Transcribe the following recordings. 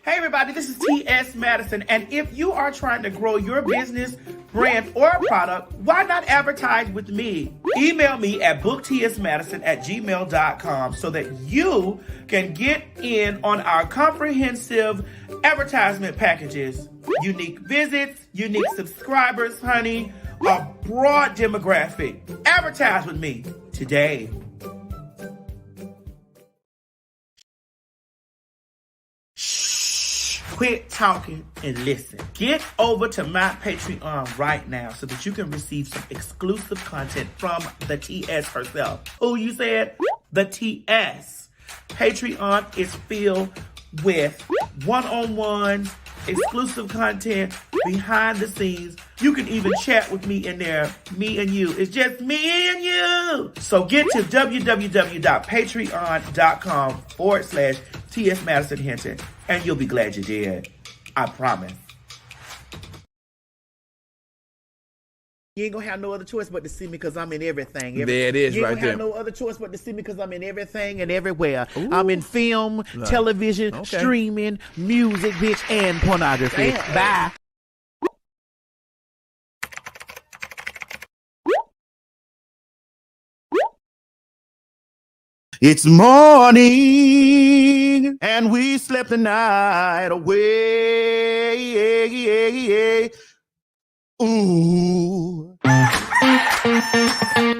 Hey everybody, this is T.S. Madison, and if you are trying to grow your business, brand, or product, why not advertise with me? Email me at booktsmadison@gmail.com so that you can get in on our comprehensive advertisement packages. Unique visits, unique subscribers, honey, a broad demographic. Advertise with me today. Quit talking and listen. Get over to my Patreon right now so that you can receive some exclusive content from the TS herself. Who you said? The TS. Patreon is filled with one-on-ones, exclusive content, behind the scenes. You can even chat with me in there, me and you. It's just me and you. So get to www.patreon.com/TS Madison Hinton, and you'll be glad you did. I promise. You ain't gonna have no other choice but to see me because I'm in everything. There it is, you ain't right gonna there. have no other choice but to see me because I'm in everything and everywhere. Ooh. I'm in film, television, streaming, music, bitch, and pornography. Damn. Bye. It's morning, and we slept the night away. Ooh.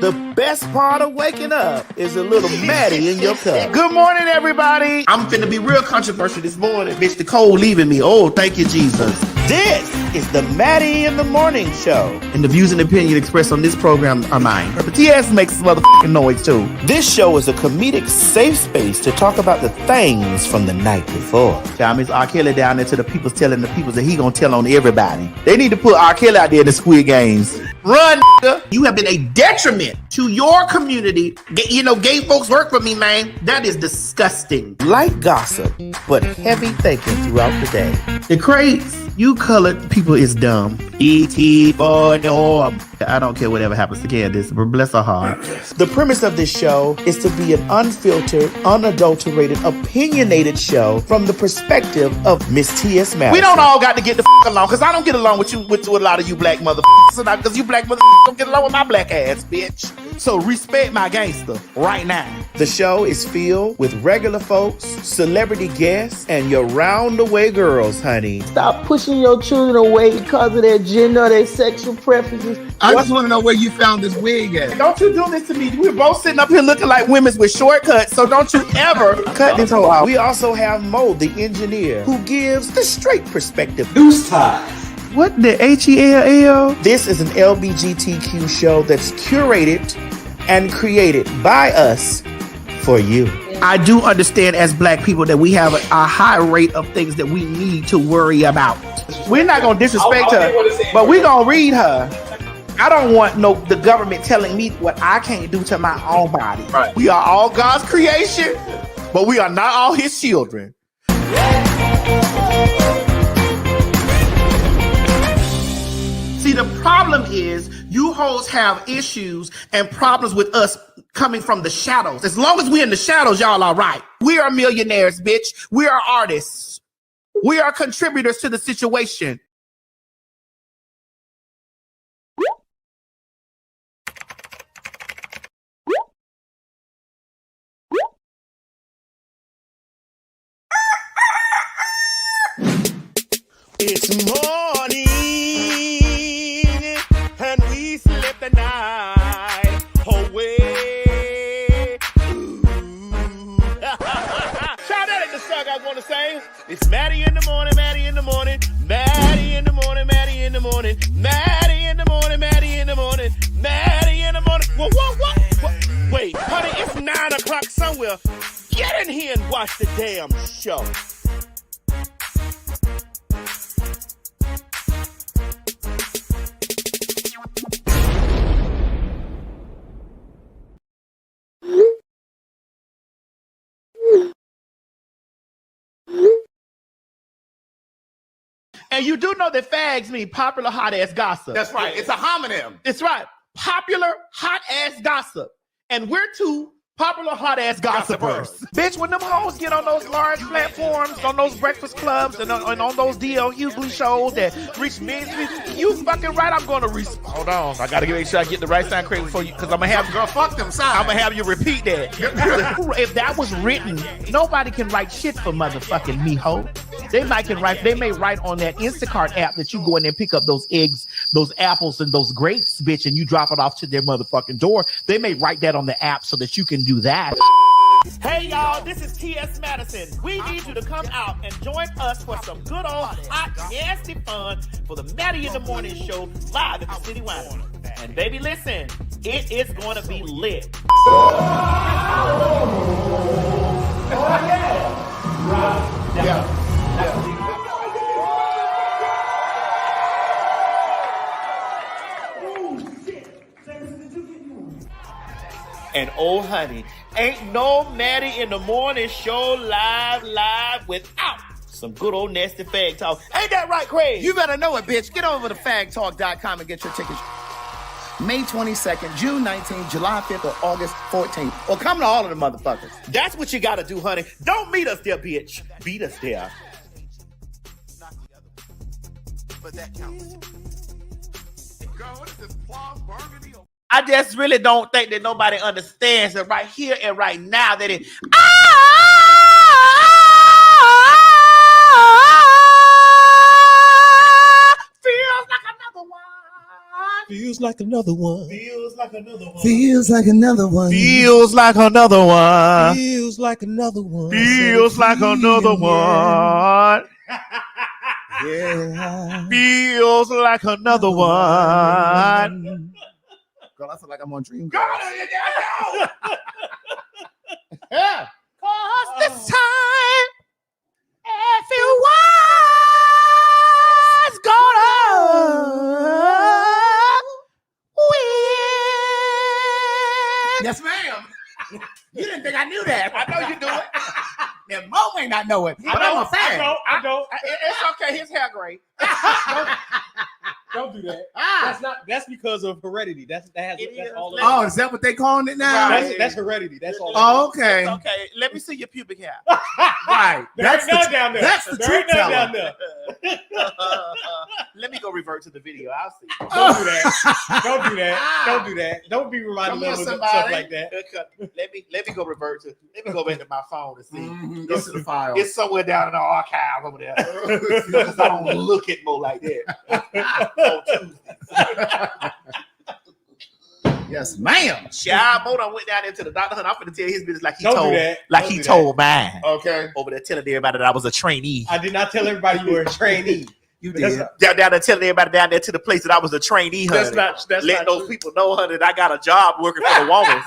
The best part of waking up is a little Maddie in your cup. Good morning, everybody. I'm finna be real controversial this morning. Bitch, the cold leaving me. Oh, thank you, Jesus. This is the Maddie in the Morning Show. And the views and opinion expressed on this program are mine. But TS makes some motherfucking noise, too. This show is a comedic safe space to talk about the things from the night before. Time is R. Kelly down there to the people's telling the peoples that he gonna tell on everybody. They need to put R. Kelly out there in the Squid Games. Run, nigga. You have been a detriment to your community. You know, gay folks work for me, man. That is disgusting. Light gossip, but heavy thinking throughout the day. The crates, you colored people is dumb. E.T. for norm. I don't care whatever happens to Candace, but bless her heart. The premise of this show is to be an unfiltered, unadulterated, opinionated show from the perspective of Miss T.S. Madison. We don't all got to get the along, because I don't get along with you, with a lot of you black motherfuckers, because you black motherfuckers don't get along with my black ass, bitch. So respect my gangster right now. The show is filled with regular folks, celebrity guests, and your round-the-way girls, honey. Stop pushing your children away because of their gender or their sexual preferences. I just want to know where you found this wig at. Don't you do this to me. We're both sitting up here looking like women with shortcuts, so don't you ever cut this whole out. We also have Mo, the engineer, who gives the straight perspective. News time. What the H-E-L-L? This is an LBGTQ show that's curated and created by us for you. I do understand as black people that we have a high rate of things that we need to worry about. We're not going to disrespect her, but we're going to read her. I don't want the government telling me what I can't do to my own body. Right. We are all God's creation, but we are not all his children. See, the problem is you hoes have issues and problems with us coming from the shadows. As long as we're in the shadows, y'all are right. We are millionaires, bitch. We are artists. We are contributors to the situation. It's morning, and we slept the night away. Shout out at the song I want to say. It's Maddie in the morning, Maddie in the morning, Maddie in the morning, Maddie in the morning, Maddie in the morning, Maddie in the morning, Maddie in the morning. What? Wait, honey, it's 9 o'clock somewhere. Get in here and watch the damn show. And you do know that fags mean popular hot ass gossip. That's right. It's a homonym. It's right. Popular hot ass gossip. And we're two Popular hot ass gossipers. Bitch, when them hoes get on those large platforms, on those breakfast clubs, and on those D.L. Hughley shows that reach millions of people, you fucking right, I'm gonna hold on. I gotta make sure I get the right sound correct before you, because I'm gonna have Girl, fuck them sides. I'm gonna have you repeat that. If that was written, nobody can write shit for motherfucking me, ho. They may write on that Instacart app that you go in there and pick up those eggs, those apples, and those grapes, bitch, and you drop it off to their motherfucking door. They may write that on the app so that you can do that. Hey y'all, this is T.S. Madison. We need you to come out and join us for some good old hot, nasty fun for the Maddie in the Morning Show live at the City Winery. And baby, listen, it is going to be lit. And oh honey, ain't no Maddie in the Morning Show live without some good old nasty fag talk. Ain't that right, Craig? You better know it, bitch. Get over to fagtalk.com and get your tickets. May 22nd, June 19th, July 5th, or August 14th. Or come to all of the motherfuckers. That's what you gotta do, honey. Don't meet us there, bitch. Beat us there. But that counts. Girl, what is this plum burgundy? I just really don't think that nobody understands that right here and right now that it feels like another one. Feels like another one. Feels like another one. Feels like another one. Feels like another one. Feels like another one. Yeah. Feels like another one. Girl, I feel like I'm on Dream Girl, Girls. Yeah. Cause this time everyone's gonna win. Yes, ma'am. You didn't think I knew that. I know you do it. Now, Mo may not know it, but I'm a fan. I know. It's okay. His hair gray. Don't do that. That's because of heredity. That's all. Oh, is that what they calling it now? Right. That's heredity. That's all. Oh, okay. It's okay. Let me see your pubic hair. Right. That's down there. That's the truth teller. down there. Let me go revert to the video. I'll see. Don't do that. Don't do that. Don't do that. Don't be reminding them of stuff like that. Let me go revert to. Let me go back to my phone and see. Go to the file. It's somewhere down in the archive over there. Because I don't look at Mo like that. On Tuesday. Yes, ma'am. Child, Mo done went down there to the doctor. I'm going to tell his business like he Don't do told, that. like Don't he do told mine. Okay. Over there telling everybody that I was a trainee. I did not tell everybody you were a trainee. You did. Down there telling everybody down there to the place that I was a trainee, honey. That's letting not those true. people know, honey, that I got a job working for the woman.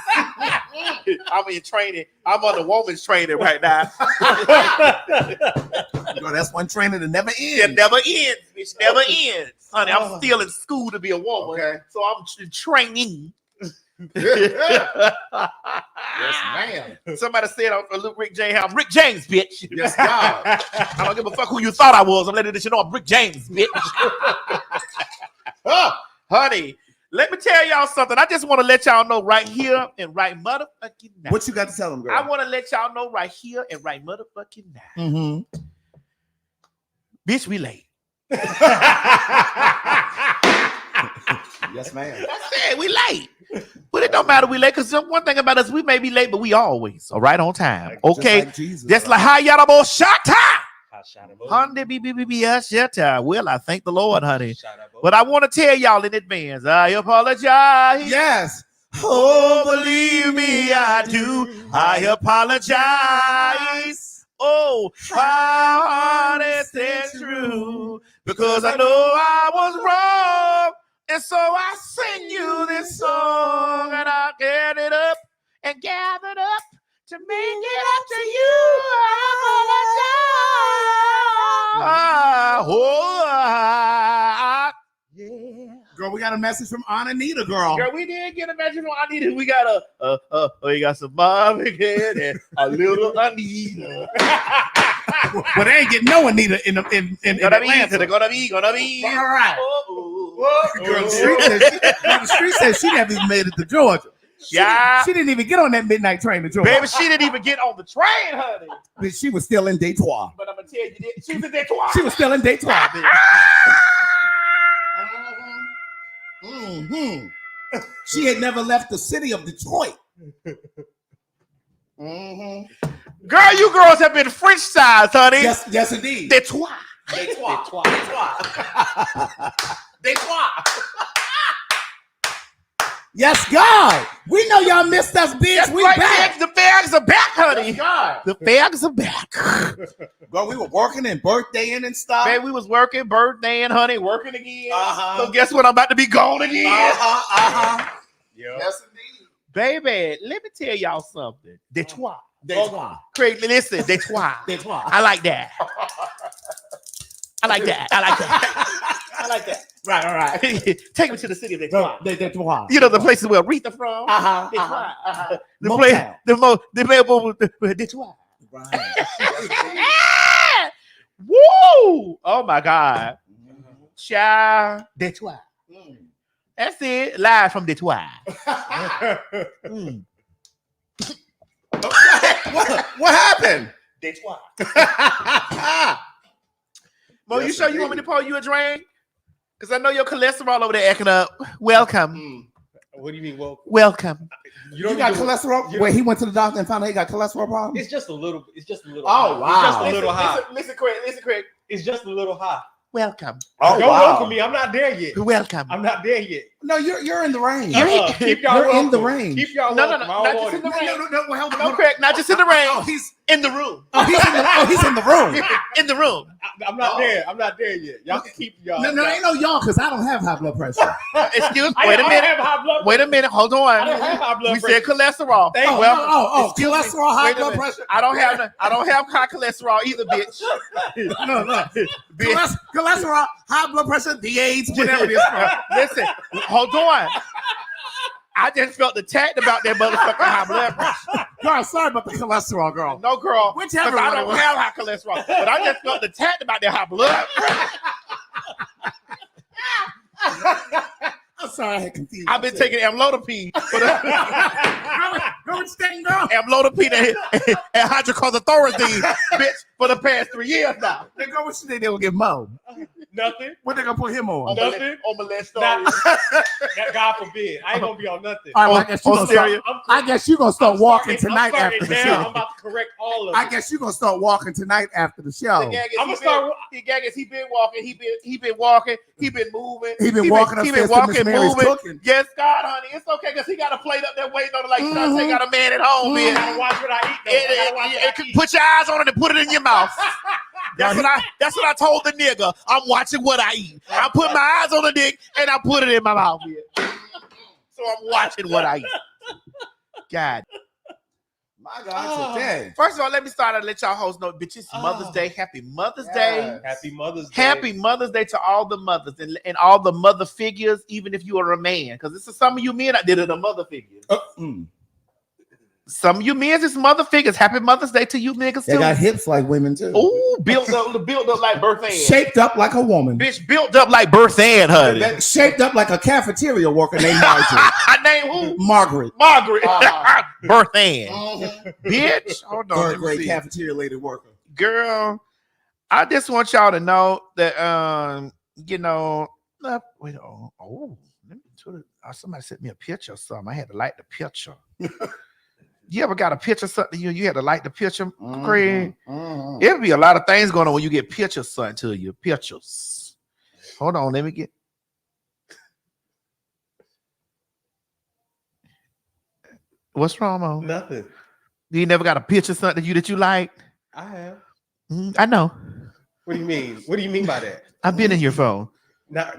I'm in training. I'm on the woman's training right now. Girl, that's one training that never It ends. never ends, bitch. Never ends. Honey, I'm still in school to be a woman. Okay. So I'm training. Yes, ma'am. Somebody said I'm Rick James. I'm Rick James, bitch. Yes, God. I don't give a fuck who you thought I was. I'm letting you know I'm Rick James, bitch. Honey, let me tell y'all something. I just want to let y'all know right here and right motherfucking now. What you got to tell them, girl? I want to let y'all know right here and right motherfucking now. Mm-hmm. Bitch, we late. Yes, ma'am. That's it. We late. But it don't matter we late, because one thing about us, we may be late, but we always right on time. Okay? Just like how y'all about Shata. Honey, Shata. Well, I thank the Lord, honey. But I want to tell y'all in advance, I apologize. Yes. Oh, believe me, I do. I apologize. Oh, how honest and true. Because I know I was wrong. And so I sing you this song, and I get it up and gathered up to make it up to you. I apologize. Yeah. Girl, we got a message from Anita, girl. Girl, we did get a message from Anita. We got we got some Marvin Gaye and a little Anita. But they ain't getting no Anita in Atlanta. They're gonna be. All right. Girl, the street says she never even made it to Georgia. Yeah. She didn't even get on that midnight train to Georgia. Baby, she didn't even get on the train, honey. But she was still in Detroit. But I'm going to tell you, she was in Detroit. She was still in Detroit, baby. Mm-hmm. She had never left the city of Detroit. Mm-hmm. Girl, you girls have been French-sized, honey. Yes, indeed. Detroit. Detroit. Yes, God. We know y'all missed us, bitch. That's We right, back. bitch. The bags are back, honey. Yes, God. The bags are back. Girl, we were working and birthdaying and stuff. Man, we was working, birthday and honey, working again. Uh-huh. So guess what? I'm about to be gone again. Yep. Yes, indeed. Baby, let me tell y'all something. Detroit. Craig, listen, Detroit. I like that. I like that. I like that. Right. Take me to the city of Detroit. Detroit. You know the places where Aretha from. Detroit. Right. Woo! Oh my God. Child, Detroit. That's it. Live from Detroit. What happened? Detroit. Mo, you sure you want me to pour you a drink? Because I know your cholesterol over there acting up. Welcome. What do you mean? Welcome. You got cholesterol? Wait, he went to the doctor and found out he got cholesterol problem? It's just a little. Oh, high. wow. It's just a little high. Listen, Craig. It's just a little high. Welcome. Oh, Don't wow. welcome me. I'm not there yet. Welcome. I'm not there yet. No, you're in the range. Keep y'all You're welcome. in the range. Keep y'all No, welcome. not just in the range. No, hold on. No, Craig, not just in the range. Oh, he's in the room. he's in the room. In the room. I'm not there. I'm not there yet. Y'all can keep y'all. No, ain't no y'all, because I don't have high blood pressure. Excuse me. I Wait a don't minute. have high blood pressure. Wait a minute. Hold I don't on. have high blood We pressure. said cholesterol. Excuse me. Cholesterol, high Wait a blood minute. pressure. I don't have high cholesterol either, bitch. No. Bitch. Cholesterol, high blood pressure, the AIDS, whatever it is. Listen, hold on. I just felt attacked about that motherfucking high blood pressure. Girl, sorry about the cholesterol, girl. No, girl. Whichever Because I one it don't was. have high cholesterol. But I just felt attacked about that high blood pressure. I'm sorry, I had confusion. I've been taking amlodipine. Go and stay, girl. Amlodipine and hydrochlorothiazide, bitch, for the past 3 years now. They go, what you think they will get Mo? Nothing. What they gonna put him on? Nothing. On molest Not- stories. God forbid. I ain't gonna be on nothing. All right, I guess you gonna start walking tonight after the I'm show. about to correct all of it. I guess you gonna start walking tonight after the show. The gag is I'ma he start- been- the gag is he been walking. He been walking. He been moving. He been walking upstairs to Miss Mary's cooking. Yes, God, honey, it's okay because he got a plate up there waiting on it. Like you know, say got a man at home, I man. gotta watch what I eat. Though. I gotta watch what I eat. Put your eyes on it and put it in your mouth. That's what I told the nigga. I'm watching what I eat. I put my eyes on the dick and I put it in my mouth. Man. So I'm watching what I eat. God. My God, today. First of all, let me start and let y'all hoes know, bitch, it's Mother's Day. Happy Mother's Day. Happy Mother's Day. Happy Mother's Day to all the mothers and all the mother figures, even if you are a man. Because this is some of you men out there that are mother figures. Some of you men is mother figures. Happy Mother's Day to you niggas They too. got hips like women too. Ooh, built up like birth Ann. Shaped up like a woman. Bitch, built up like birth Ann, honey. Shaped up like a cafeteria worker named Margaret. I name who? Margaret. Birth Ann. Bitch, hold on. Third let me grade see. cafeteria lady worker. Girl, I just want y'all to know that wait, let me somebody sent me a picture or something. I had to like the picture. You ever got a picture something you had to like the picture, Craig? It'll be a lot of things going on when you get pictures sent to you. Pictures. Hold on, let me get. What's wrong, Mo? Nothing. You never got a picture something that you like? I have. I know. What do you mean? What do you mean by that? I've been in your phone. Not.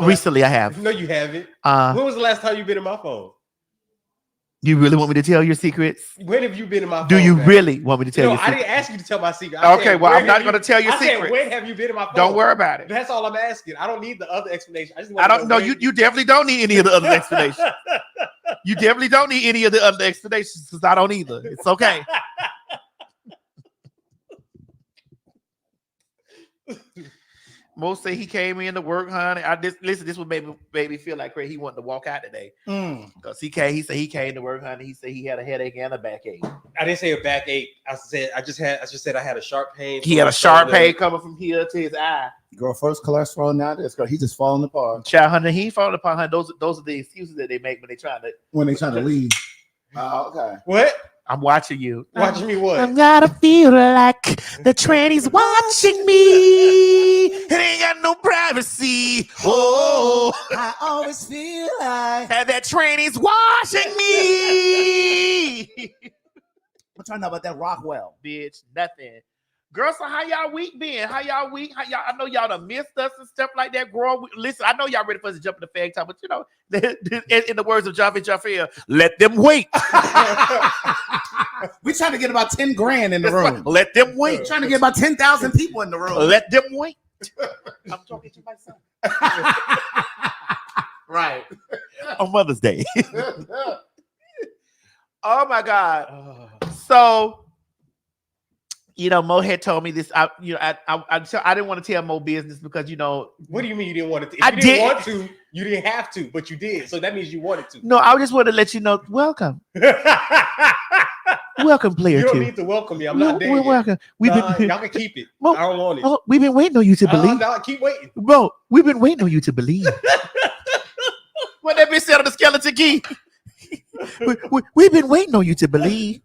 Recently I have. No, you haven't. When was the last time you've been in my phone? You really want me to tell your secrets? When have you been in my phone? Do you really want me to tell your I secrets? didn't ask you to tell my secret. Okay, well, I'm not going to tell your secret. Said, when have you been in my phone? Don't worry about it. That's all I'm asking. I don't need the other explanation. I don't know. You definitely don't need any of the other explanations. You definitely don't need any of the other explanations because I don't either. It's okay. Mo say he came in to work, honey. This would make me feel like crazy. He wanted to walk out today because he said he came to work, honey. He said he had a headache and a backache. I didn't say a backache. I just said I had a sharp pain. He had a sharp pain coming from here to his eye. Girl, first cholesterol now. This girl, he's just falling apart. Child, honey, he falling apart. Honey. Those are the excuses that they make when they trying to leave. Okay. What? I'm watching you. Watching me what? I'm gonna feel like the tranny's watching me. It ain't got no privacy. Oh, I always feel like that tranny's watching me. I'm trying to know about that Rockwell. Bitch, nothing. Girl, so how y'all week been? I know y'all done missed us and stuff like that. Girl, listen, I know y'all ready for us to jump in the fag talk, but you know, in the words of Javed Jaffer, let them wait. We trying to get about 10 grand in the room. Right. Let them wait. We're trying to get about 10,000 people in the room. Let them wait. I'm talking to myself. Right. On Mother's Day. Oh my God. So, you know, Mo had told me this. I didn't want to tell Mo business because, you know. What do you mean you didn't want to? If you didn't want to, you didn't have to, but you did. So that means you wanted to. No, I just wanted to let you know. Welcome. Welcome, player. You don't need to welcome me. I'm not there. We're welcome. Y'all can keep it. Mo, I don't want it. Oh, we've been waiting on you to believe. No, keep waiting. Bro, we've been waiting on you to believe. What that bitch said on the skeleton key. We've been waiting on you to believe.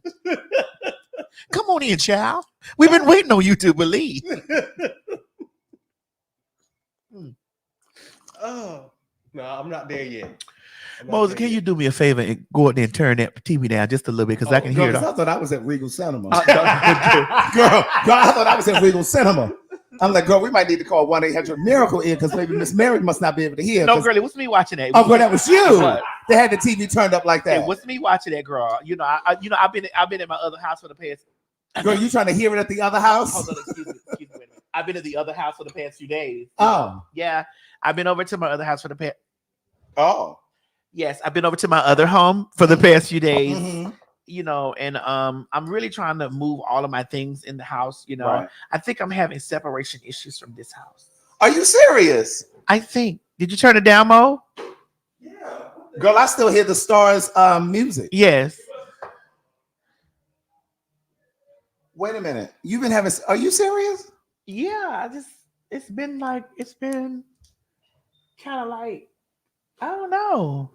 Come on in, child. We've been waiting on you to believe. Oh, no, I'm not there yet. Moses, can you do me a favor and go out there and turn that TV down just a little bit because I can hear it. I thought I was at Regal Cinema. Girl, I thought I was at Regal Cinema. I'm like, girl, we might need to call 1-800-MIRACLE in because maybe Miss Mary must not be able to hear. No, girl, it was me watching that. Oh, girl, that was you. They had the TV turned up like that. It was me watching that, girl. You know, I've been in my other house for the past. Girl, you trying to hear it at the other house? Hold on, excuse me. I've been at the other house for the past few days. Oh, yeah, I've been over to my other house for the past. Oh, yes, I've been over to my other home for the past few days. Mm-hmm. You know, and I'm really trying to move all of my things in the house. You know, right. I think I'm having separation issues from this house. Are you serious? I think. Did you turn it down, Mo? Yeah. Girl, I still hear the stars' music. Yes. Wait a minute. You've been having. Are you serious? Yeah. It's been kind of like, I don't know.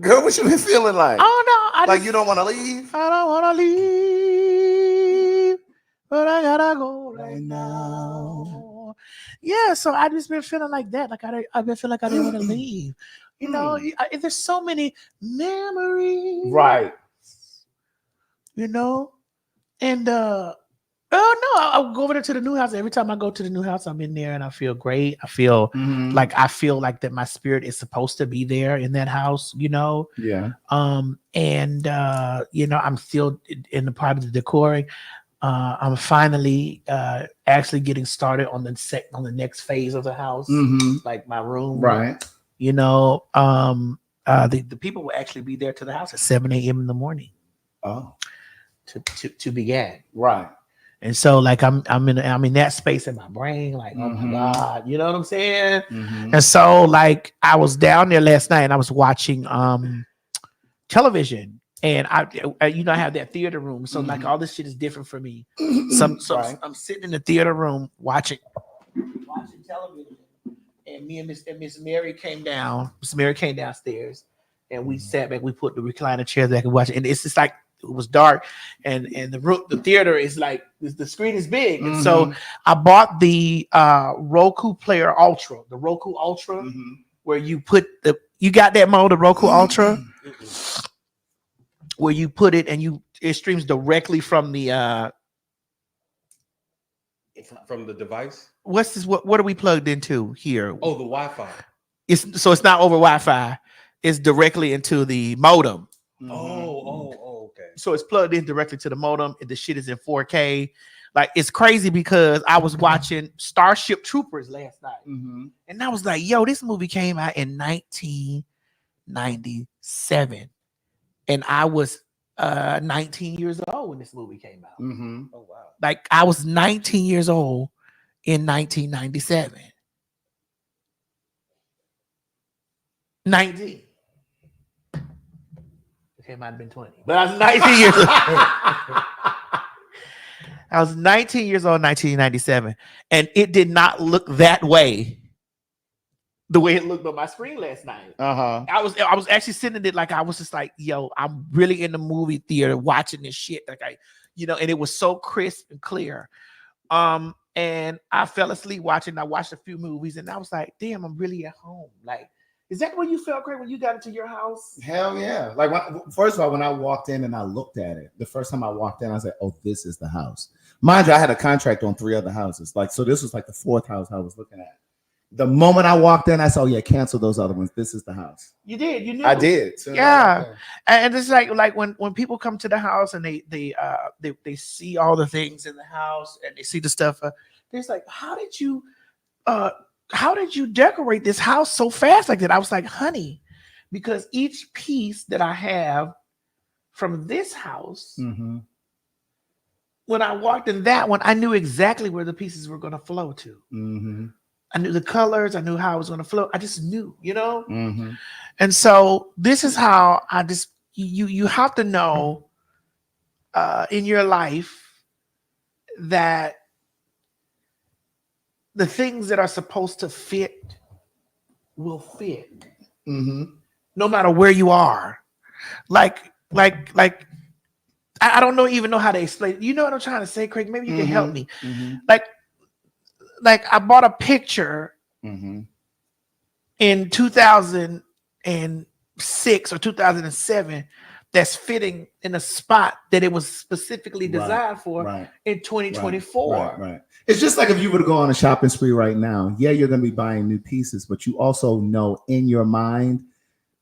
Girl, what you been feeling like? I don't know. You don't want to leave? I don't want to leave, but I gotta go right now. Yeah, so I just been feeling like that. Like I've been feeling like I didn't want to leave. You know, there's so many memories. Right. You know, and I'll go over there to the new house. Every time I go to the new house, I'm in there and I feel great. I feel like that my spirit is supposed to be there in that house, you know? Yeah. You know, I'm still in the part of the decoring. I'm finally actually getting started on the next phase of the house, like my room. Right. You know, the people will actually be there to the house at 7 a.m. in the morning. Oh. To begin. Right. And so, like, I'm in that space in my brain, like, oh my God, you know what I'm saying? And so, like, I was down there last night and I was watching television, and I have that theater room, so like all this shit is different for me. So right. I'm sitting in the theater room watching television, and me and Miss Mary came down. Miss Mary came downstairs, and we sat back. We put the recliner chairs back and watch it, and it's just like. It was dark, and the theater is like the screen is big, and so I bought the Roku Player Ultra, where you put you got that mode, the Roku Ultra, where you put it and it streams directly from the device. What's this? What are we plugged into here? Oh, the Wi-Fi. It's not over Wi-Fi. It's directly into the modem. Okay. So it's plugged in directly to the modem, and the shit is in 4K. Like, it's crazy because I was watching Starship Troopers last night, and I was like, "Yo, this movie came out in 1997, and I was 19 years old when this movie came out. Oh wow! Like, I was 19 years old in 1997. 19. Okay, it might have been 20, but I was 19 years old. I was 19 years old in 1997, and it did not look that way. The way it looked on my screen last night. I was actually sitting in it like I was just like, yo, I'm really in the movie theater watching this shit. Like and it was so crisp and clear. And I fell asleep watching. I watched a few movies, and I was like, damn, I'm really at home. Like, is that what you felt, Craig, when you got into your house? Hell yeah. Like, first of all, when I walked in and I looked at it, the first time I walked in, I was like, oh, this is the house. Mind you, I had a contract on 3 other houses. Like, so this was like the 4th house I was looking at. The moment I walked in, I said, oh, yeah, cancel those other ones. This is the house. You did. You knew. I did. So yeah. And it's like when people come to the house and they see all the things in the house and they see the stuff, they're like, how did you decorate this house so fast like that? I was like, honey, because each piece that I have from this house, when I walked in that one, I knew exactly where the pieces were going to flow to. I knew the colors. I knew how it was going to flow. I just knew, And so this is how you have to know in your life that the things that are supposed to fit will fit, no matter where you are. Like I don't even know how to explain. You know what I'm trying to say, Craig? Maybe you can help me. Like I bought a picture in 2006 or 2007 that's fitting in a spot that it was specifically designed for in 2024. Right. It's just like if you were to go on a shopping spree right now. Yeah, you're going to be buying new pieces, but you also know in your mind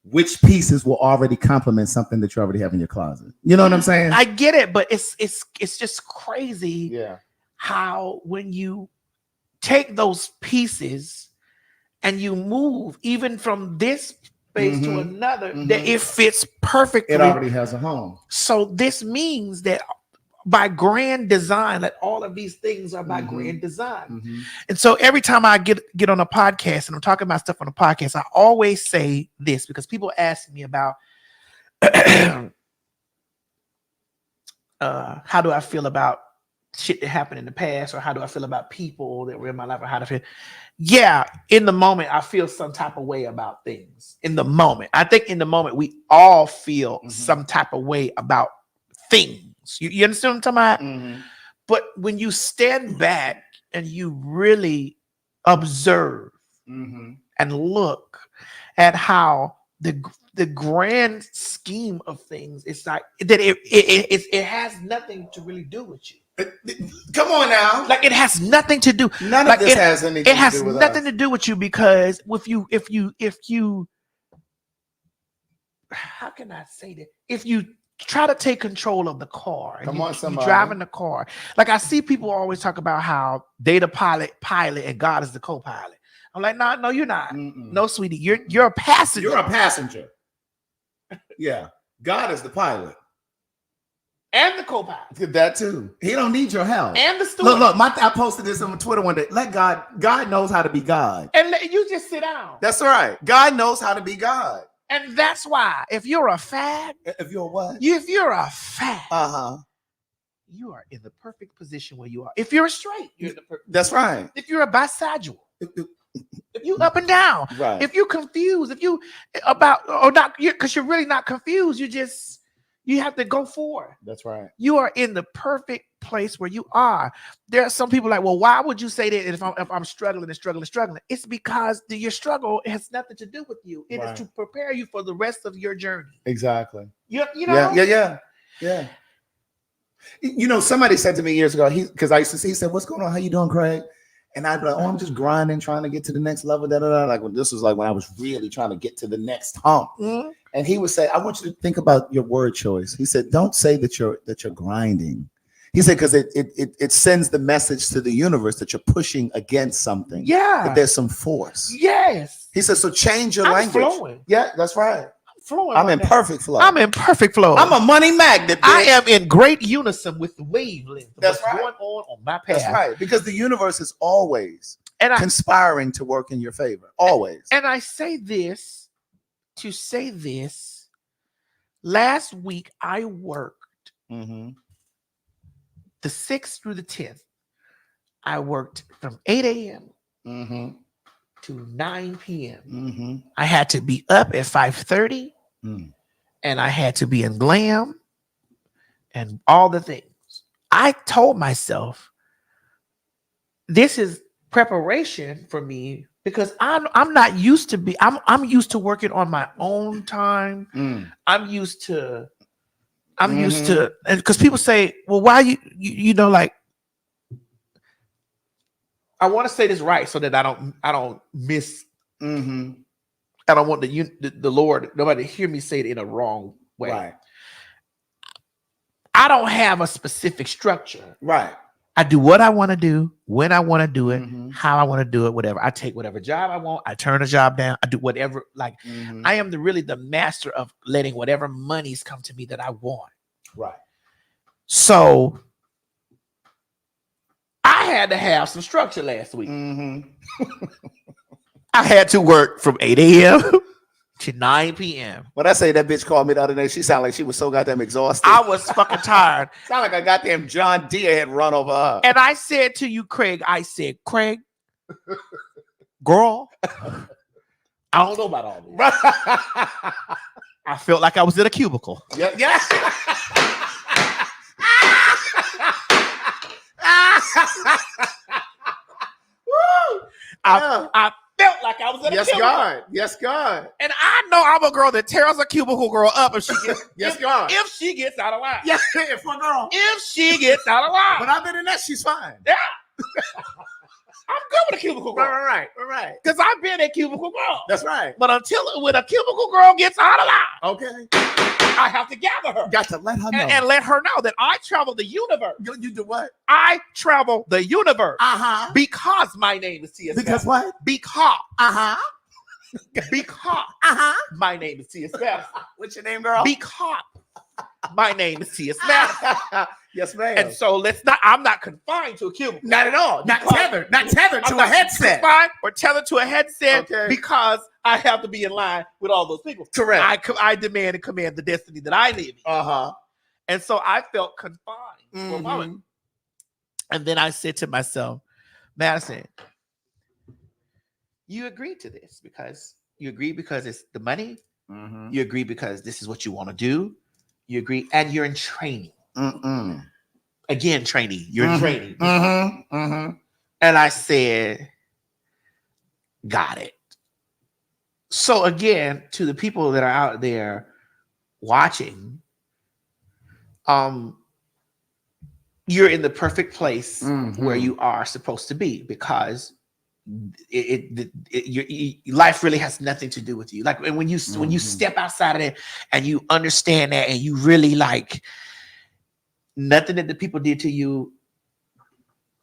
which pieces will already complement something that you already have in your closet. You know what I'm saying? I get it, but it's just crazy how when you take those pieces and you move even from this space to another, that it fits perfectly. It already has a home. So this means that by grand design, that all of these things are by grand design. And so every time I get on a podcast and I'm talking about stuff on a podcast, I always say this because people ask me about how do I feel about shit that happened in the past, or how do I feel about people that were in my life, or how to feel. Yeah, in the moment, I feel some type of way about things. In the moment, I think in the moment we all feel some type of way about things. You understand what I'm talking about? But when you stand back and you really observe and look at how the grand scheme of things, it's like that it has nothing to really do with you. Come on now. Like it has nothing to do. None of this has anything to do with us. It has nothing to do with you because if you how can I say that? If you try to take control of the car and you driving the car. Like I see people always talk about how they the pilot and God is the co-pilot. I'm like, no, you're not. No, sweetie, you're a passenger. You're a passenger. Yeah. God is the pilot. And the co-pilot. That too. He don't need your help. And the steward. Look, I posted this on Twitter one day. Let God knows how to be God. And you just sit down. That's right. God knows how to be God. And that's why if you're a fag. If you're what? If you're a fag. You are in the perfect position where you are. If you're straight, you're in the perfect. That's right. If you're a bisexual. If you up and down. Right. If you confused. If you about or not, because you're really not confused. You have to go forward. That's right. You are in the perfect place where you are. There are some people like, well, why would you say that if I'm struggling? It's because your struggle has nothing to do with you. It is to prepare you for the rest of your journey. Exactly. You know? Yeah. You know, somebody said to me years ago, because I used to see, he said, what's going on? How you doing, Craig? And I'd be like, oh, I'm just grinding, trying to get to the next level. Like when this was like when I was really trying to get to the next hump. And he would say, I want you to think about your word choice. He said, don't say that you're grinding. He said, because it sends the message to the universe that you're pushing against something. Yeah. That there's some force. Yes. He said, so change your language. Flowing. Yeah, that's right. Flowing. I'm in perfect flow. I'm in perfect flow. I'm a money magnet. Bitch. I am in great unison with the wavelength. That's what's right. going on my path. That's right. Because the universe is always conspiring to work in your favor. Always. And I say this to say this. Last week, I worked the 6th through the 10th. I worked from 8 a.m. to 9 p.m. I had to be up at 5:30, and I had to be in glam and all the things. I told myself, this is preparation for me because I'm not used to I'm used to working on my own time. I'm used to because people say, well, why you know, like, I want to say this right so that I don't miss. I don't want the Lord, nobody to hear me say it in a wrong way. Right. I don't have a specific structure. Right. I do what I want to do, when I want to do it, how I want to do it, whatever. I take whatever job I want. I turn a job down. I do whatever. Like, I am really the master of letting whatever monies come to me that I want. Right. So I had to have some structure last week. I had to work from 8 a.m. to 9 p.m. When I say that bitch called me the other day, she sounded like she was so goddamn exhausted. I was fucking tired. Sound like a goddamn John Deere had run over her. And I said to you, Craig, Craig, girl, I don't know about all this. I felt like I was in a cubicle. Yeah. I felt like I was in a cubicle. Yes, God. And I know I'm a girl that tears a cubicle girl up if she gets God. If she gets out of line. Yeah, for girl. If she gets out of line. But other than that, she's fine. Yeah. I'm good with a cubicle girl. Right. Because I've been a cubicle girl. That's right. But when a cubicle girl gets out of line, okay, I have to gather her. Got to let her know. And let her know that I travel the universe. You do what? I travel the universe. Because my name is T.S. Because what? Because. Because. My name is T.S. Madison. What's your name, girl? Because my name is T.S. Madison. Yes, ma'am. And so I'm not confined to a cubicle. Not at all. Not tethered to a headset. Confined or tethered to a headset Okay. because I have to be in line with all those people. Correct. I demand and command the destiny that I live in. And so I felt confined for a moment. And then I said to myself, Madison, you agreed to this because it's the money. You agree because this is what you want to do. You agree, and you're in training. Again, training. You're in training. And I said, got it. So again, to the people that are out there watching, you're in the perfect place where you are supposed to be because life really has nothing to do with you. Like when you step outside of it and you understand that and you really like nothing that the people did to you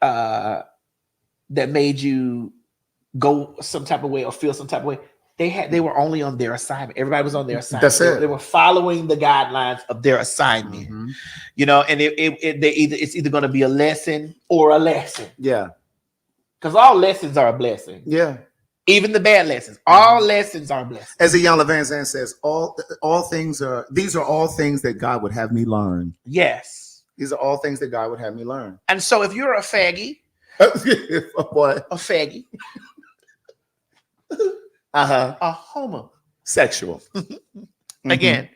that made you go some type of way or feel some type of way. They were only on their assignment. Everybody was on their assignment. That's it. They were following the guidelines of their assignment. You know, and it's either going to be a lesson or a lesson. Yeah. Because all lessons are a blessing. Yeah. Even the bad lessons. All lessons are blessings. As Iyanla Vanzant says, these are all things that God would have me learn. Yes. These are all things that God would have me learn. And so if you're a faggy, What? a faggy, a homosexual, again,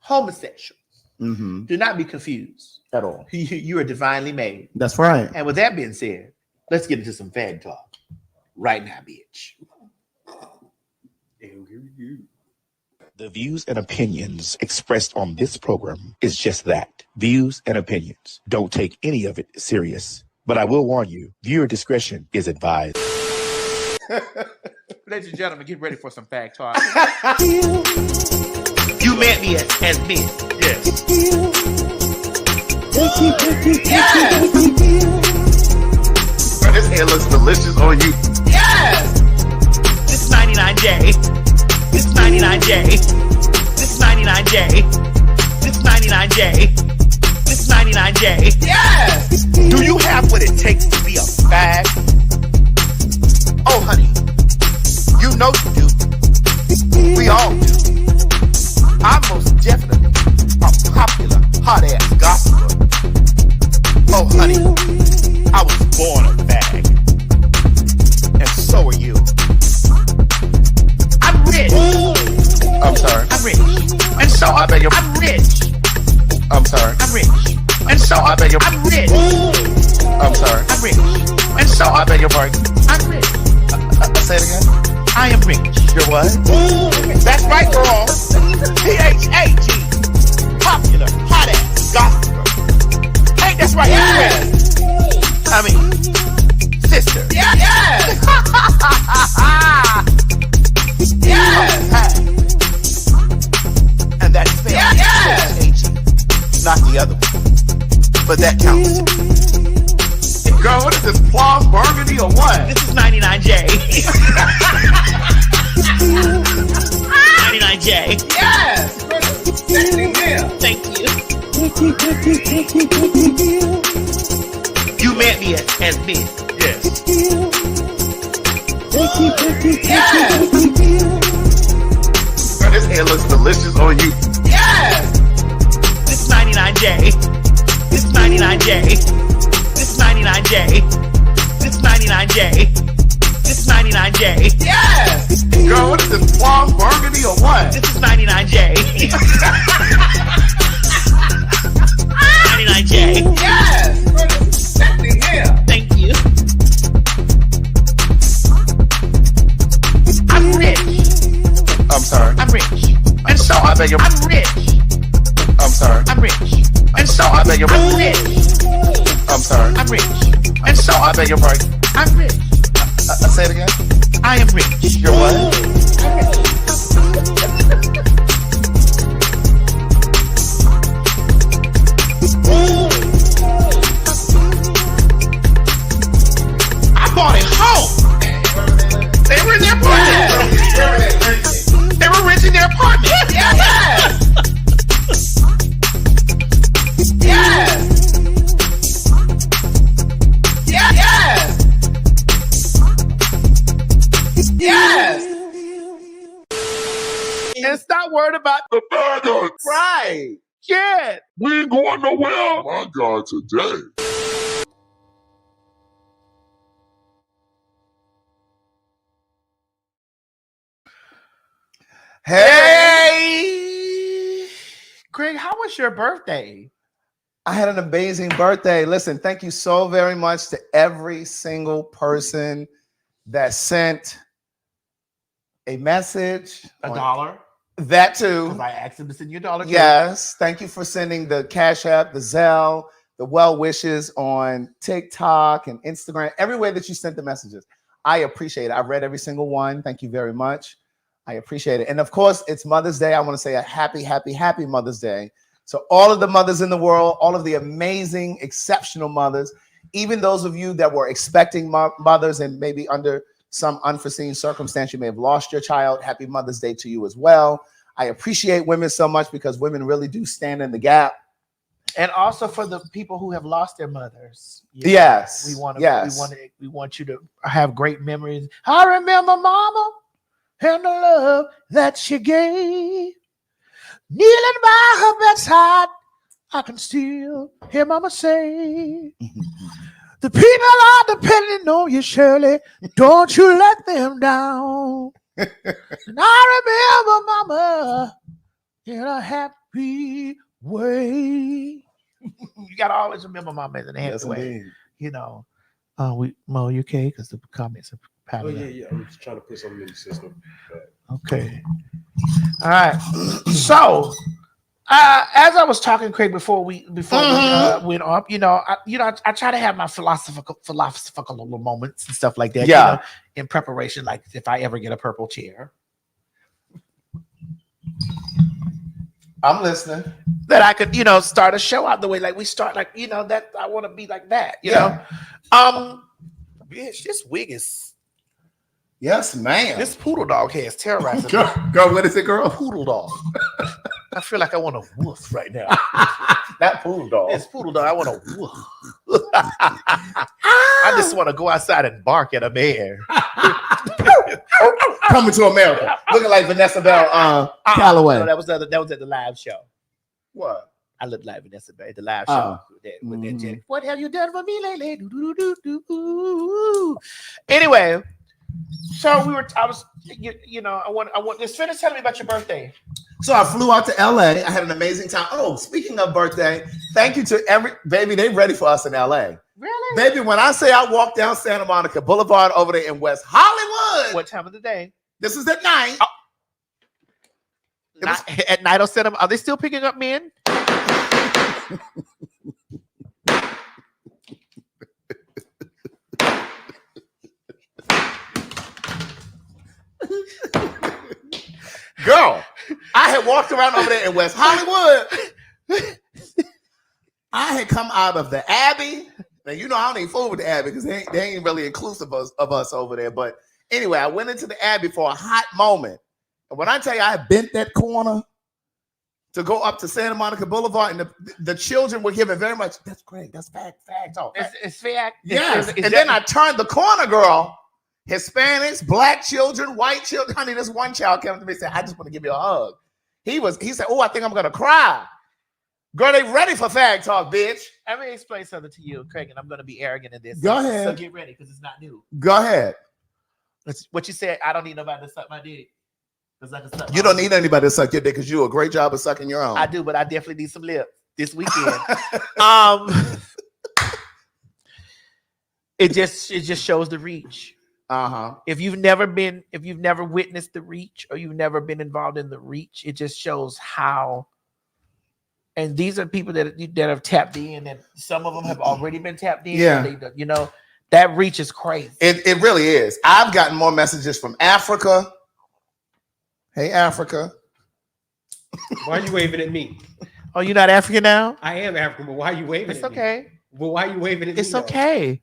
homosexual, do not be confused at all. You are divinely made. That's right. And with that being said, let's get into some fag talk right now, bitch. The views and opinions expressed on this program is just that, views and opinions. Don't take any of it serious. But I will warn you, viewer discretion is advised. Ladies and gentlemen, get ready for some fag talk. You met me as men. Yes. Bro, this hair looks delicious on you. Yes. This 99J. This 99J. This 99J. This 99J. This 99J. Yes. Do you have what it takes to be a fag? Oh, honey, you know you do. We all do. hot ass gospel. Oh, honey, I was born a bag, and so are you. I'm rich. I'm sorry. I'm rich, and so I'm rich. I'm sorry. I'm rich, and so I'm rich. I'm sorry. I'm rich, and so I beg your pardon. I'm rich. Say it again. I am rich. You're what? That's right, girl. PHAG. Popular, hot ass, gospel. Hey, that's right. Yeah. I mean, sister. Yeah. Yeah. Yeah. And that's spelled PHAG. Not the other one. But that counts. Girl, what is this, plum burgundy or what? This is 99J. 99J. Yes! Thank you. You meant me as this. Yes. Yes! Girl, this hair looks delicious on you. Yes! This is 99J. This is 99J. This is 99J. This is 99J. This is 99J. Yes! Girl, what is this, plum burgundy or what? This is 99J. 99J. Yes! Thank you. I'm rich. I'm sorry. I'm rich. And so I beg your I'm rich. I'm sorry. I'm rich. And so I beg your I'm rich. I'm sorry. I'm rich. And so I beg your pardon. I'm rich. Say it again. I am rich. You're what? I bought it home. They were in their apartment. They were rich in their apartment. Yes. Yes. Yes! And stop worrying about the burgers. Right. Yeah. We ain't going nowhere. My God, today. Hey! Craig, how was your birthday? I had an amazing birthday. Listen, thank you so very much to every single person that sent a message. $1. That too. Because I asked him to send you $1. Yes. Thank you for sending the Cash App, the Zelle, the well wishes on TikTok and Instagram, everywhere that you sent the messages. I appreciate it. I read every single one. Thank you very much. I appreciate it. And of course, it's Mother's Day. I want to say a happy, happy, happy Mother's Day. So all of the mothers in the world, all of the amazing, exceptional mothers, even those of you that were expecting mothers and maybe under some unforeseen circumstance, you may have lost your child. Happy Mother's Day to you as well. I appreciate women so much because women really do stand in the gap. And also for the people who have lost their mothers. Yes. We want you to have great memories. I remember Mama and the love that she gave. Kneeling by her bedside, I can still hear Mama say, the people are depending on you, Shirley. Don't you let them down. And I remember Mama in a happy way. You gotta always remember Mama in a happy way. Indeed. You know, Mo, you okay? Because the comments are piling up. Yeah. I'm just trying to put something in the system. Okay. All right. So, as I was talking, Craig, before we went up, I try to have my philosophical little moments and stuff like that. Yeah. You know, in preparation, like if I ever get a purple chair, I'm listening. that I could, start a show out the way like we start, like that I want to be like that. You know, bitch, this wig is. Yes, ma'am. This poodle dog has terrorized me. Girl, what is it, girl? Poodle dog. I feel like I want to woof right now. That poodle dog. This poodle dog, I want to woof. I just want to go outside and bark at a bear. Coming to America, looking like Vanessa Bell Calloway. No, that was at the live show. What? I look like Vanessa Bayer, the live show with that Jenny. What have you done for me lately? Anyway, so I was, I want. Just finish telling me about your birthday. So I flew out to LA. I had an amazing time. Oh, speaking of birthday, thank you to baby. They ready for us in LA. Really? Baby, when I say I walked down Santa Monica Boulevard over there in West Hollywood. What time of the day? This is at night. Oh. At night on Santa. Are they still picking up men? Girl, I had walked around over there in West Hollywood. I had come out of the Abbey. Now, I don't even fool with the Abbey because they ain't really inclusive of us over there. But anyway, I went into the Abbey for a hot moment. And when I tell you I bent that corner to go up to Santa Monica Boulevard, and the children were giving very much, that's great, that's fact talk. It's fact. Yes. And then I turned the corner, girl. Hispanics, black children, white children. Honey, this one child came up to me and said, I just want to give you a hug. He said, oh, I think I'm going to cry. Girl, they ready for fag talk, bitch. Let me explain something to you, Craig, and I'm going to be arrogant in this. Go ahead. So get ready, because it's not new. Go ahead. What you said, I don't need nobody to suck my dick. You don't need anybody to suck your dick because you do a great job of sucking your own. I do, but I definitely need some lip this weekend. It just shows the reach. If you've never witnessed the reach, or you've never been involved in the reach, it just shows how. And these are people that have tapped in, and some of them have already been tapped in. Yeah, that reach is crazy. It really is. I've gotten more messages from Africa. Hey, Africa. Why are you waving at me? Oh, you're not African now? I am African, but why are you waving at me? It's okay. But why are you waving at me? It's okay.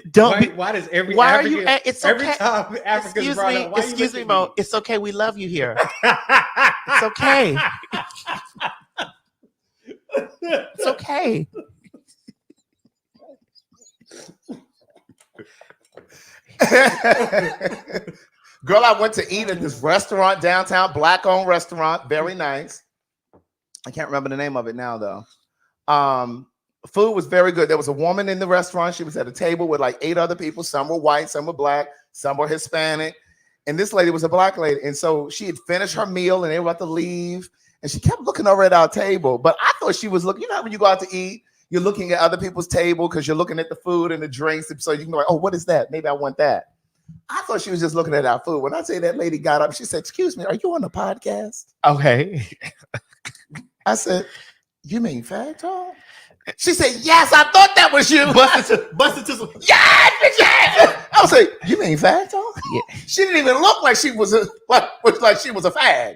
Don't. Why does every why African, are you? It's every okay. time Africans brought up, why excuse me, Mo. It's okay. We love you here. It's okay. It's okay. Girl, I went to eat at this restaurant downtown, black-owned restaurant, very nice. I can't remember the name of it now, though. Food was very good. There was a woman in the restaurant. She was at a table with like 8 other people. Some were white, some were black, some were Hispanic. And this lady was a black lady. And so she had finished her meal and they were about to leave. And she kept looking over at our table. But I thought she was looking, when you go out to eat, you're looking at other people's table because you're looking at the food and the drinks. So you can go like, oh, what is that? Maybe I want that. I thought she was just looking at our food. When I say that lady got up, she said, excuse me, are you on the podcast? Okay. I said, you mean fag talk? She said, yes, I thought that was you. Busted to some, yes, yes. I was like, you mean fag talk? Yeah. She didn't even look like she was like she was a fag,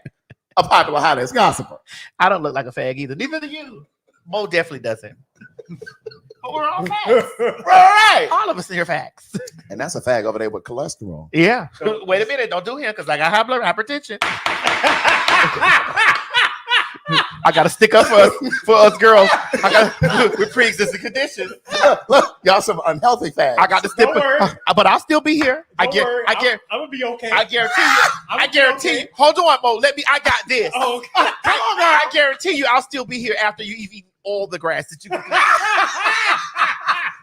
a popular hottest gossiper. I don't look like a fag either. Neither do you. Mo definitely doesn't. But we're all facts. Right. All of us in here facts. And that's a fag over there with cholesterol. Yeah. Wait a minute. Don't do him because I got high blood hypertension. I got to stick up for us girls. With pre-existing conditions. Look, y'all some unhealthy fags. I got to stick but I'll still be here. I'm gonna be okay. I guarantee you. I guarantee you. Hold on, Mo. I got this. Oh, okay. Come on, girl. I guarantee you I'll still be here after you've eaten all the grass that you can eat.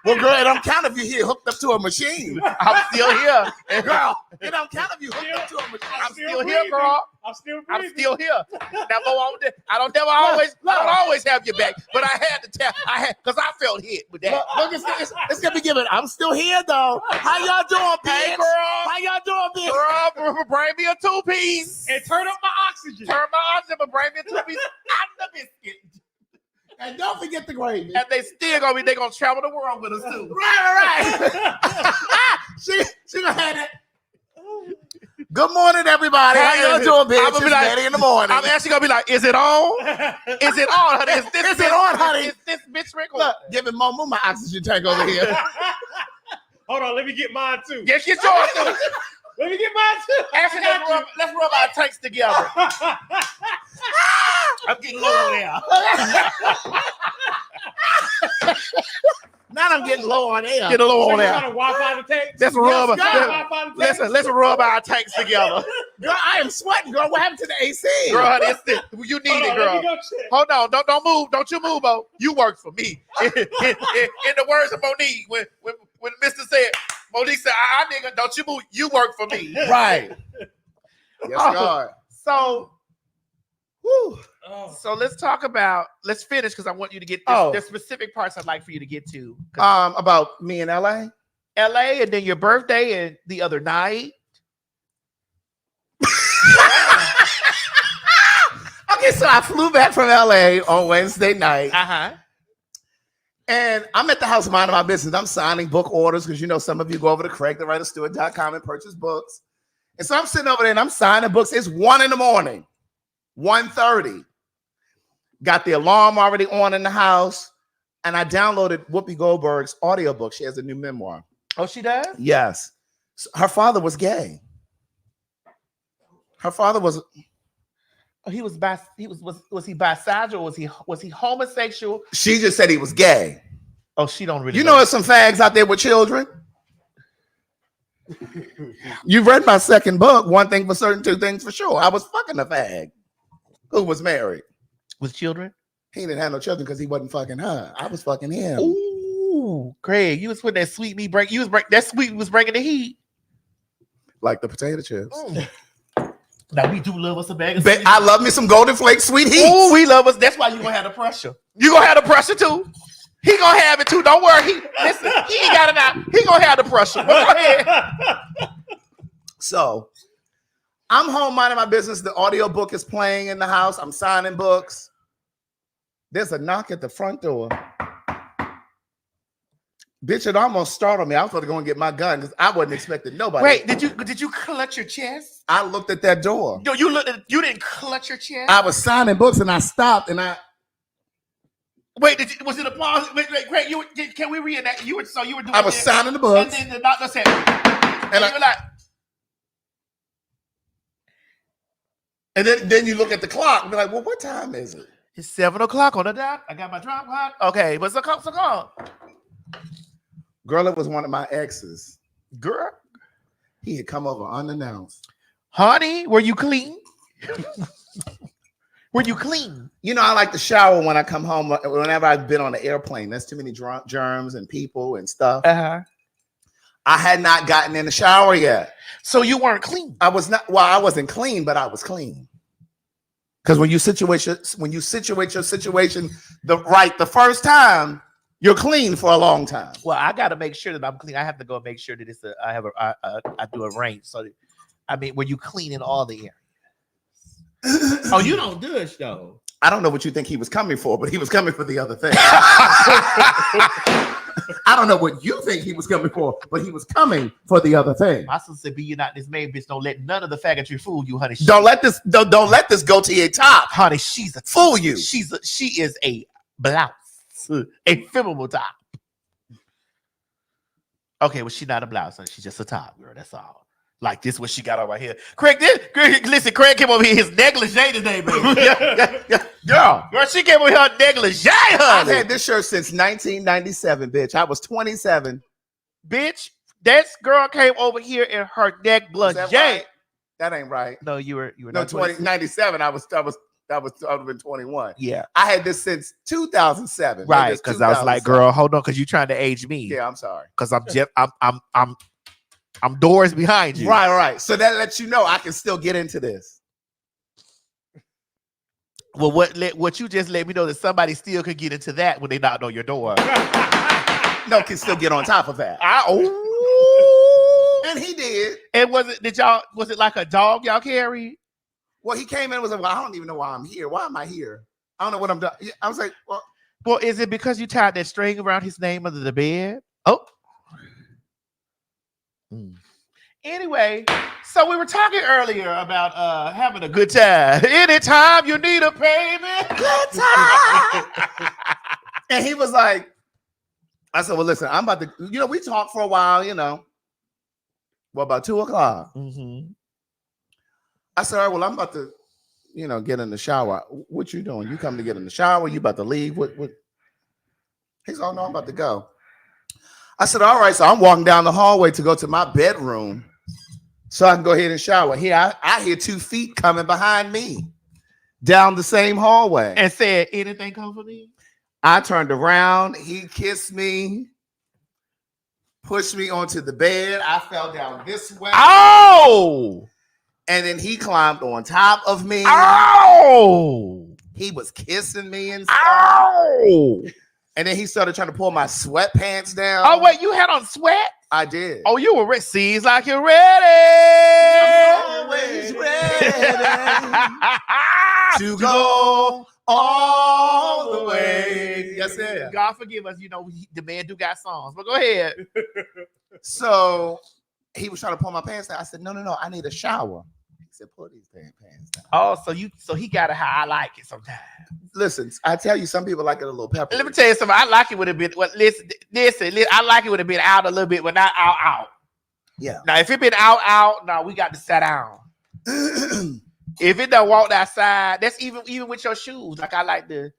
Well, girl, it don't count if you're here hooked up to a machine. I'm still here. And girl, it don't count if you hooked up to a machine. I'm still here, girl. I'm still here. Now, Mo, I don't always have your back, but I had to tell. Because I felt hit with that. Look, it's gonna be given. I'm still here though. How y'all doing, bitch? Hey, girl. How y'all doing, bitch? Girl, bring me a 2-piece. And turn up my oxygen. But bring me a 2-piece and the biscuit. And don't forget the gravy. And they gonna travel the world with us too. Right. She gonna have it. Good morning, everybody. How y'all doing, bitch? It's Betty in the morning. I'm actually gonna be like, is it on? Is it on, honey? Is it on, honey? Is this bitch recording? Look, giving Momo my oxygen tank over here. Hold on, let me get mine too. Yes, get yours too. Let me get mine too. Actually, let's rub our tanks together. I'm getting low on air. Now I'm getting low on air. Get a low on air. Wi-Fi the tanks. Let's rub our tanks together. Girl, I am sweating, girl. What happened to the AC? Girl, you need it, girl. Hold on, don't move. Don't you move, Bo. You work for me. In the words of Monique, when Mr. said, Monique said, nigga, don't you move. You work for me. Right. Yes, God. So, so let's finish because I want you to get this. There's specific parts I'd like for you to get to. About me in LA? LA, and then your birthday and the other night. Okay, so I flew back from LA on Wednesday night. And I'm at the house minding my business. I'm signing book orders because, you know, some of you go over to CraigTheWriterStewart.com and purchase books. And so I'm sitting over there and I'm signing books. It's 1 a.m, 1:30. Got the alarm already on in the house. And I downloaded Whoopi Goldberg's audiobook. She has a new memoir. Oh, she does? Yes. So her father was gay. Her father was... Oh, was he bisexual? Was he homosexual? She just said he was gay. Oh, she don't really. You know, there's some fags out there with children. You've read my second book. One thing for certain, two things for sure. I was fucking a fag who was married with children. He didn't have no children because he wasn't fucking her. I was fucking him. Ooh, Craig, you was putting that sweet meat break. That sweet was bringing the heat, like the potato chips. Now we do love us a bag of sweet. I love me some Golden Flake sweet heat. Oh, we love us. That's why you gonna have the pressure. You gonna have the pressure too. He gonna have it too. Don't worry. He ain't got it out. He gonna have the pressure. But go ahead. So I'm home minding my business. The audiobook is playing in the house. I'm signing books. There's a knock at the front door. Bitch, it almost startled me. I was going to go and get my gun because I wasn't expecting nobody. Wait, did you clutch your chest? I looked at that door. No, you didn't clutch your chest? I was signing books and I stopped and I... Wait, was it a pause? Wait, Greg, can we reenact? You were doing I was signing the books. And then the doctor said, and you were like... And then you look at the clock and be like, well, what time is it? It's 7 o'clock on the dot. I got my drop clock. Okay, what's the call? Girl, it was one of my exes. Girl. He had come over unannounced. Honey, were you clean? Were you clean? You know, I like to shower when I come home. Whenever I've been on the airplane, there's too many germs and people and stuff. I had not gotten in the shower yet. So you weren't clean? I was not. Well, I wasn't clean, but I was clean. Because when you situate your situation the first time, you're clean for a long time. Well, I got to make sure that I'm clean. I have to go make sure that I do a range. So, I mean, were you clean in all the areas? Oh, you don't douche though. I don't know what you think he was coming for, but he was coming for the other thing. I don't know what you think he was coming for, but he was coming for the other thing. My sister said, "Be you not dismayed, bitch. Don't let none of the faggotry fool you, honey. Don't let this go to your top, honey. She's a fool you. She is a blouse, a femoral top. Okay, well, she's not a blouse, honey. She's just a top, girl. That's all. Like this, what she got on right here. Craig, listen, Craig came over here his negligee today, baby. Girl, she came over here negligee, honey. I've had this shirt since 1997, bitch. I was 27. Bitch, that girl came over here in her negligee. Right? That ain't right. No, you were no 97. I would have been 21. Yeah, I had this since 2007. Right, because I was like, girl, hold on, because you're trying to age me. Yeah, I'm sorry. Because I'm doors behind you. Right. So that lets you know I can still get into this. Well, what you just let me know that somebody still could get into that when they knocked on your door. No, can still get on top of that. And he did. And was it like a dog y'all carried? Well, he came in and was like, well, I don't even know why I'm here. Why am I here? I don't know what I'm doing. I was like, well, is it because you tied that string around his name under the bed? Oh. Anyway, so we were talking earlier about having a good time. Anytime you need a payment, good time. And he was like, I said, well, listen, I'm about to, we talked for a while, about 2 o'clock. Mm-hmm. I said, all right, well, I'm about to, get in the shower. What you doing? You come to get in the shower? You about to leave? What? He's like, oh, no, I'm about to go. I said, all right, so I'm walking down the hallway to go to my bedroom so I can go ahead and shower. Here, I hear 2 feet coming behind me down the same hallway. And said, anything come for me? I turned around. He kissed me, pushed me onto the bed. I fell down this way. Oh! And then he climbed on top of me. Oh! He was kissing me and stuff. Oh! And then he started trying to pull my sweatpants down. Oh, wait, you had on sweat? I did. Oh, you were ready. Seems like you're ready. Always ready to go all the way. Yes, sir. God forgive us. You know, the man do got songs, but go ahead. So he was trying to pull my pants down. I said, no, I need a shower. He said, pull these pants down. Oh, so he got it how I like it sometimes. Listen, I tell you, some people like it a little peppery. Let me tell you something. I like it would have been. Well, listen. I like it would have been out a little bit, but not out. Yeah. Now, if it been out, now we got to sit down. If it done walked outside, that's even with your shoes. Like I like to,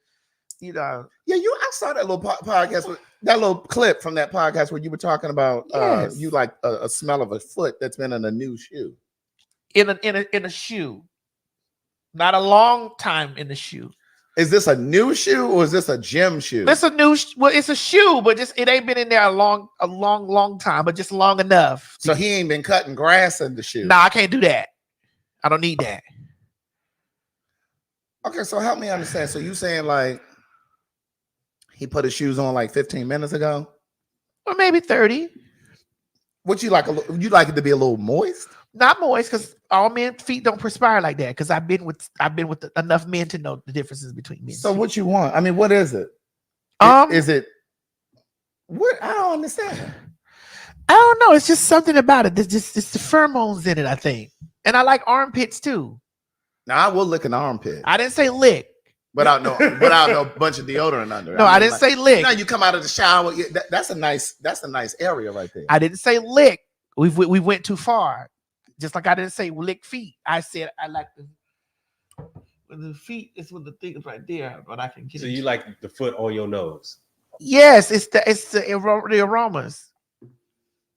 you know. Yeah, I saw that little podcast, that little clip from that podcast where you were talking about Yes. you like a smell of a foot that's been in a new shoe. In a shoe, not a long time in the shoe. Is this a new shoe or is this a gym shoe? It's a new. Well, it's a shoe, but just it ain't been in there a long time, but just long enough. So he ain't been cutting grass in the shoe. Nah, I can't do that. I don't need that. Okay, so help me understand. So you saying like he put his shoes on like 15 minutes ago? Or maybe 30. What you like? You like it to be a little moist? Not moist, because all men's feet don't perspire like that. Because I've been with enough men to know the differences between men. So what you want? I mean, what is it? Is it what? I don't understand. I don't know. It's just something about it. It's the pheromones in it, I think. And I like armpits too. Now I will lick an armpit. I didn't say lick. Without no bunch of deodorant under. No, I didn't say lick. Now you come out of the shower. That's a nice area right there. I didn't say lick. We went too far. Just like I didn't say lick feet. I said I like the feet is with the thing is right there, but I can get So it. you like the foot on your nose? Yes, it's the aromas.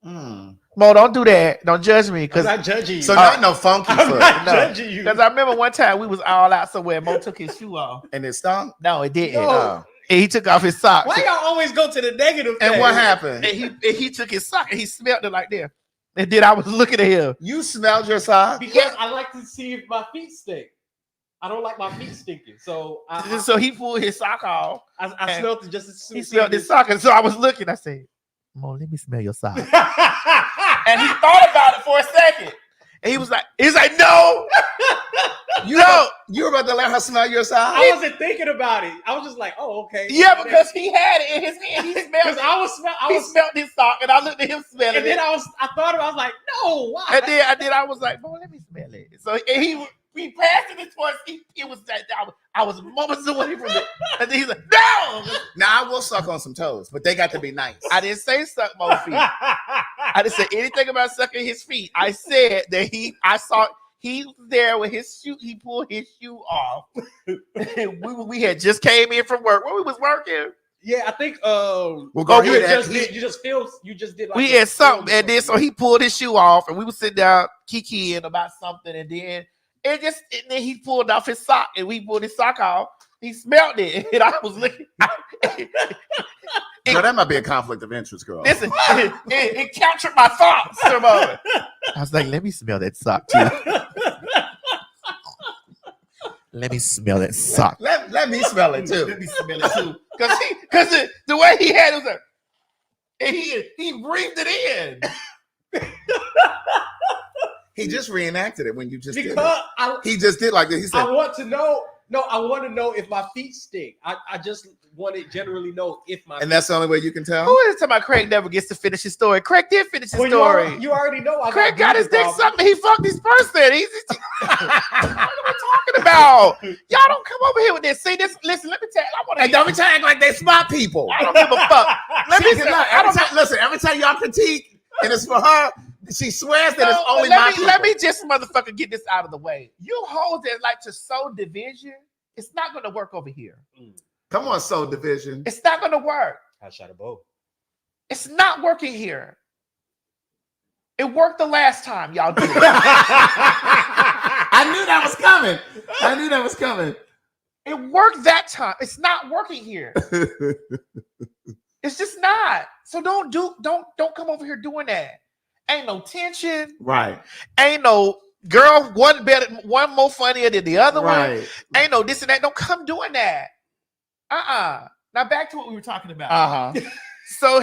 Mo, don't do that. Don't judge me, because I'm not judging you. So not no funky I'm foot. not judging you. Because I remember one time we was all out somewhere. Mo took his shoe off. And it stunk? No, it didn't. No. And he took off his sock. Why y'all always go to the negative? And thing? what happened? And he took his sock and he smelled it like there. And then I was looking at him. You smelled your sock? Because I like to see if my feet stink. I don't like my feet stinking. So So he pulled his sock off. I smelled it just as soon He as smelled his sock. And so I was looking. I said, Mo, let me smell your sock. And he thought about it for a second. And he was like, no. You were about to let her smell your sock? I wasn't thinking about it. I was just like, oh, okay. Yeah, because he had it in his hand. He smelled it. He smelled his sock, and I looked at him smelling and it. then I thought about it, I was like, no, why? And then I was like, boy, let me smell it. So we passed it towards. It was that I was moments away from it, and then he's like, no. Now I will suck on some toes, but they got to be nice. I didn't say suck my feet. I didn't say anything about sucking his feet. I said that I saw he was there with his shoe. He pulled his shoe off. we had just came in from work. Where we was working. Yeah, I think. We'll go you ahead. just did. Like We had something, and then so he pulled his shoe off, and we would sit down kikiing about something, and then then he pulled off his sock, and we pulled his sock off. He smelled it, and I was looking. No, that might be a conflict of interest, girl. Listen, it captured my thoughts for a moment. I was like, let me smell that sock too. Let me smell that sock. Let me smell it too. Let me smell it too. Because the way he had it was like, and he breathed it in. He just reenacted it when you just did because it. He just did like this. He said, I want to know. No, I want to know if my feet stink. I just want to generally know if my. And that's the only way you can tell. Who is talking about Craig never gets to finish his story? Craig did finish his story. You already know. Craig got his dick sucked and he fucked his person. What are we talking about? Y'all don't come over here with this. See this? Listen, let me tell you. I want to. Hey, don't be trying like they smart people. I don't give a fuck. Listen, every time y'all critique, and it's for her, she swears that it's only my people. Let me just motherfucker get this out of the way. You hoes that like to sow division, it's not going to work over here. Come on, soul division. It's not going to work. I shot a bow. It's not working here. It worked the last time y'all did it. I knew that was coming. It worked that time. It's not working here. It's just not. So don't come over here doing that. Ain't no tension. Right. Ain't no girl one more funnier than the other Right. one. Ain't no this and that. Don't come doing that. Now back to what we were talking about. So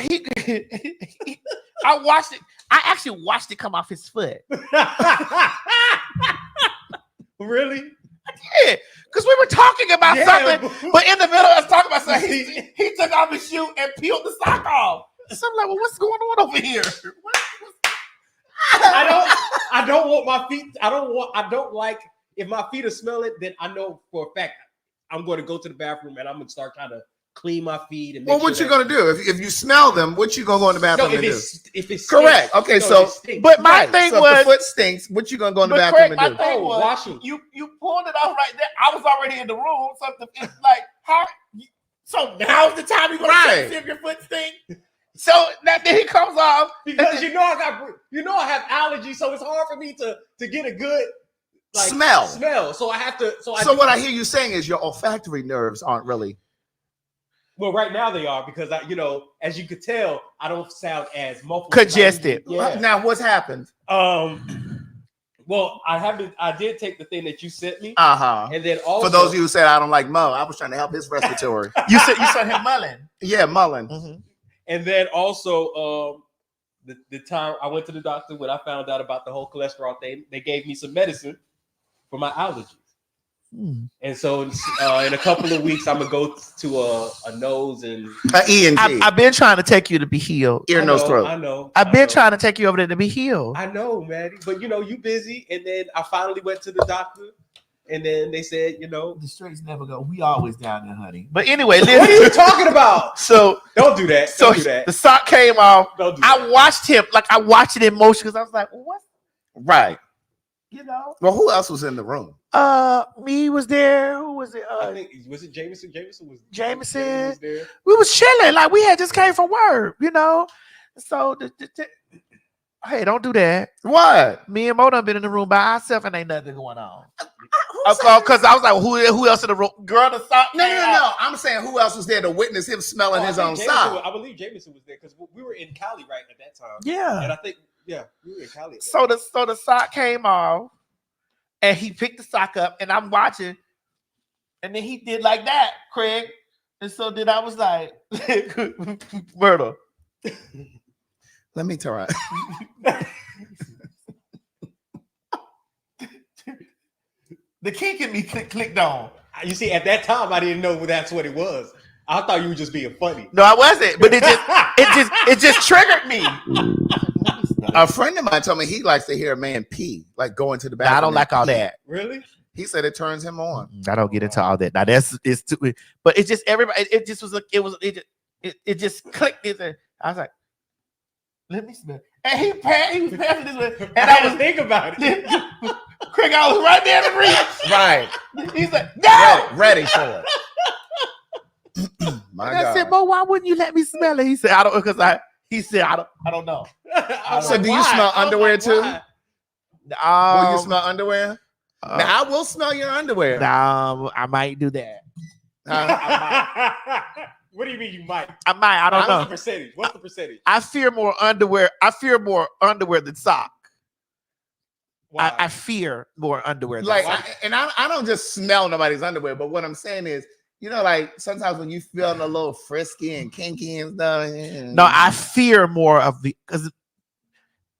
I watched it. I actually watched it come off his foot. Really? Yeah, because we were talking about something, but in the middle of us talking about something, he took off his shoe and peeled the sock off. So I'm like, well, what's going on over here? I don't want my feet. I don't like if my feet are smelling, then I know for a fact I'm going to go to the bathroom and I'm going to start trying to clean my feet. And what you going to do? If you smell them, what you going to go in the bathroom and do? If it's correct. Okay, but my thing was, if the foot stinks, what you going to go in the bathroom and do? My thing was, washing. You pulled it off right there. I was already in the room. Something it's like, how? So now's the time you're going to see if your foot stinks? So that then he comes off because I have allergies, so it's hard for me to get a good smell. So I have to. So what I hear you saying is your olfactory nerves aren't really. Well, right now they are because as you could tell, I don't sound as muffled. Congested. Now what's happened? Well, I did take the thing that you sent me. And then also for those of you who said I don't like Mo, I was trying to help his respiratory. you saw him mulling. Yeah, mulling. Mm-hmm. And then also the time I went to the doctor when I found out about the whole cholesterol thing, they gave me some medicine for my allergies. And so in a couple of weeks, I'm gonna go to a nose and ENT. I've been trying to take you to be healed. Ear, nose, throat. I know. I've been trying to take you over there to be healed. I know, Maddie. But you busy. And then I finally went to the doctor. And then they said, the streets never go. We always down there, honey. But anyway, listen. What are you talking about? So don't do that. Don't do that. The sock came off. Don't do that. I watched him, I watched it in motion because I was like, well, what? Right. Well, who else was in the room? Me was there. Who was it? I think was it Jameson? Jameson was there. We was chilling. We had just came from work, So hey, don't do that. What? Me and Mo done been in the room by ourselves and ain't nothing going on. Because I was like, who else in the room? Girl, the sock. No. I'm saying who else was there to witness him smelling his own sock? I believe Jameson was there because we were in Cali right at that time. Yeah. And I think, we were in Cali. So the sock came off and he picked the sock up and I'm watching. And then he did like that, Craig. And so then I was like, Myrtle. Let me try. The kink in me clicked on. You see, at that time, I didn't know that's what it was. I thought you were just being funny. No, I wasn't. But it just triggered me. A friend of mine told me he likes to hear a man pee, like going to the bathroom. I don't like all that. Really? He said it turns him on. I don't get into all that. Now it's too. But it just everybody. It just was like it just clicked. I was like, let me smell. And he was passing this way, and I was think about it. Craig, I was right there in the reach. Right. He's like, no, ready for it. My God. I said, Mo, why wouldn't you let me smell it? He said, I don't, because he said, I don't know. So do you smell underwear too? Will you smell underwear? Now I will smell your underwear. I might do that. What do you mean you might? I might. I don't know. What's the percentage? What's the percentage? I fear more underwear. Than sock. I fear more underwear. Than sock. I don't just smell nobody's underwear, but what I'm saying is, sometimes when you feel a little frisky and kinky and stuff. No, I fear more of because.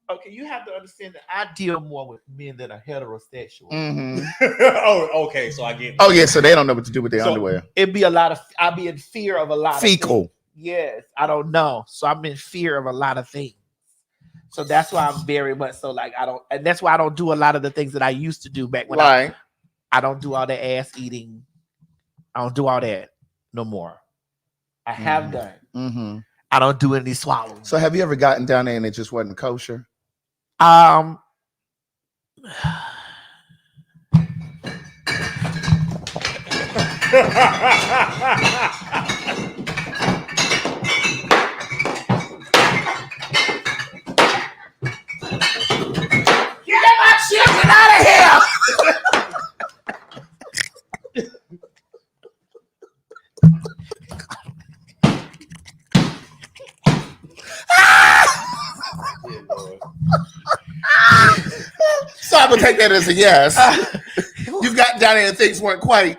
Okay, you have to understand that I deal more with men that are heterosexual. Mm-hmm. Oh, okay. So I get it. Oh, yeah. So they don't know what to do with their underwear. It'd be I'd be in fear of a lot fecal. Of yes, I don't know. So I'm in fear of a lot of things. So that's why I'm very much so and that's why I don't do a lot of the things that I used to do back when I don't do all the ass eating. I don't do all that no more. I have done. Mm-hmm. I don't do any swallowing. So have you ever gotten down there and it just wasn't kosher? take that as a yes. You got down there and things weren't quite.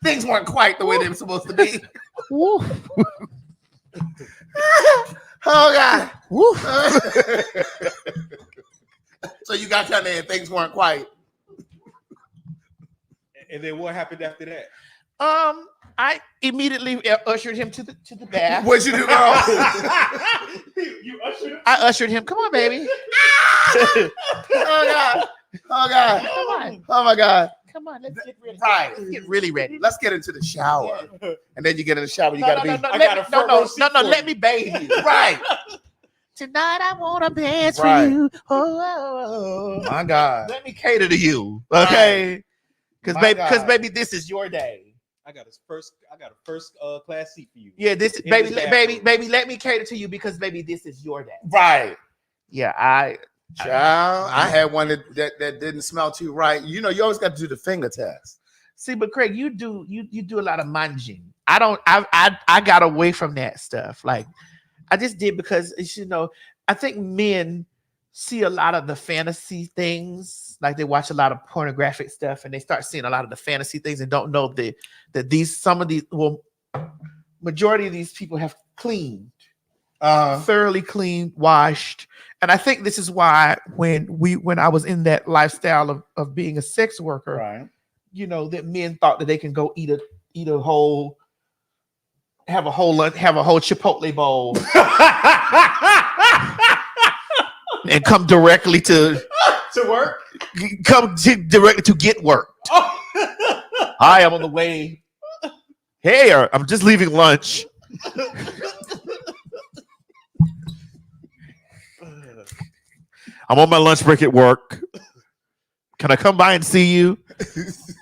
Things weren't quite the way they were supposed to be. Oh God. So you got down there and things weren't quite. And then what happened after that? I immediately ushered him to the bath. What'd you do, girl? You ushered him? I ushered him. Come on, baby. Oh God. Oh God. Come on. Oh my God. Come on. Let's get ready. Right. Let's get really ready. Let's get into the shower. And then you get in the shower, you gotta be Let me bathe you. right. Tonight I want to dance Right. for you. Oh, My God. let me cater to you, okay? My Because God. baby, this is your day. I got a first class seat for you. Yeah, this In baby, the baby, bathroom. let me cater to you because baby, this is your day. Right. Yeah, Child, I had one that didn't smell too right. You know, you always got to do the finger test. see, but Craig, you do a lot of munging. I got away from that stuff. Like I just did because I think men see a lot of the fantasy things, like they watch a lot of pornographic stuff, and they start seeing a lot of the fantasy things and don't know that majority of these people have cleaned, thoroughly cleaned, washed. And I think this is why when I was in that lifestyle of being a sex worker, Right. that men thought that they can go eat a whole lunch, have a whole Chipotle bowl and come directly to work? directly to get worked. Hi, I'm on the way. Hey, I'm just leaving lunch. I'm on my lunch break at work. Can I come by and see you?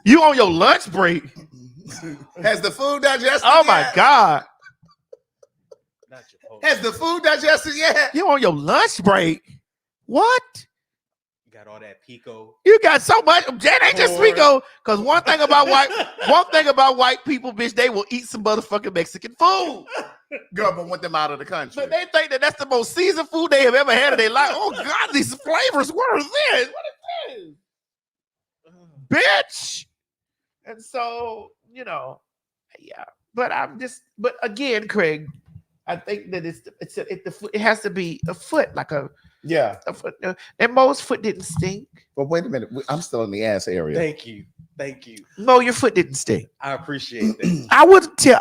You on your lunch break? Has the food digested Oh yet? my God. Not Chipotle. Has the food digested yet? You on your lunch break? What? You got all that pico. You got so much. That ain't just Lord. Rico. Because one thing about white people, bitch, they will eat some motherfucking Mexican food. Girl, but want them out of the country. But they think that that's the most seasoned food they have ever had in their life. Oh God, these flavors. What is this? What is this? Bitch. And so, yeah. But again, Craig, I think that it has to be a foot, like a foot. And Mo's foot didn't stink. But wait a minute. I'm still in the ass area. Thank you. Mo, your foot didn't stink. I appreciate that. I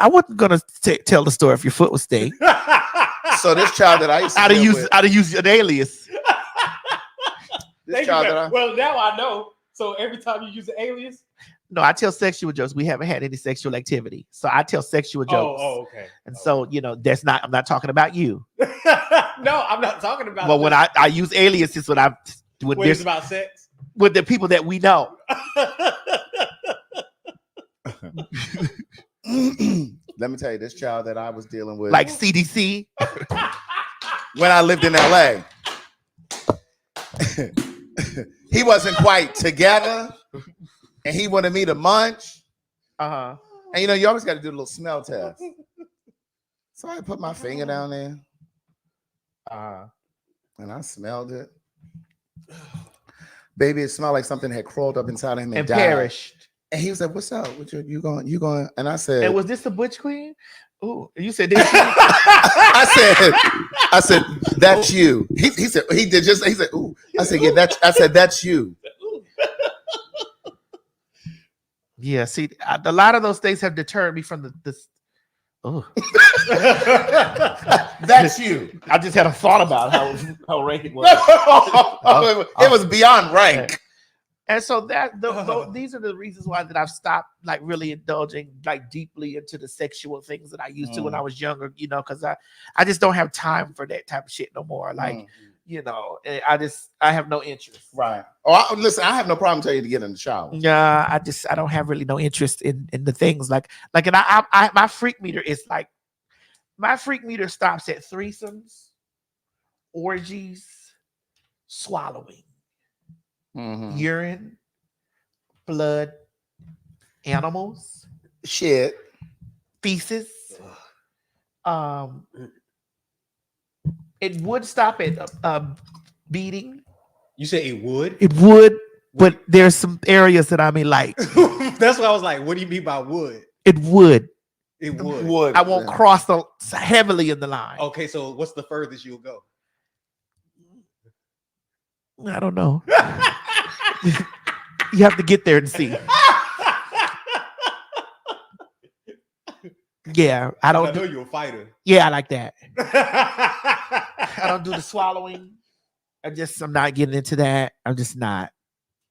wasn't gonna tell the story if your foot was stink. So this child that I used to I'd deal have with, used an alias. this child that I, Well, now I know. So every time you use an alias. No, I tell sexual jokes. We haven't had any sexual activity, so I tell sexual jokes. Okay. And so I'm not talking about you. No, I'm not talking about. Well, when I use aliases, when it's about sex. with the people that we know. let me tell you, this child that I was dealing with, Like CDC. when I lived in LA, he wasn't quite together, and he wanted me to munch. Uh-huh. And you always got to do a little smell test. So I put my finger down there, and I smelled it. Baby, it smelled like something had crawled up inside of him And died. perished. And he was like, "What's up? You going?" And I said, And was this the Butch Queen? Ooh, you said this. I said, "That's you." He said, he said, "Ooh." I said, "Yeah, that's you." Yeah, see, a lot of those things have deterred me from this. Oh, That's you. I just had a thought about how rank it was. It was beyond rank. And so these are the reasons why that I've stopped like really indulging like deeply into the sexual things that I used to when I was younger, because I just don't have time for that type of shit no more. Like, I have no interest. Right. Oh, listen, I have no problem telling you to get in the shower. Yeah, I don't have really no interest in the things like and I my freak meter is like my freak meter stops at threesomes, orgies, swallowing. Mhm. Urine, blood, animals, Shit. feces. It would stop at beating, You say it would? It would, but there's some areas that I may like. That's why I was like, what do you mean by would? It would. It would. I won't cross heavily in the line. Okay, so what's the furthest you'll go? I don't know. You have to get there and see. Yeah, I know you're a fighter. Yeah, I like that. I don't do the swallowing. I'm not getting into that. I'm just not.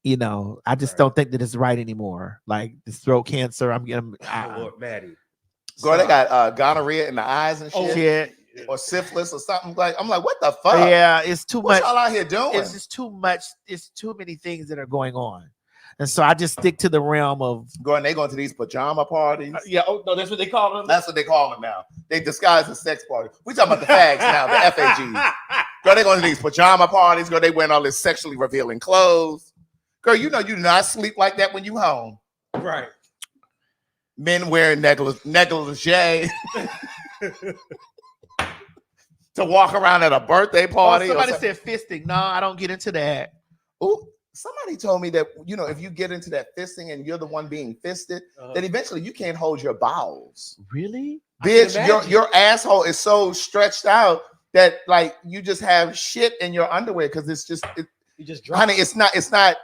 I just don't think that it's right anymore. Like this throat cancer, I'm getting. Lord, Maddie. Girl, they got gonorrhea in the eyes and shit. Yeah. Or syphilis or something. I'm like, what the fuck? Yeah, it's too much. What y'all out here doing? It's just too much. It's too many things that are going on. And so I just stick to the realm of they going to these pajama parties. Yeah, no, that's what they call them. That's what they call them now. They disguise as sex party. We talking about the fags now, the FAGs. Girl, they going to these pajama parties. Girl, they wearing all this sexually revealing clothes. Girl, you do not sleep like that when you home. Right. Men wearing negligee to walk around at a birthday party. Somebody said fisting. No, I don't get into that. Oh, somebody told me that, if you get into that fisting and you're the one being fisted, then eventually you can't hold your bowels. Really? Bitch, your asshole is so stretched out that like you just have shit in your underwear because it's just you just drop. Honey, it's not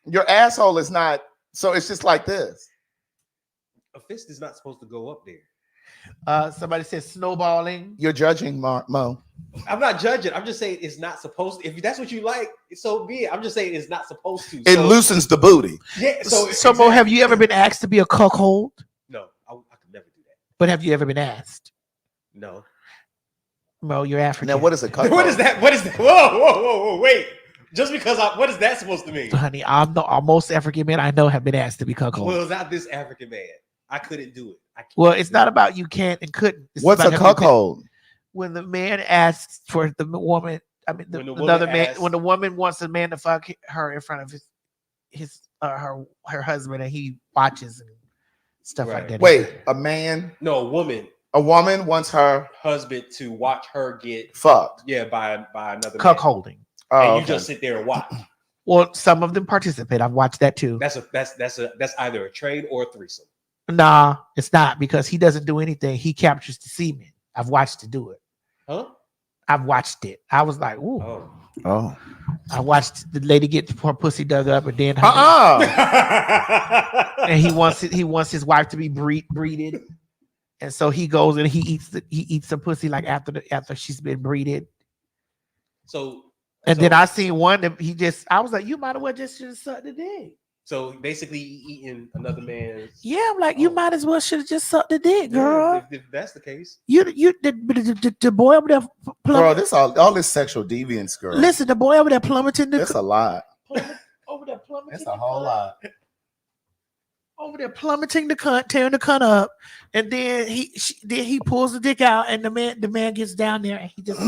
your asshole is not, so it's just like this. A fist is not supposed to go up there. Somebody said snowballing. You're judging, Mo. I'm not judging. I'm just saying it's not supposed to. If that's what you like, so be it. I'm just saying it's not supposed to. It loosens the booty. Yeah. So Mo, have you ever been asked to be a cuckold? No, I could never do that. But have you ever been asked? No. Mo, you're African. Now, what is a cuckold? What is that? What is that? Whoa, wait. Just because what is that supposed to mean? Honey, most African men I know have been asked to be cuckold. Well, it's not this African man. I couldn't do it. Well, it's not about you can't and couldn't. What's a cuckold? When the man asks for the woman, when the woman wants a man to fuck her in front of her husband, and he watches and stuff like that. Wait, a man? No, a woman. A woman wants her husband to watch her get fucked. Yeah, by another cuckolding. Oh, and you just sit there and watch. Well, some of them participate. I've watched that too. That's either a trade or a threesome. Nah, it's not, because he doesn't do anything. He captures the semen. I've watched it do it. Huh? I've watched it. I was like, ooh. Oh. I watched the lady get her pussy dug up, and then and he wants his wife to be breeded, and so he goes and he eats the pussy like after she's been breeded. And then I seen one that I was like, you might as well just should have sucked the dick. So basically, eating another man's. Yeah, I'm like, you might as well should have just sucked the dick, girl. If that's the case, the boy over there, girl, this all this sexual deviance, girl. Listen, the boy over there plummeting. That's a lot. Over there plummeting. That's a whole lot. Over there plummeting the cunt, tearing the cunt up, and then he pulls the dick out, and the man gets down there, and he just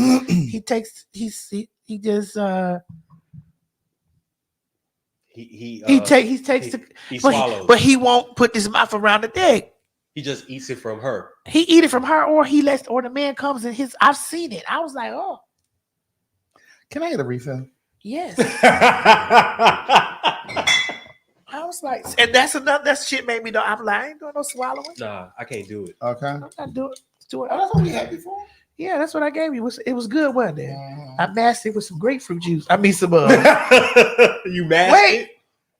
He swallows, but he won't put his mouth around the dick. He just eats it from her. He eat it from her, or the man comes in his. I've seen it. I was like, oh, can I get a refill? Yes. I was like, and that shit made me know. I'm like, I ain't doing no swallowing. Nah, I can't do it. Okay, I'm not doing it. Oh, that's what we had before. Yeah, that's what I gave you. It was good, wasn't it? I masked it with some grapefruit juice. I mean, some. You masked it?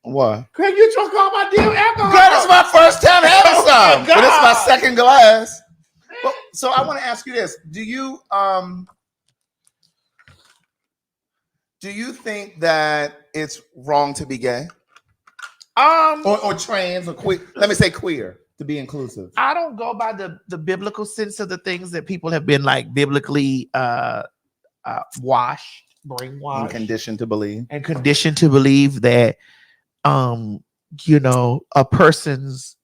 What? Craig, you drunk all my damn alcohol. Girl, it's my first time having some, but it's my second glass. Well, so I want to ask you this: Do you think that it's wrong to be gay? Or trans or queer? Let me say queer, to be inclusive. I don't go by the biblical sense of the things that people have been like biblically brainwashed, and conditioned to believe, that a person's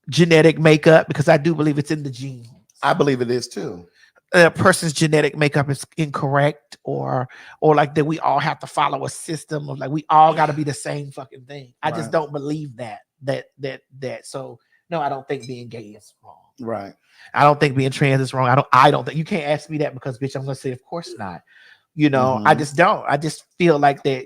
genetic makeup, because I do believe it's in the genes. I believe it is too. A person's genetic makeup is incorrect, or like that we all have to follow a system of like we all got to be the same fucking thing. I just don't believe that. So no, I don't think being gay is wrong. Right. I don't think being trans is wrong. I don't think you can't ask me that, because bitch, I'm gonna say of course not. You know, I just don't. I just feel like that,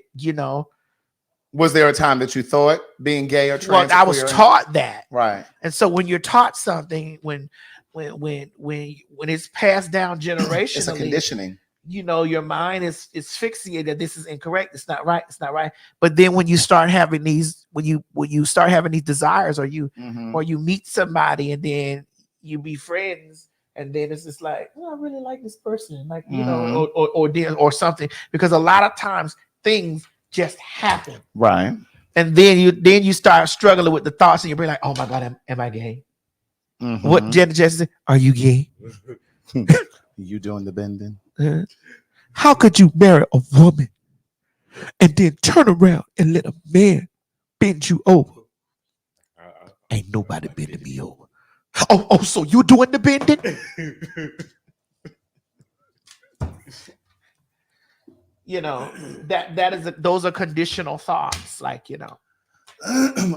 Was there a time that you thought being gay or trans? Well, I was taught that. Right. And so when you're taught something, when it's passed down generationally, it's a conditioning. Your mind is fixated. This is incorrect. It's not right. It's not right. But then when you start having these, when you start having these desires, or you meet somebody and then you be friends, and then it's just like, I really like this person, like or something, because a lot of times things just happen, right? And then you start struggling with the thoughts in your brain, like, oh my God, am I gay? What Janet Jackson said, are you gay? You doing the bending? How could you marry a woman and then turn around and let a man bend you over? Ain't nobody bending me over. Oh, so you doing the bending? Those are conditional thoughts, like,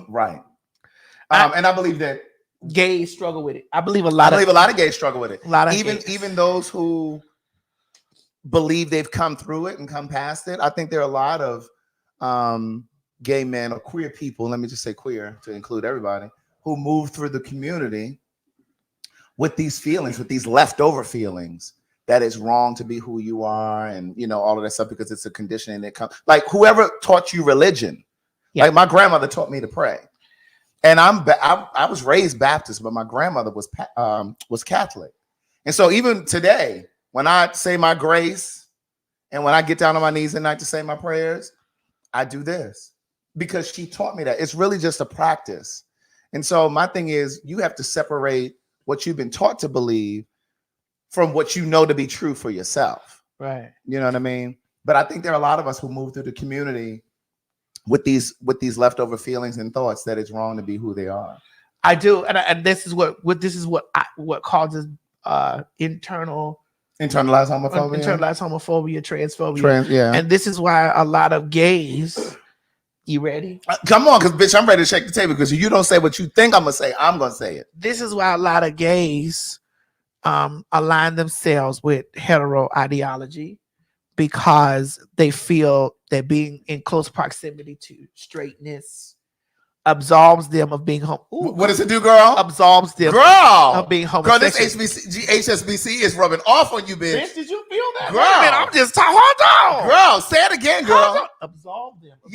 right. And I believe that gays struggle with it. I believe a lot of gays struggle with it. Even those who believe they've come through it and come past it. I think there are a lot of gay men or queer people, let me just say queer to include everybody, who move through the community with these feelings, with these leftover feelings that it's wrong to be who you are, and all of that stuff, because it's a conditioning that comes. Like, whoever taught you religion, like my grandmother taught me to pray, and I was raised Baptist, but my grandmother was Catholic, and so even today, when I say my grace and when I get down on my knees at night to say my prayers, I do this because she taught me that. It's really just a practice. And so my thing is, you have to separate what you've been taught to believe from what you know to be true for yourself. Right. You know what I mean? But I think there are a lot of us who move through the community with these leftover feelings and thoughts that it's wrong to be who they are. I do, and this is what causes internalized homophobia, transphobia. And this is why a lot of gays. You ready? Come on, because bitch, I'm ready to shake the table, because if you don't say what you think I'm gonna say, I'm gonna say it. This is why a lot of gays align themselves with hetero ideology, because they feel that being in close proximity to straightness absolves them of being home. What does it do, girl? Absolves them of being homosexual. Girl, this HSBC is rubbing off on you, bitch. Did you feel that? Girl, I'm just talking. Hold on. Girl, say it again, girl. Absolve them of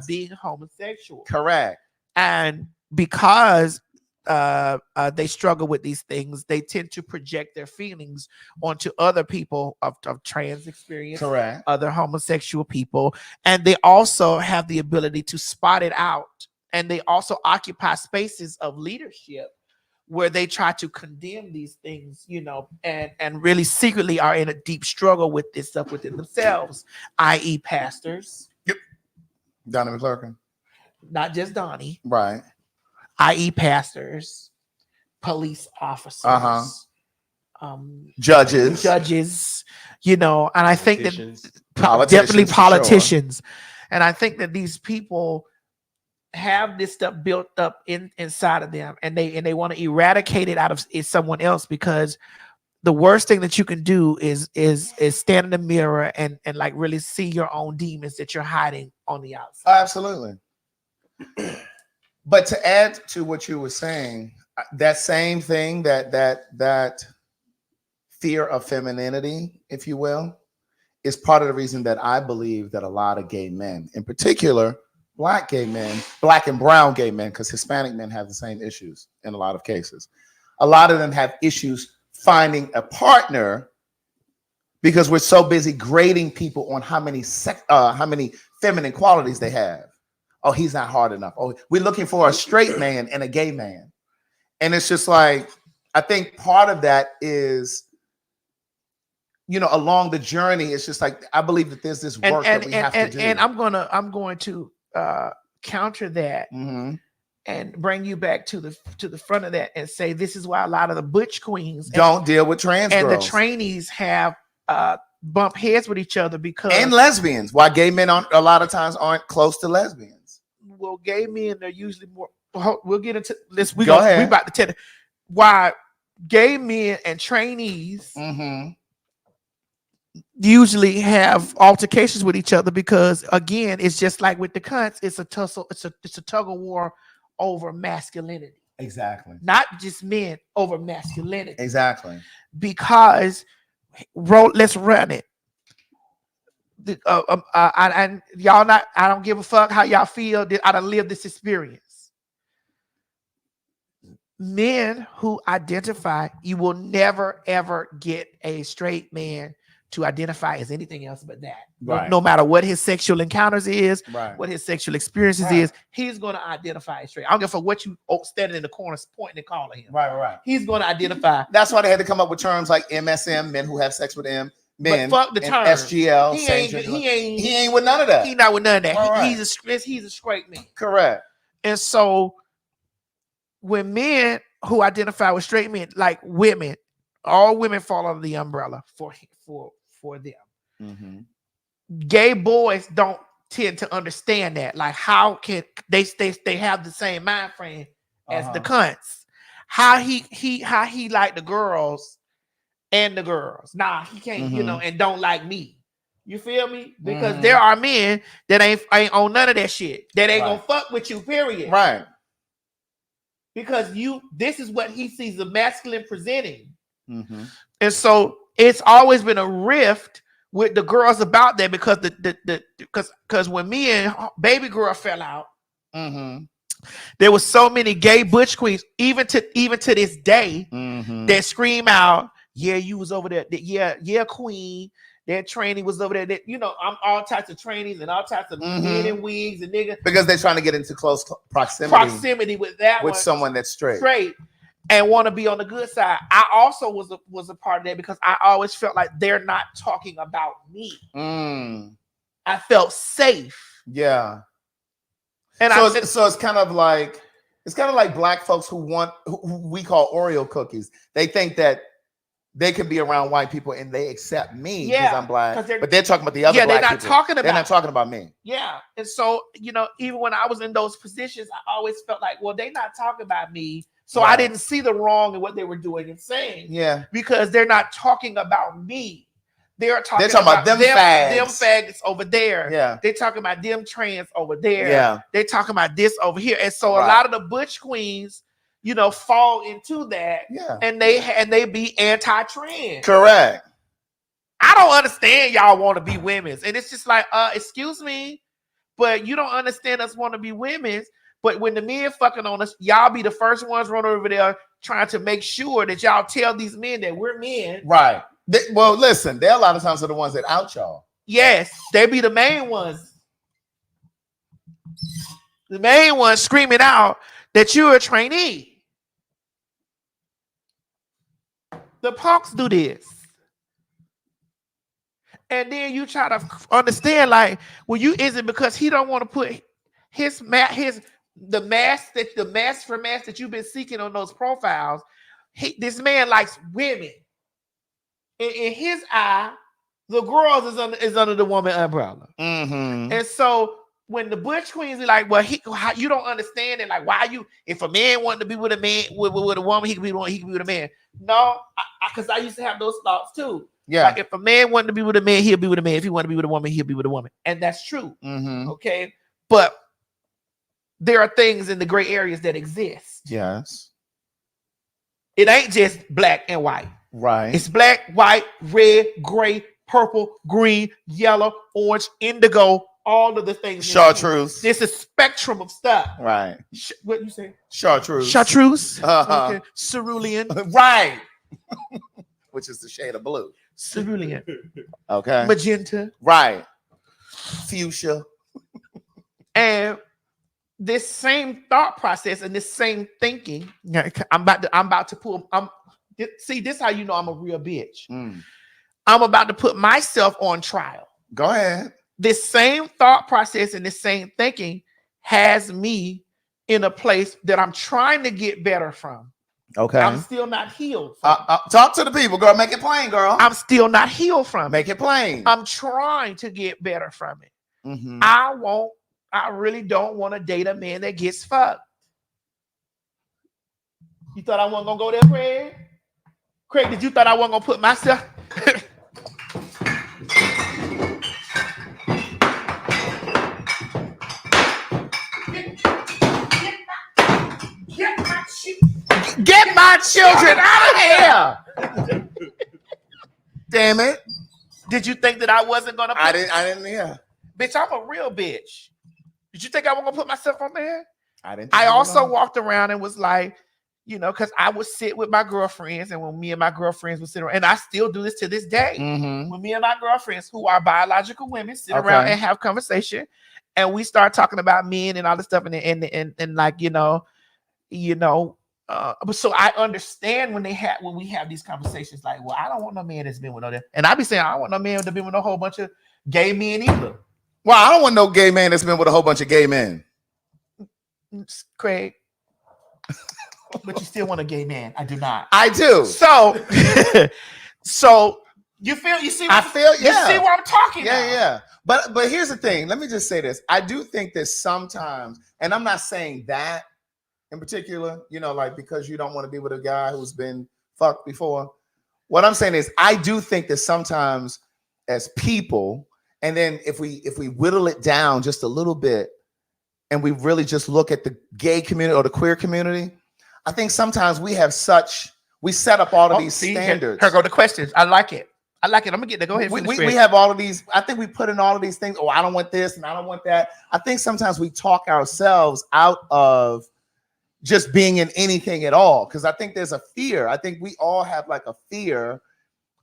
being homosexual. Correct. And because they struggle with these things, they tend to project their feelings onto other people of trans experience, correct, other homosexual people, and they also have the ability to spot it out. And they also occupy spaces of leadership where they try to condemn these things, and really secretly are in a deep struggle with this stuff within themselves, i.e. pastors. Yep. Donnie McClurkin. Not just Donnie. Right. i.e. pastors, police officers, judges, and I think that definitely politicians. Sure. And I think that these people have this stuff built up inside of them, and they want to eradicate it out of someone else, because the worst thing that you can do is stand in the mirror and like really see your own demons that you're hiding on the outside. Absolutely. But to add to what you were saying, that same thing, that fear of femininity, if you will, is part of the reason that I believe that a lot of gay men, in particular Black gay men, Black and brown gay men, because Hispanic men have the same issues in a lot of cases. A lot of them have issues finding a partner because we're so busy grading people on how many feminine qualities they have. Oh, he's not hard enough. Oh, we're looking for a straight man and a gay man. And it's just like, I think part of that is, along the journey, it's just like, I believe that there's this work that we have to do. And I'm going to counter that and bring you back to the front of that and say, this is why a lot of the butch queens don't deal with trans and girls. The trainees have bump heads with each other because and lesbians. Why gay men a lot of times aren't close to lesbians? Well, gay men are usually more. We'll get into this. Go ahead. We about to tell you why gay men and trainees usually have altercations with each other because, again, it's just like with the cunts. It's a tussle. It's a tug of war over masculinity. Exactly. Not just men, over masculinity. Exactly. Because let's run it. And y'all not. I don't give a fuck how y'all feel. I done lived this experience. Men who identify, you will never ever get a straight man to identify as anything else but that. Right. No matter what his sexual encounters is, right. what his sexual experiences is, he's going to identify as straight. I don't give a fuck what you standing in the corner pointing and calling him. Right. He's going to identify. That's why they had to come up with terms like MSM, men who have sex with men. But fuck the term. SGL. He ain't with none of that. He not with none of that. Right. He's a straight man. Correct. And so when men who identify with straight men, like women, all women fall under the umbrella for them. Mm-hmm. Gay boys don't tend to understand that. Like, how can they have the same mind frame as the cunts? How he like the girls and the girls. Nah, he can't, and don't like me. You feel me? Because there are men that ain't on none of that shit. That ain't gonna fuck with you, period. Right. Because this is what he sees the masculine presenting. Mm-hmm. And so it's always been a rift with the girls about that because because when me and baby girl fell out, there was so many gay butch queens, even to this day, that scream out, "Yeah, you was over there. Yeah, queen. That tranny was over there." That, I'm all types of trannies and all types of men in wigs and niggas because they're trying to get into close proximity with that with someone that's straight. And want to be on the good side. I also was a part of that because I always felt like they're not talking about me. I felt safe. Yeah. And so it's kind of like black folks who we call Oreo cookies. They think that they can be around white people and they accept me because I'm black. But they're talking about the other black people. They're not talking about me. Yeah. And so, even when I was in those positions, I always felt like, well, they're not talking about me. So I didn't see the wrong in what they were doing and saying. Yeah. Because they're not talking about me. They're talking about them faggots over there. Yeah. They're talking about them trans over there. Yeah. They're talking about this over here. And so a lot of the butch queens, fall into that. Yeah. And they be anti-trans. Correct. I don't understand y'all want to be women's. And it's just like, excuse me, but you don't understand us want to be women's. But when the men fucking on us, y'all be the first ones running over there trying to make sure that y'all tell these men that we're men. Right. Listen, they're a lot of times are the ones that out y'all. Yes, they be the main ones. The main ones screaming out that you're a trainee. The punks do this. And then you try to understand, like, is it because he don't want to put the mask that you've been seeking on those profiles? This man likes women. In his eye, the girls is under the woman umbrella. And so when the butch queens are like, well, you don't understand it. Like, why if a man wanted to be with a man with a woman, he could be with a man. No, because I used to have those thoughts too. Yeah. Like, if a man wanted to be with a man, he'll be with a man. If he wanted to be with a woman, he'll be with a woman. And that's true. Okay. But there are things in the gray areas that exist. Yes. It ain't just black and white. Right. It's black, white, red, gray, purple, green, yellow, orange, indigo, all of the things. Chartreuse. There's a spectrum of stuff. Right. What you say? Chartreuse. Chartreuse. Okay. Cerulean. Right. Which is the shade of blue. Cerulean. Okay. Magenta. Right. Fuchsia. And this same thought process and this same thinking, I'm about to pull. See, this is how you know I'm a real bitch. I'm about to put myself on trial. Go ahead. This same thought process and this same thinking has me in a place that I'm trying to get better from. Okay. I'm still not healed from. Talk to the people, girl. Make it plain, girl. I'm still not healed from. Make it plain. I'm trying to get better from it. I really don't want to date a man that gets fucked. You thought I wasn't gonna go there, Craig? Craig, did you thought I wasn't gonna put myself? children out of here. Damn it. Did you think that I wasn't gonna? I didn't. Yeah. Bitch, I'm a real bitch. Did you think I was gonna put myself on there? I didn't. I also walked around and was like, you know, because I would sit with my girlfriends, and when me and my girlfriends would sit around, and I still do this to this day. Mm-hmm. When me and my girlfriends, who are biological women, sit around and have conversation, and we start talking about men and all this stuff, and like but so I understand when we have these conversations, like, well, I don't want no man that's been with no that, and I be saying I don't want no man that's been with a whole bunch of gay men either. Well, I don't want no gay man that's been with a whole bunch of gay men. Craig. But you still want a gay man. I do not. I do. So, you see what I'm talking about. Yeah. But here's the thing. Let me just say this. I do think that sometimes, and I'm not saying that in particular, you know, like because you don't want to be with a guy who's been fucked before. What I'm saying is I do think that sometimes as people, and then if we whittle it down just a little bit and we really just look at the gay community or the queer community, I think sometimes we set up all of these standards. Here go the questions. I like it. I'm gonna get to go ahead. We have all of these. I think we put in all of these things. Oh, I don't want this and I don't want that. I think sometimes we talk ourselves out of just being in anything at all. Because I think there's a fear. I think we all have like a fear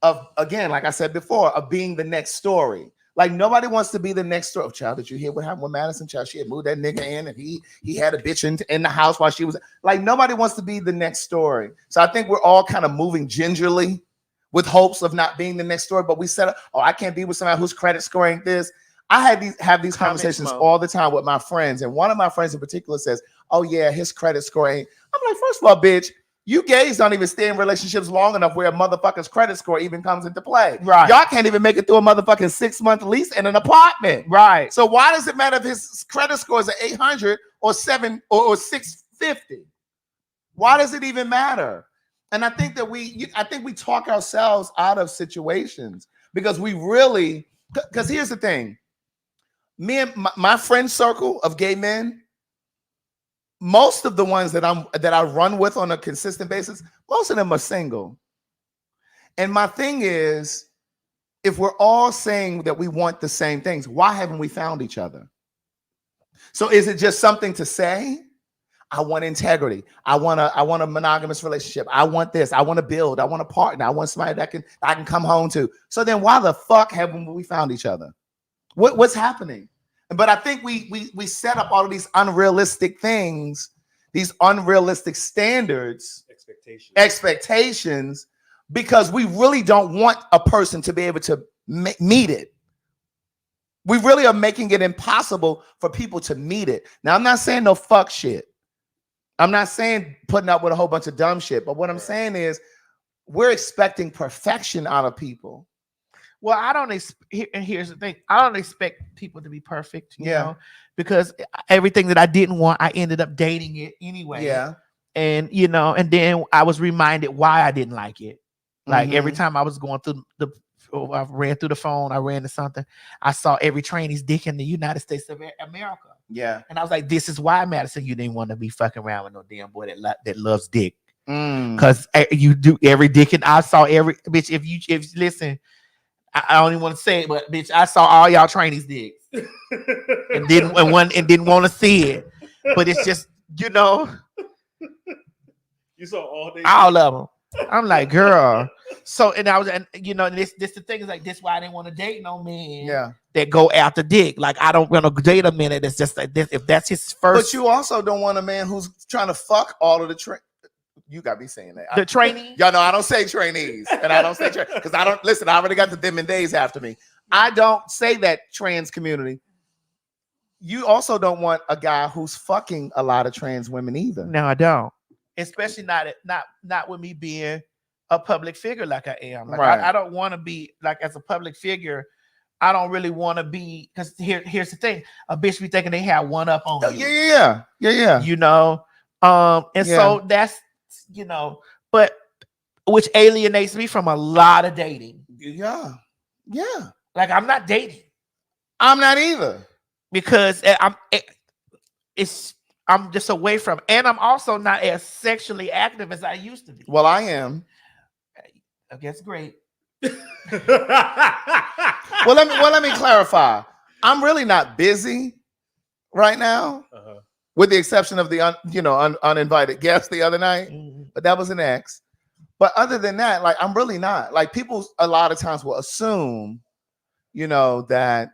of, again, like I said before, of being the next story. Like nobody wants to be the next story. Oh, child, did you hear what happened with Madison? Child, she had moved that nigga in and he had a bitch in the house while she was like, nobody wants to be the next story. So I think we're all kind of moving gingerly with hopes of not being the next story. But we said, oh, I can't be with somebody whose credit score ain't this. I have these conversations all the time with my friends. And one of my friends in particular says, oh yeah, his credit score ain't. I'm like, first of all, bitch, you gays don't even stay in relationships long enough where a motherfucker's credit score even comes into play. Right. Y'all can't even make it through a motherfucking 6-month lease in an apartment. Right. So why does it matter if his credit score is an 800 or 650? Why does it even matter? And I think that we talk ourselves out of situations because because here's the thing. Me and my friend circle of gay men, most of the ones that I run with on a consistent basis, most of them are single. And my thing is, if we're all saying that we want the same things, why haven't we found each other? So is it just something to say? I want integrity. I want a monogamous relationship. I want this. I want to build. I want a partner. I want somebody that I can come home to. So then why the fuck haven't we found each other? What's happening? But I think we set up all of these unrealistic things, these unrealistic standards, expectations, because we really don't want a person to be able to meet it. We really are making it impossible for people to meet it. Now, I'm not saying no fuck shit. I'm not saying putting up with a whole bunch of dumb shit. But what I'm saying is we're expecting perfection out of people. Well, and here's the thing. I don't expect people to be perfect, you know, because everything that I didn't want, I ended up dating it anyway. Yeah. And, you know, and then I was reminded why I didn't like it. Like every time I was going through I ran through the phone, I ran to something, I saw every trainee's dick in the United States of America. Yeah. And I was like, this is why, Madison, you didn't want to be fucking around with no damn boy that loves dick. Because you do every dick. And I saw every, bitch, if you listen, I don't even want to say it, but bitch, I saw all y'all trainees dicks and didn't want to see it. But it's just, you know, you saw all of them. I'm like, girl. So and you know, this the thing is like this. Why I didn't want to date no man. That go after dick. Like I don't want to date a man that's just like this. If that's his first, but you also don't want a man who's trying to fuck all of the You got me saying that. The trainee? Y'all know I don't say trainees. And I don't say because I don't listen. I already got the them and days after me. I don't say that trans community. You also don't want a guy who's fucking a lot of trans women either. No, I don't. Especially not with me being a public figure like I am. Like right. I don't want to be like as a public figure. I don't really want to be because here's the thing. A bitch be thinking they have one up on you. Yeah. You know, so that's. You know, but which alienates me from a lot of dating. Yeah. Like I'm not dating. I'm not either because I'm just away from, and I'm also not as sexually active as I used to be. Well, I am. I guess great. Well, let me clarify. I'm really not busy right now, with the exception of the uninvited guest the other night. But that was an ex. But other than that, like, I'm really not. Like, people a lot of times will assume, that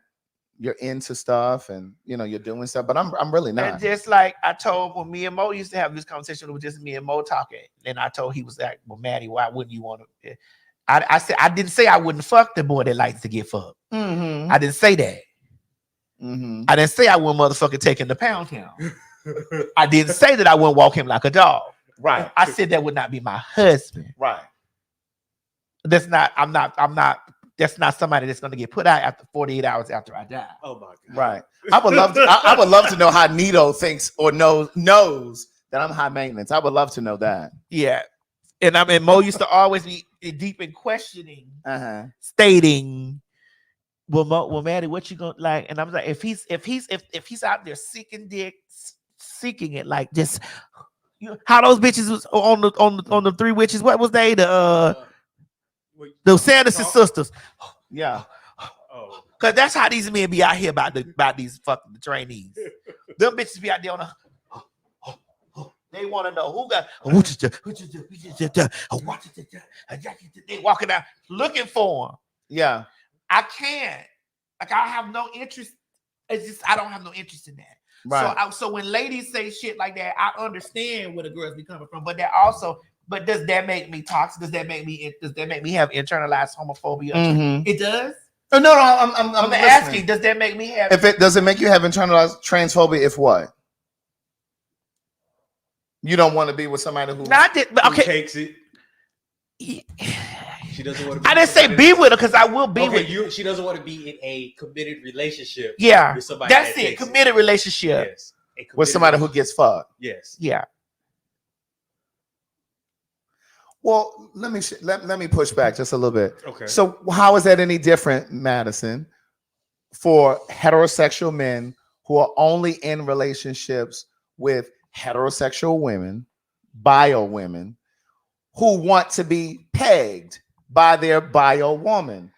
you're into stuff and you're doing stuff, but I'm really not. And just like I told, when me and Mo used to have this conversation, it was just me and Mo talking. And I told, he was like, "Well, Maddie, why wouldn't you want to?" I said, I didn't say I wouldn't fuck the boy that likes to get fucked. I didn't say that. I didn't say I wouldn't motherfucking take him to Pound Town. I didn't say that I wouldn't walk him like a dog. Right. I said that would not be my husband. Right. That's not somebody that's going to get put out after 48 hours after I die. Oh my God. Right. I would love to know how Nito thinks or knows that I'm high maintenance. I would love to know that. Yeah. And Mo used to always be deep in questioning, stating, well, Maddie, what you gonna like? And I was like, if he's out there seeking dick, seeking it, like, just how those bitches was on the three witches. What was they? The Sanderson sisters. Yeah. Cause that's how these men be out here about these fucking trainees. Them bitches be out there on a. They want to know who got. They walking out looking for him. Yeah. I can't. Like, I have no interest. It's just I don't have no interest in that. Right. So when ladies say shit like that, I understand where the girls be coming from. But does that make me toxic? Does that make me have internalized homophobia? It does. Oh, no, I'm asking. Does that make me have? Does it make you have internalized transphobia? If what? You don't want to be with somebody who takes it. She doesn't want to. I didn't say be with her, because I will be with you. She doesn't want to be in a committed relationship. Yeah, with somebody that's it. Committed relationship. Yes. With somebody who gets fucked. Yes. Yeah. Well, let me push back just a little bit. Okay. So how is that any different, Madison, for heterosexual men who are only in relationships with heterosexual women, bio women, who want to be pegged by their bio woman?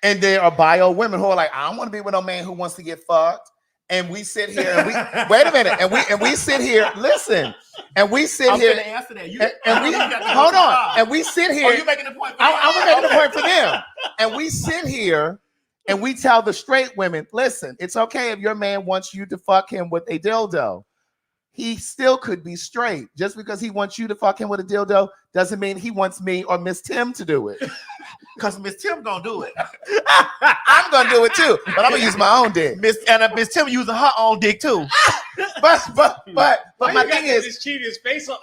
And there are bio women who are like, I don't want to be with no man who wants to get fucked. And we sit here and we wait a minute, and we sit here. Listen, and we sit here. Answer that. Hold on, and we sit here. Oh, you making the point? I'm making the point for them. And we sit here and we tell the straight women, listen, it's okay if your man wants you to fuck him with a dildo. He still could be straight. Just because he wants you to fuck him with a dildo doesn't mean he wants me or Miss Tim to do it. Because Miss Tim gonna do it. I'm gonna do it too, but I'm gonna use my own dick. Miss Tim using her own dick too. But my thing is, this cheating face on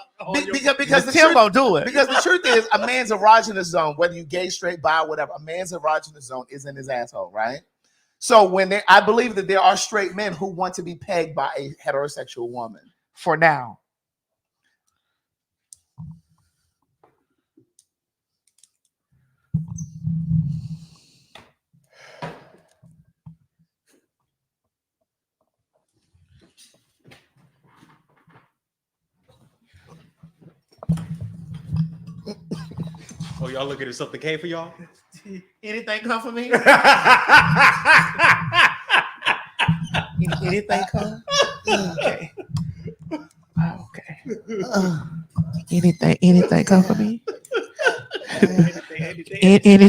because Miss Tim gonna do it. Because the truth is, a man's erogenous zone, whether you gay, straight, bi, whatever, a man's erogenous zone is in his asshole, right? So I believe that there are straight men who want to be pegged by a heterosexual woman. For now. Oh, y'all looking at something came for y'all? Anything come for me? Anything come? Okay. Okay. Anything come for me? Anything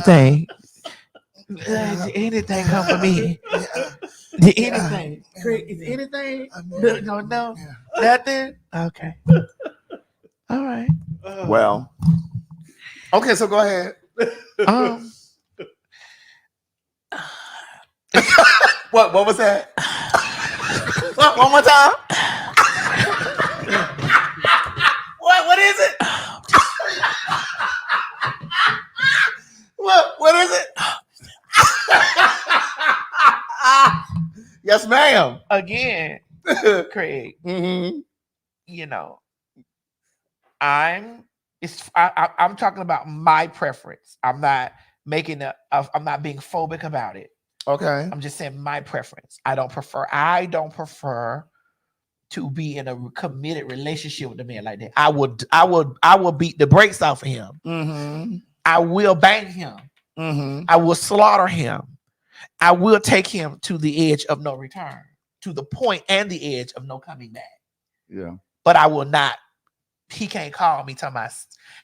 come for me? Anything? Is anything? No, nothing. Okay. All right. Well. Okay, so go ahead. What was that? What, one more time? What is it? What is it? Yes, ma'am. Again, Craig. You know, I'm talking about my preference. I'm not I'm not being phobic about it. Okay. I'm just saying my preference. I don't prefer to be in a committed relationship with a man like that. I will beat the brakes off of him. Mm-hmm. I will bang him. Mm-hmm. I will slaughter him. I will take him to the edge of no return, to the point and the edge of no coming back. Yeah. But I will not. He can't call me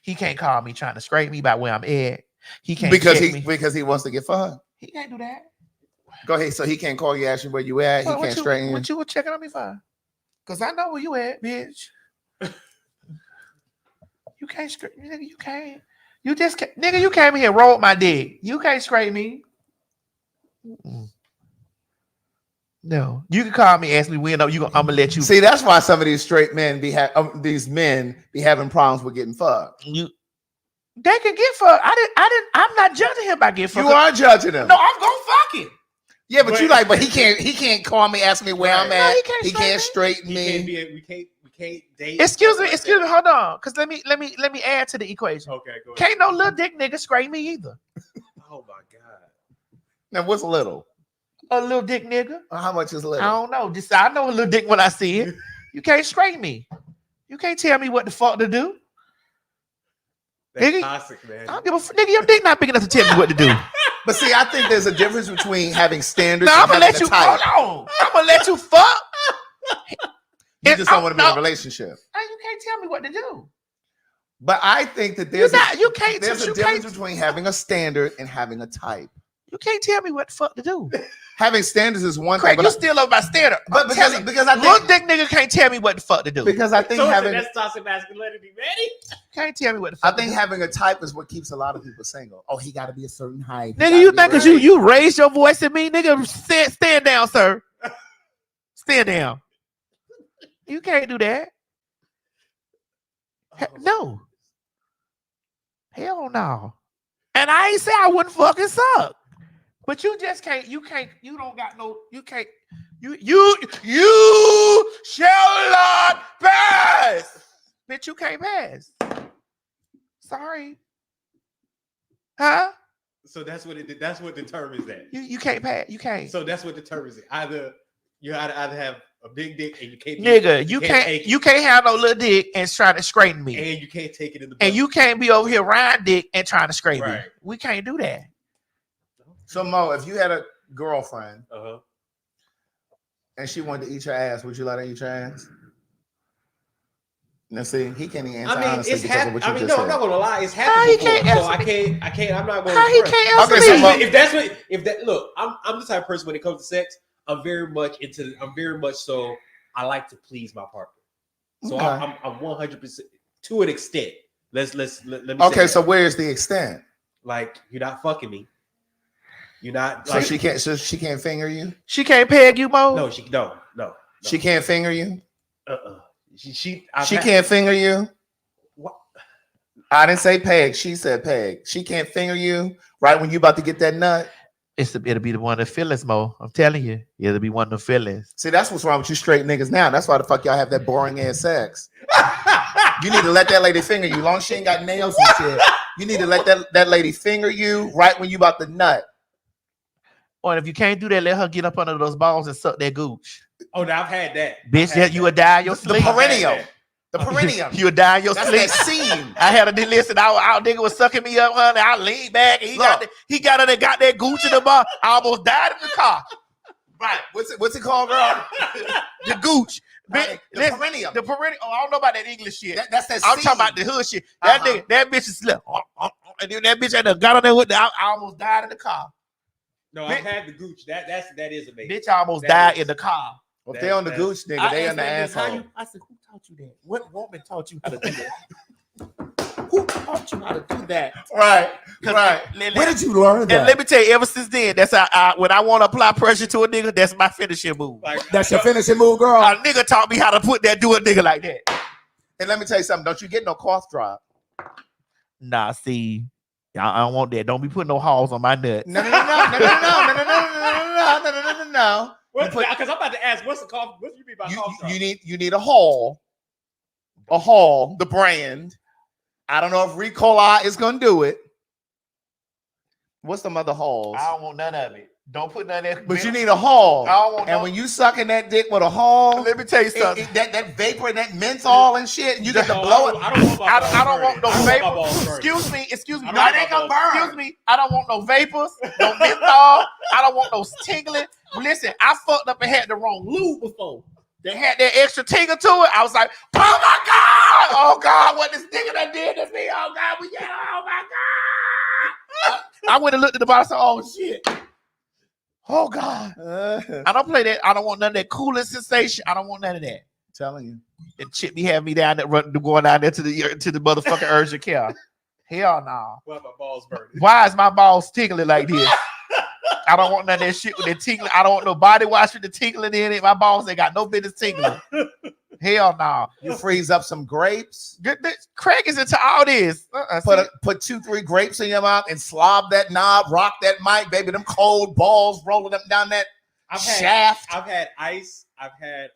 he can't call me trying to scrape me about where I'm at. He can't because he wants to get fucked. He can't do that. Go ahead. So he can't call you, ask you where you at. He can't straighten you. What you were checking on me for? Because I know where you at, bitch. You can't scrape me, nigga. You can't. You just can't. Nigga, you came here and rolled my dick. You can't scrape me. Mm-mm. No. You can call me, ask me when I'm gonna let you. See, that's why some of these straight men these men be having problems with getting fucked. They can get fucked. I'm not judging him by getting fucked. You are judging him. No, I'm gonna fuck him. Yeah, but he can't call me, ask me where I'm at. No, he can't straighten me. We can't date. Excuse me, hold on. Cause let me add to the equation. Okay, go ahead. Can't no little dick nigga scrape me either. Oh my God. Now what's little? A little dick nigga. How much is little? I don't know. Just I know a little dick when I see it. You can't scrape me. You can't tell me what the fuck to do. That's nigga, toxic, man. I don't give a nigga. Your dick not big enough to tell me what to do. But see, I think there's a difference between having standards. No, and I'm gonna let you. type. Hold on. I'm gonna let you fuck. You just don't want to be in a relationship. You can't tell me what to do. But I think that there's there's a difference between having a standard and having a type. You can't tell me what the fuck to do. Having standards is one Craig, thing. You still over my standard. But because I think little dick nigga can't tell me what the fuck to do. Because I think that's toxic masculinity, man. Can't tell me what the fuck. I think having a type is what keeps a lot of people single. Oh, he got to be a certain height. Nigga, you think because you raised your voice at me, nigga? Stand down, sir. Stand down. You can't do that. No. Hell no. And I ain't say I wouldn't fucking suck. But you just can't, you don't got no, you can't, you shall not pass. Bitch, you can't pass. Sorry. Huh? So that's what determines that. You can't pass. You can't. So that's what determines it. You either have a big dick and you can't. Nigga, you can't have no little dick and trying to straighten me. And you can't take it in the. And you can't be over here riding dick and trying to scrape me. We can't do that. So Mo, if you had a girlfriend and she wanted to eat your ass, would you let her eat your ass? Now see, he can't even answer honestly because of what you just said. I'm not gonna lie, it's happening. I can't. I'm not gonna. He can't answer me. Look, I'm the type of person when it comes to sex. I'm very much so. I like to please my partner. So I'm 100% to an extent. Let me. Okay, so where's the extent? Like you're not fucking me. You're not. So she can't finger you. She can't peg you, Mo. No. She can't finger you. She can't finger you. What? I didn't say peg. She said peg. She can't finger you right when you about to get that nut. It'll be the one of the feelings, Mo. I'm telling you, it'll be one of the feelings. See, that's what's wrong with you straight niggas now. That's why the fuck y'all have that boring ass sex. You need to let that lady finger you. Long as she ain't got nails and shit. You need to let that lady finger you right when you about to nut. Or if you can't do that, let her get up under those balls and suck that gooch. Oh, now I've had that. Bitch, you would die in your sleep. The perineum. The perineum. You would die in your sleep. That seam. I had a listen. Our nigga was sucking me up, honey. I leaned back and he got that gooch in the bar. I almost died in the car. Right. What's it called, girl? The gooch. Right. The perineum. The perineum. Oh, I don't know about that English shit. That's that. I'm talking about the hood shit. That nigga, that bitch is slipped. And then that bitch had got on there with I almost died in the car. No, I've had the gooch. That is amazing. Bitch almost died in the car. Well, if they on the gooch, nigga, they on the asshole. I said, who taught you that? What woman taught you how to do that? Who taught you how to do that? Right. Where did you learn that? And let me tell you, ever since then, that's how when I want to apply pressure to a nigga, that's my finishing move. That's your finishing move, girl. A nigga taught me how to do a nigga like that. And let me tell you something. Don't you get no cough drop. Nah, see, I don't want that. Don't be putting no halls on my nuts. No. Because I'm about to ask, what's the cough? What do you mean by cough drop? You need a Hall, the brand. I don't know if Ricola is gonna do it. What's some other Halls? I don't want none of it. Don't put none of that. But you need a haul. I don't want and no, when you sucking that dick with a haul, let me tell you something. That vapor and that menthol and shit, and you get to blow it. I don't want no vapor. Excuse me. No, it ain't gonna burn. Excuse me. I don't want no vapors, no menthol. I don't want no tingling. Listen, I fucked up and had the wrong lube before. They had that extra tingle to it. I was like, oh my God! Oh God, what this nigga done did to me? Oh God, oh my God! I went and looked at the bottle and said, oh shit. Oh God. I don't play that. I don't want none of that cooling sensation. I don't want none of that. I'm telling you. And Chip be having me down there going down there to the motherfucking urgent care. Hell no. Why my balls burning? Why is my balls tingling like this? I don't want none of that shit with the tingling. I don't want no body wash with the tingling in it. My balls ain't got no business tingling. Hell no. You freeze up some grapes. Craig is into all this. Put 2-3 grapes in your mouth and slob that knob, rock that mic, baby. Them cold balls rolling up down that shaft. I've had ice. I've had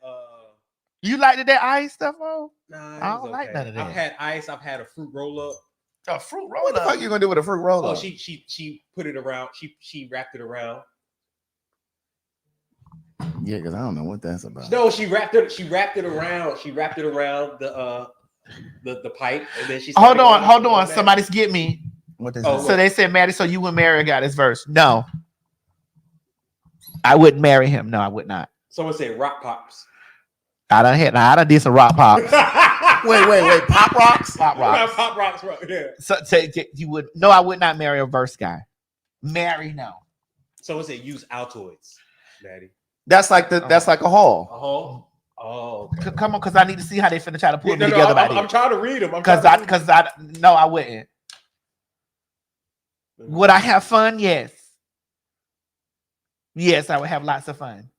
You liked that ice stuff, oh? Nah, I don't like none of that. I've had ice. I've had a fruit roll up. A fruit roll What the fuck you gonna do with a fruit roll up? Oh, she put it around. She wrapped it around. Yeah, because I don't know what that's about. No, she wrapped it around. She wrapped it around the pipe, and then she. Hold on. Somebody's get me. What is So they said, Maddie, so you would marry a guy this verse? No, I wouldn't marry him. No, I would not. Someone said rock pops. I done did some rock pops. Wait. Pop rocks? Pop rocks. Pop rocks, yeah. So you would? No, I would not marry a verse guy. Marry, no. Someone said use Altoids, Maddie. That's like a haul. A haul. Oh, okay. Come on, because I need to see how they finna try to put me together. I'm trying to read them. I wouldn't. Would I have fun? Yes. Yes, I would have lots of fun.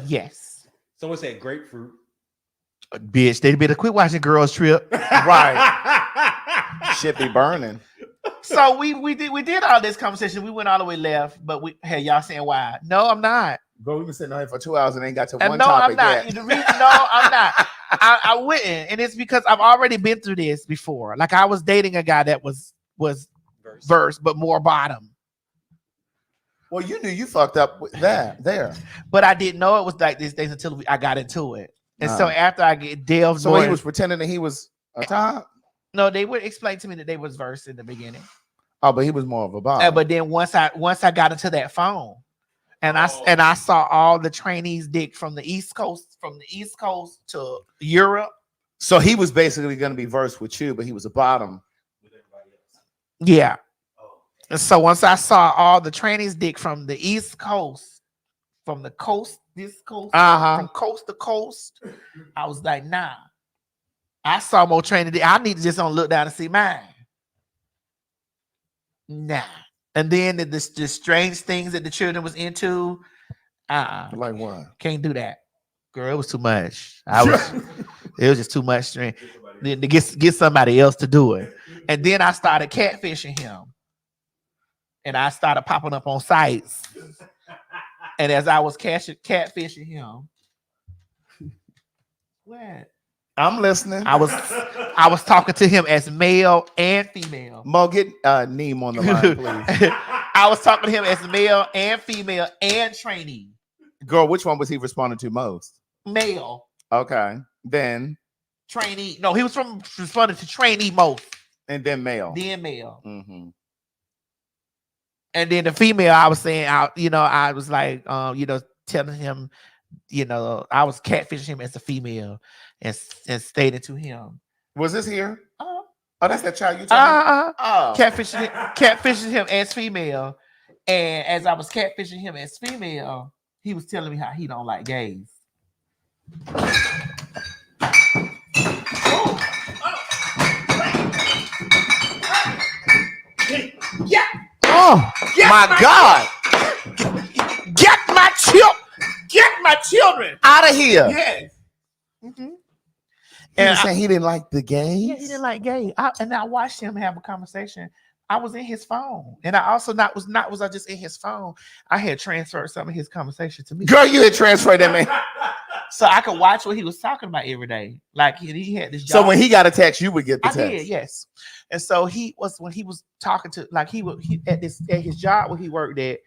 Yes. Someone said grapefruit. Bitch, they better quit watching Girls Trip. Right. Shit be burning. So we did all this conversation. We went all the way left, but y'all saying why? No, I'm not. Bro, we've been sitting here for 2 hours and ain't got to one no, topic I'm not. yet. The reason, no, I'm not. I wouldn't, and it's because I've already been through this before. Like I was dating a guy that was verse, but more bottom. Well, you knew you fucked up with that there, but I didn't know it was like these things until I got into it. And so after I get delved, so he was pretending that he was a top. No, they would explain to me that they was verse in the beginning. Oh, but he was more of a bottom. But then once I got into that phone, and I saw all the trainees dick from the East Coast to Europe. So he was basically going to be verse with you, but he was a bottom with everybody else. Yeah. And so once I saw all the trainees dick from the East Coast, from the coast, this coast, from coast to coast, I was like, nah. I saw more training dick. I need to just look down and see mine. Nah. And then the strange things that the children was into. Like what? Can't do that. Girl, it was too much. It was just too much strength. Then to get somebody else to do it. And then I started catfishing him. And I started popping up on sites. And as I was catfishing him, what? I'm listening. I was talking to him as male and female. Mo, get Neem on the line, please. I was talking to him as male and female and trainee. Girl, which one was he responding to most? Male. Okay. Then trainee. No, he was responding to trainee most. And then male. Then male. Mm-hmm. And then the female, I was saying, I was like, telling him, I was catfishing him as a female and stating to him. Was this here? Oh, that's that child you talking about? Catfishing him as female. And as I was catfishing him as female, he was telling me how he don't like gays. Yeah. Oh my God! Get my children out of here! Yes. Mm-hmm. And he saying he didn't like the gays. Yeah, he didn't like gays. I watched him have a conversation. I was in his phone, and I also was I just in his phone. I had transferred some of his conversation to me. Girl, you had transferred that man. So I could watch what he was talking about every day. Like he had this job. So when he got a text, you would get the text. I did, yes. And so when he was talking to, like he at his job where he worked at,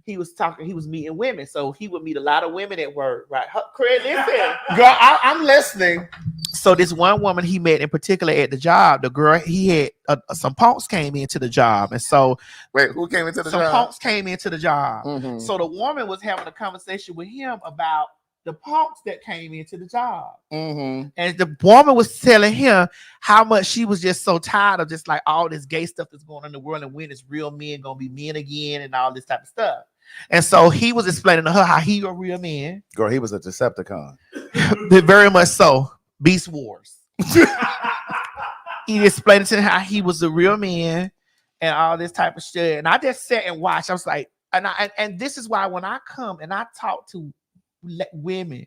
he was meeting women. So he would meet a lot of women at work, right? Craig, listen. Girl, I'm listening. So this one woman he met in particular at the job, the girl, he had some punks came into the job. And so wait, who came into the job? Some punks came into the job. Mm-hmm. So the woman was having a conversation with him about the punks that came into the job. Mm-hmm. And the woman was telling him how much she was just so tired of just like all this gay stuff that's going on in the world and when is real men gonna be men again and all this type of stuff. And so he was explaining to her how he a real man. Girl, he was a Decepticon. Very much so. Beast Wars. He explained to her how he was a real man and all this type of shit. And I just sat and watched. I was like, and this is why when I come and I talk to women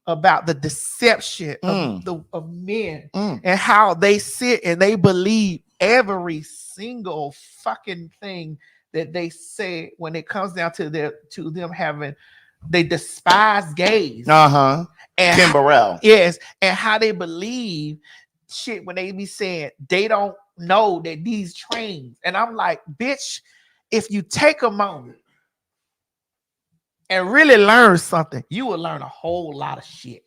about the deception of men and how they sit and they believe every single fucking thing that they say when it comes down to them having, they despise gays. And Kim Burrell. Yes, and how they believe shit when they be saying they don't know that these trains. And I'm like, bitch, if you take a moment and really learn something, you will learn a whole lot of shit.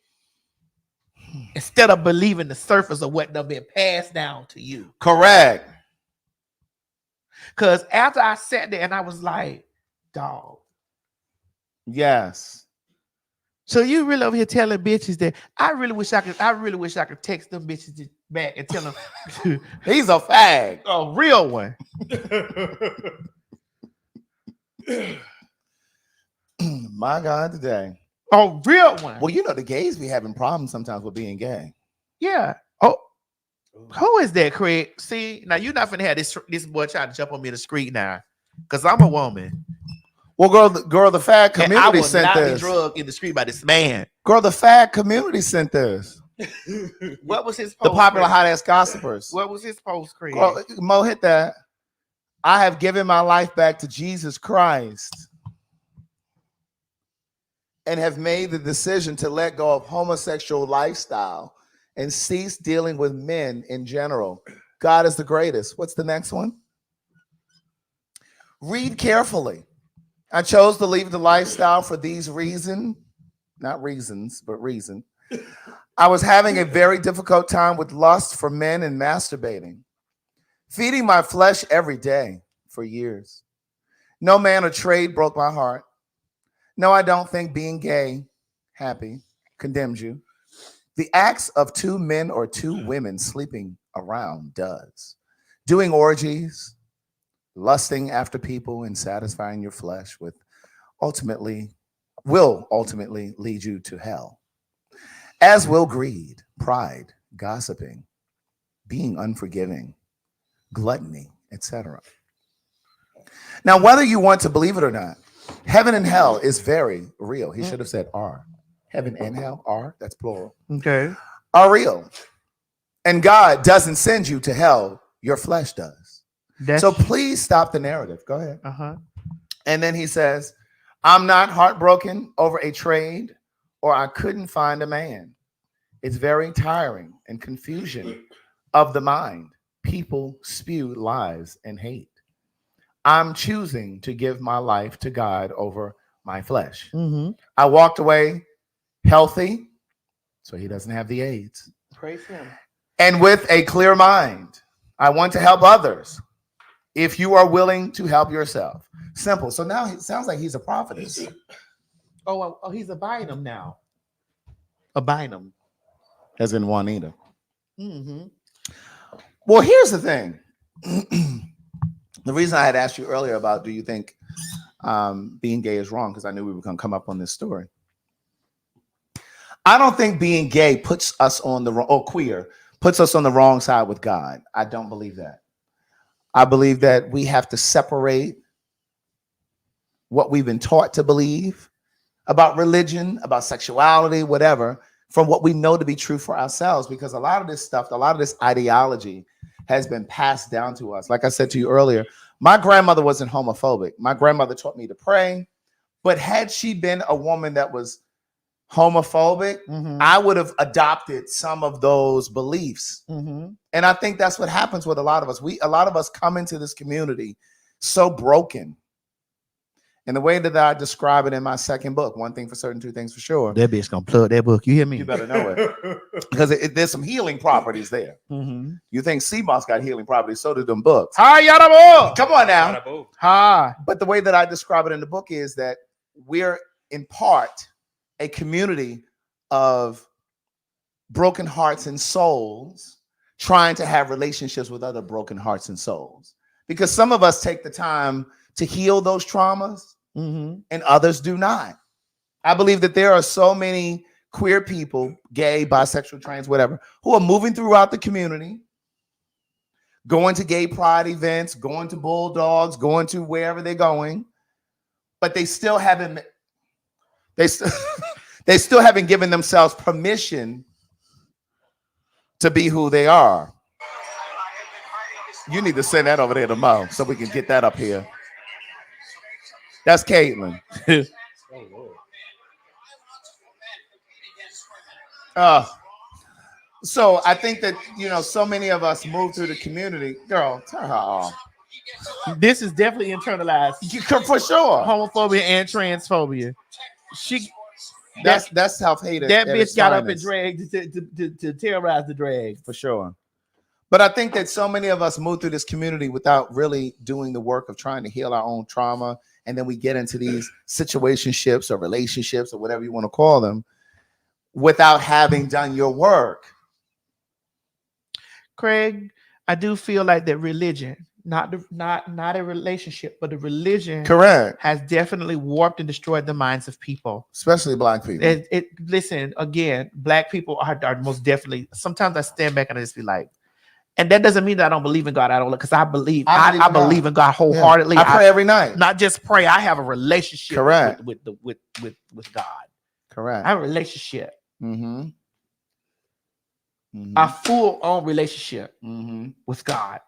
Instead of believing the surface of what they've been passed down to you. Correct. Because after I sat there and I was like, dog. Yes. So you really over here telling bitches that I really wish I could text them bitches back and tell them he's a fag. A real one. My God, today. A real one. Well, you know the gays be having problems sometimes with being gay. Yeah. Oh, who is that, Craig? See, now you're not finna have this boy trying to jump on me in the street now, because I'm a woman. Well, girl, the fag community sent this. I will not be drugged in the street by this man. Girl, the fag community sent this. What was his post? The popular hot ass gossipers. What was his post, Craig? Girl, Mo, hit that. I have given my life back to Jesus Christ and have made the decision to let go of homosexual lifestyle and cease dealing with men in general. God is the greatest. What's the next one? Read carefully. I chose to leave the lifestyle for these reasons, not reasons, but reason. I was having a very difficult time with lust for men and masturbating, feeding my flesh every day for years. No man or trade broke my heart. No, I don't think being gay, happy, condemns you. The acts of two men or two women sleeping around does. Doing orgies, lusting after people and satisfying your flesh will ultimately lead you to hell. As will greed, pride, gossiping, being unforgiving, gluttony, etc. Now, whether you want to believe it or not, heaven and hell is very real. He should have said are. Heaven and hell are, that's plural. Okay. Are real. And God doesn't send you to hell, your flesh does. So please stop the narrative. Go ahead. And then he says, I'm not heartbroken over a trade or I couldn't find a man. It's very tiring and confusion of the mind. People spew lies and hate. I'm choosing to give my life to God over my flesh. I walked away healthy, so he doesn't have the AIDS. Praise him. And with a clear mind. I want to help others. If you are willing to help yourself. Simple. So now it sounds like he's a prophetess. Oh, he's a Bynum now. A Bynum. As in Juanita. Well, here's the thing. The reason I had asked you earlier about do you think being gay is wrong, because I knew we were going to come up on this story. I don't think being gay puts us on the wrong, or queer, puts us on the wrong side with God. I don't believe that. I believe that we have to separate what we've been taught to believe about religion, about sexuality, whatever, from what we know to be true for ourselves, because a lot of this stuff, a lot of this ideology has been passed down to us. Like I said to you earlier, my grandmother wasn't homophobic. My grandmother taught me to pray, but had she been a woman that was homophobic, I would have adopted some of those beliefs. And I think that's what happens with a lot of us. A lot of us come into this community so broken. And the way that I describe it in my second book, One Thing for Certain, Two Things for Sure. That bitch gonna plug that book. You hear me? You better know it. Because there's some healing properties there. You think sea moss got healing properties, so do them books. Hi, Yadabo. Come on now. Hi. But the way that I describe it in the book is that we're in part a community of broken hearts and souls trying to have relationships with other broken hearts and souls. Because some of us take the time to heal those traumas and others do not. I believe that there are so many queer people, gay, bisexual, trans, whatever, who are moving throughout the community, going to gay pride events, going to Bulldogs, going to wherever they're going, but they still haven't they still haven't given themselves permission to be who they are. You need to send that over there to Mo so we can get that up here. That's Caitlin. So I think that, so many of us move through the community. Girl, turn her off. This is definitely internalized. For sure. Homophobia and transphobia. That's self-hate. That bitch got up and dragged to terrorize the drag. For sure. But I think that so many of us move through this community without really doing the work of trying to heal our own trauma. And then we get into these situationships or relationships or whatever you want to call them without having done your work. Craig, I do feel like that religion, not a relationship, but the religion, correct, has definitely warped and destroyed the minds of people, especially Black people. Listen, again, Black people are most definitely. Sometimes I stand back and I just be like, and that doesn't mean that I don't believe in God. I don't, because I believe in God wholeheartedly. Yeah. I pray every night. Not just pray. I have a relationship. Correct. with God. Correct. I have a relationship. A full-on relationship with God.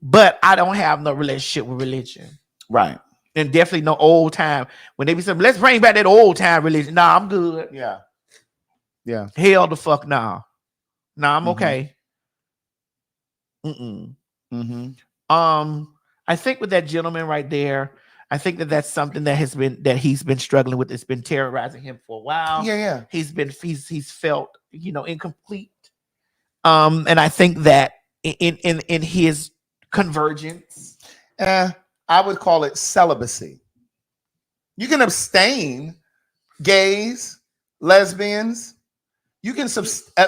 But I don't have no relationship with religion. Right. And definitely no old time. When they be saying, let's bring back that old time religion. Nah, I'm good. Yeah. Yeah. Hell the fuck nah. Nah, I'm okay. I think with that gentleman right there, I think that's something that he's been struggling with. It's been terrorizing him for a while. Yeah. He's felt, incomplete. And I think that in his convergence, I would call it celibacy. You can abstain, gays, lesbians. You can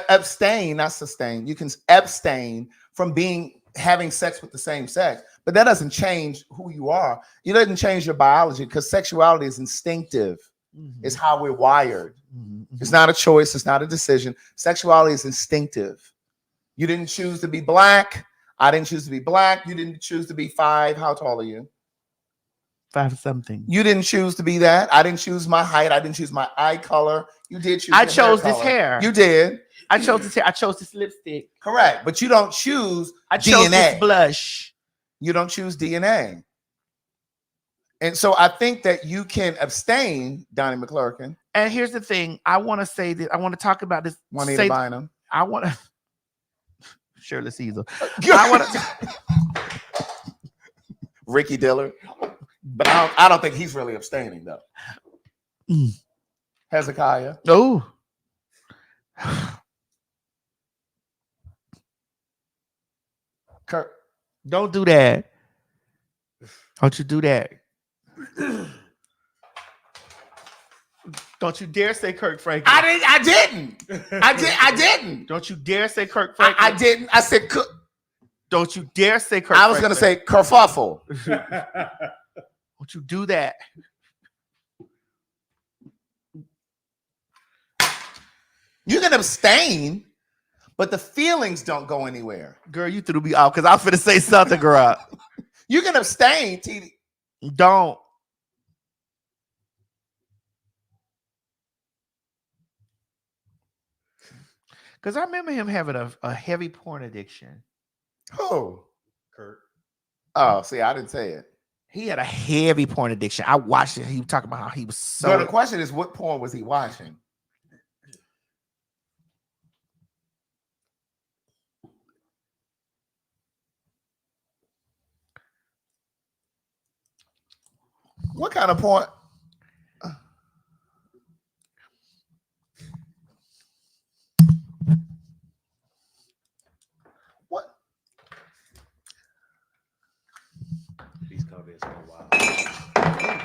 abstain, not sustain. You can abstain from having sex with the same sex, but that doesn't change who you are. It doesn't change your biology, because sexuality is instinctive. It's how we're wired. It's not a choice. It's not a decision. Sexuality is instinctive. You didn't choose to be Black. I didn't choose to be Black. You didn't choose to be 5. How tall are you? 5 something. You didn't choose to be that. I didn't choose my height. I didn't choose my eye color. You did choose. I chose this hair. You did. I chose this hair. I chose this lipstick. Correct. But you don't choose I chose DNA. This blush. You don't choose DNA. And so I think that you can abstain, Donnie McClurkin. And here's the thing. I want to say that I want to talk about this. Juanita Bynum. I want to. Shirley Caesar. I want to. Ricky Dillard. But I don't think he's really abstaining, though. Hezekiah. Oh. Kirk. Don't do that. Don't you do that. Don't you dare say Kirk Franklin. I didn't. Don't you dare say Kirk Franklin. I didn't. I said Kirk. Don't you dare say Kirk I was going to say kerfuffle. Don't you do that. You can abstain, but the feelings don't go anywhere. Girl, you threw me out because I was finna say something, girl. You can abstain, TD. Don't. Because I remember him having a heavy porn addiction. Who? Kurt. Oh, see, I didn't say it. He had a heavy porn addiction. I watched it. He was talking about how he was so. So the question is, what porn was he watching? What kind of porn? What? These comments are wild.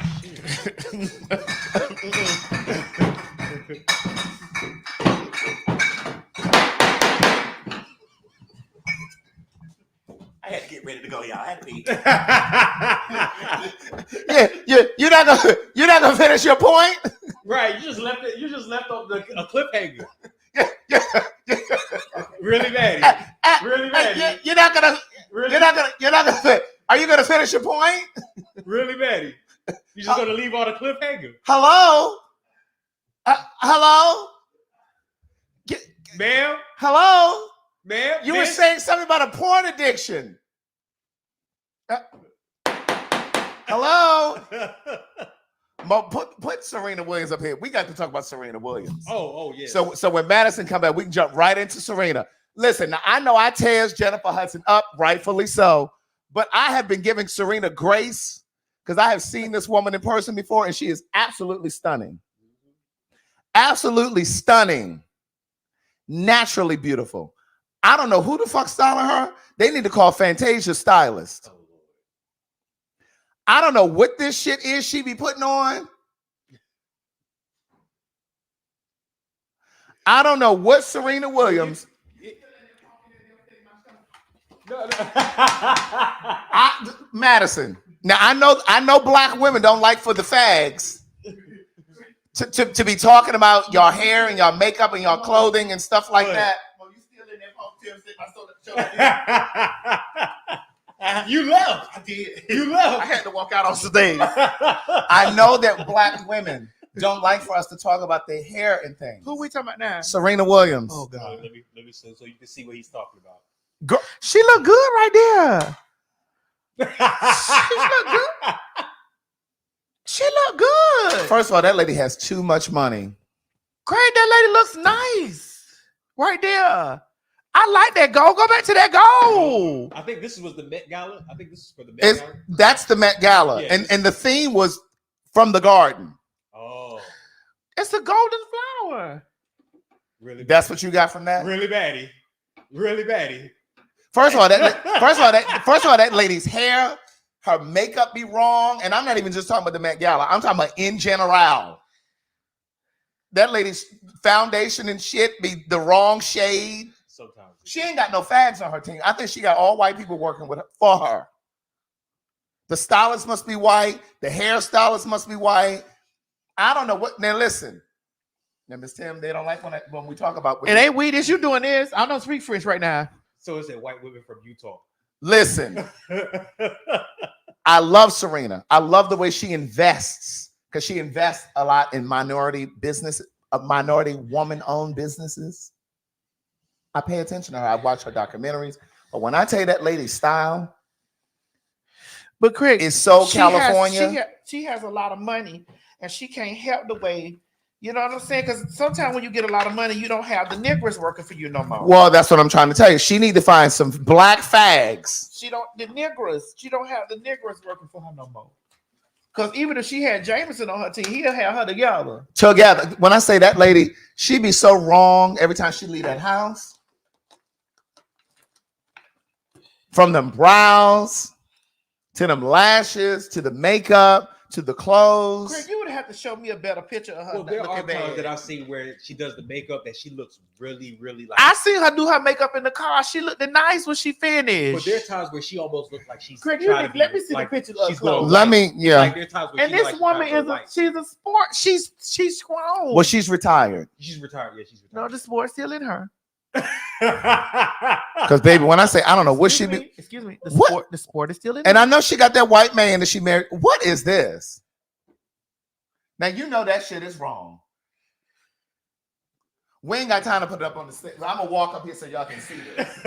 I had to get ready to go, y'all. I had to be. You're not gonna finish your point, Right? You just left it. You just left off a cliffhanger. Really bad. Really bad. You're not gonna. Really? You're not gonna. Are you gonna finish your point? Really bad. You just gonna leave on a cliffhanger. Hello. Hello. Ma'am. Hello. Ma'am. You were saying something about a porn addiction. Hello. Mo, put Serena Williams up here. We got to talk about Serena Williams. Oh, yeah. So when Madison come back, we can jump right into Serena. Listen, now I know I tears Jennifer Hudson up, rightfully so, but I have been giving Serena grace because I have seen this woman in person before, and she is absolutely stunning. Absolutely stunning. Naturally beautiful. I don't know who the fuck styling her. They need to call Fantasia stylist. I don't know what this shit is she be putting on. I don't know what Serena Williams. Madison. Now I know black women don't like for the fags to be talking about your hair and your makeup and your clothing and stuff like that. Well, you still in that punk Tim said my soul. You left. I did. You left. I had to walk out on stage. I know that black women don't like for us to talk about their hair and things. Who we talking about now? Serena Williams. Oh God. Let me so you can see what he's talking about. Girl, She look good right there. She look good. She look good. first of all, that lady has too much money. Craig, that lady looks nice. Right there. I like that gold. Go back to that gold. I think this was the Met Gala. I think this is for the Met Gala. That's the Met Gala. Yeah. And the theme was from the garden. Oh, It's a golden flower. really? That's what you got from that? Really baddie. Really baddie. First of all, that lady's hair, her makeup be wrong. And I'm not even just talking about the Met Gala. I'm talking about in general. That lady's foundation and shit be the wrong shade. Sometimes. She ain't got no fags on her team. I think she got all white people working with her for her. The stylist must be white. The hairstylist must be white. I don't know what. Now listen. Now, Miss Tim, they don't like when we talk about. It ain't weed as you doing this. I don't speak French right now. So it's a white women from Utah. Listen. I love Serena. I love the way she invests because she invests a lot in minority woman-owned businesses. I pay attention to her. I watch her documentaries. But when I tell you that lady's style, But Craig, is so California. She has a lot of money, and she can't help the way. You know what I'm saying? Because sometimes when you get a lot of money, you don't have the niggers working for you no more. Well, that's what I'm trying to tell you. She need to find some black fags. She don't have the niggers working for her no more. Because even if she had Jameson on her team, he'll have her together. When I say that lady, she be so wrong every time she leave that house. From them brows to them lashes to the makeup to the clothes. Craig, you would have to show me a better picture of her. Well, there are looking bad. times that I've seen where she does the makeup that she looks really, really like. I seen her do her makeup in the car. She looked nice when she finished. But there are times where she almost looks like she's Craig, trying to be let me see like, the picture of she's her clothes. going Let white. me, yeah. Like there are times where And she this like, woman she's is she's a sport. She's grown. Well, she's retired. She's retired. Yeah, she's No, retired. the sport's still in her. Because baby, when I say I don't know what she be, Excuse me. What? The sport is still in and her. I know she got that white man that she married. What is this? Now you know that shit is wrong. We ain't got time to put it up on the stage. I'm gonna walk up here so y'all can see this.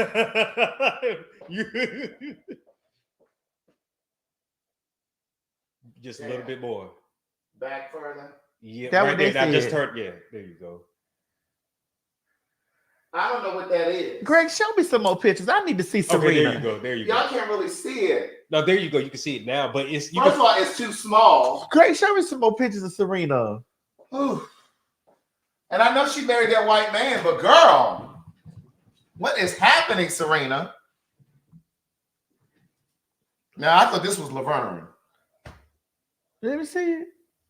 Just a little bit more. Back further. Yeah, That right what there. they I just said. turned. Yeah, there you go. I don't know what that is. Greg, show me some more pictures. I need to see Serena. Okay, there you go. There you Y'all go. can't really see it. No, there you go. You can see it now, but it's First of all, it's too small. Greg, show me some more pictures of Serena. Ooh. And I know she married that white man, but girl, what is happening, Serena? Now I thought this was Laverne. Let me see it.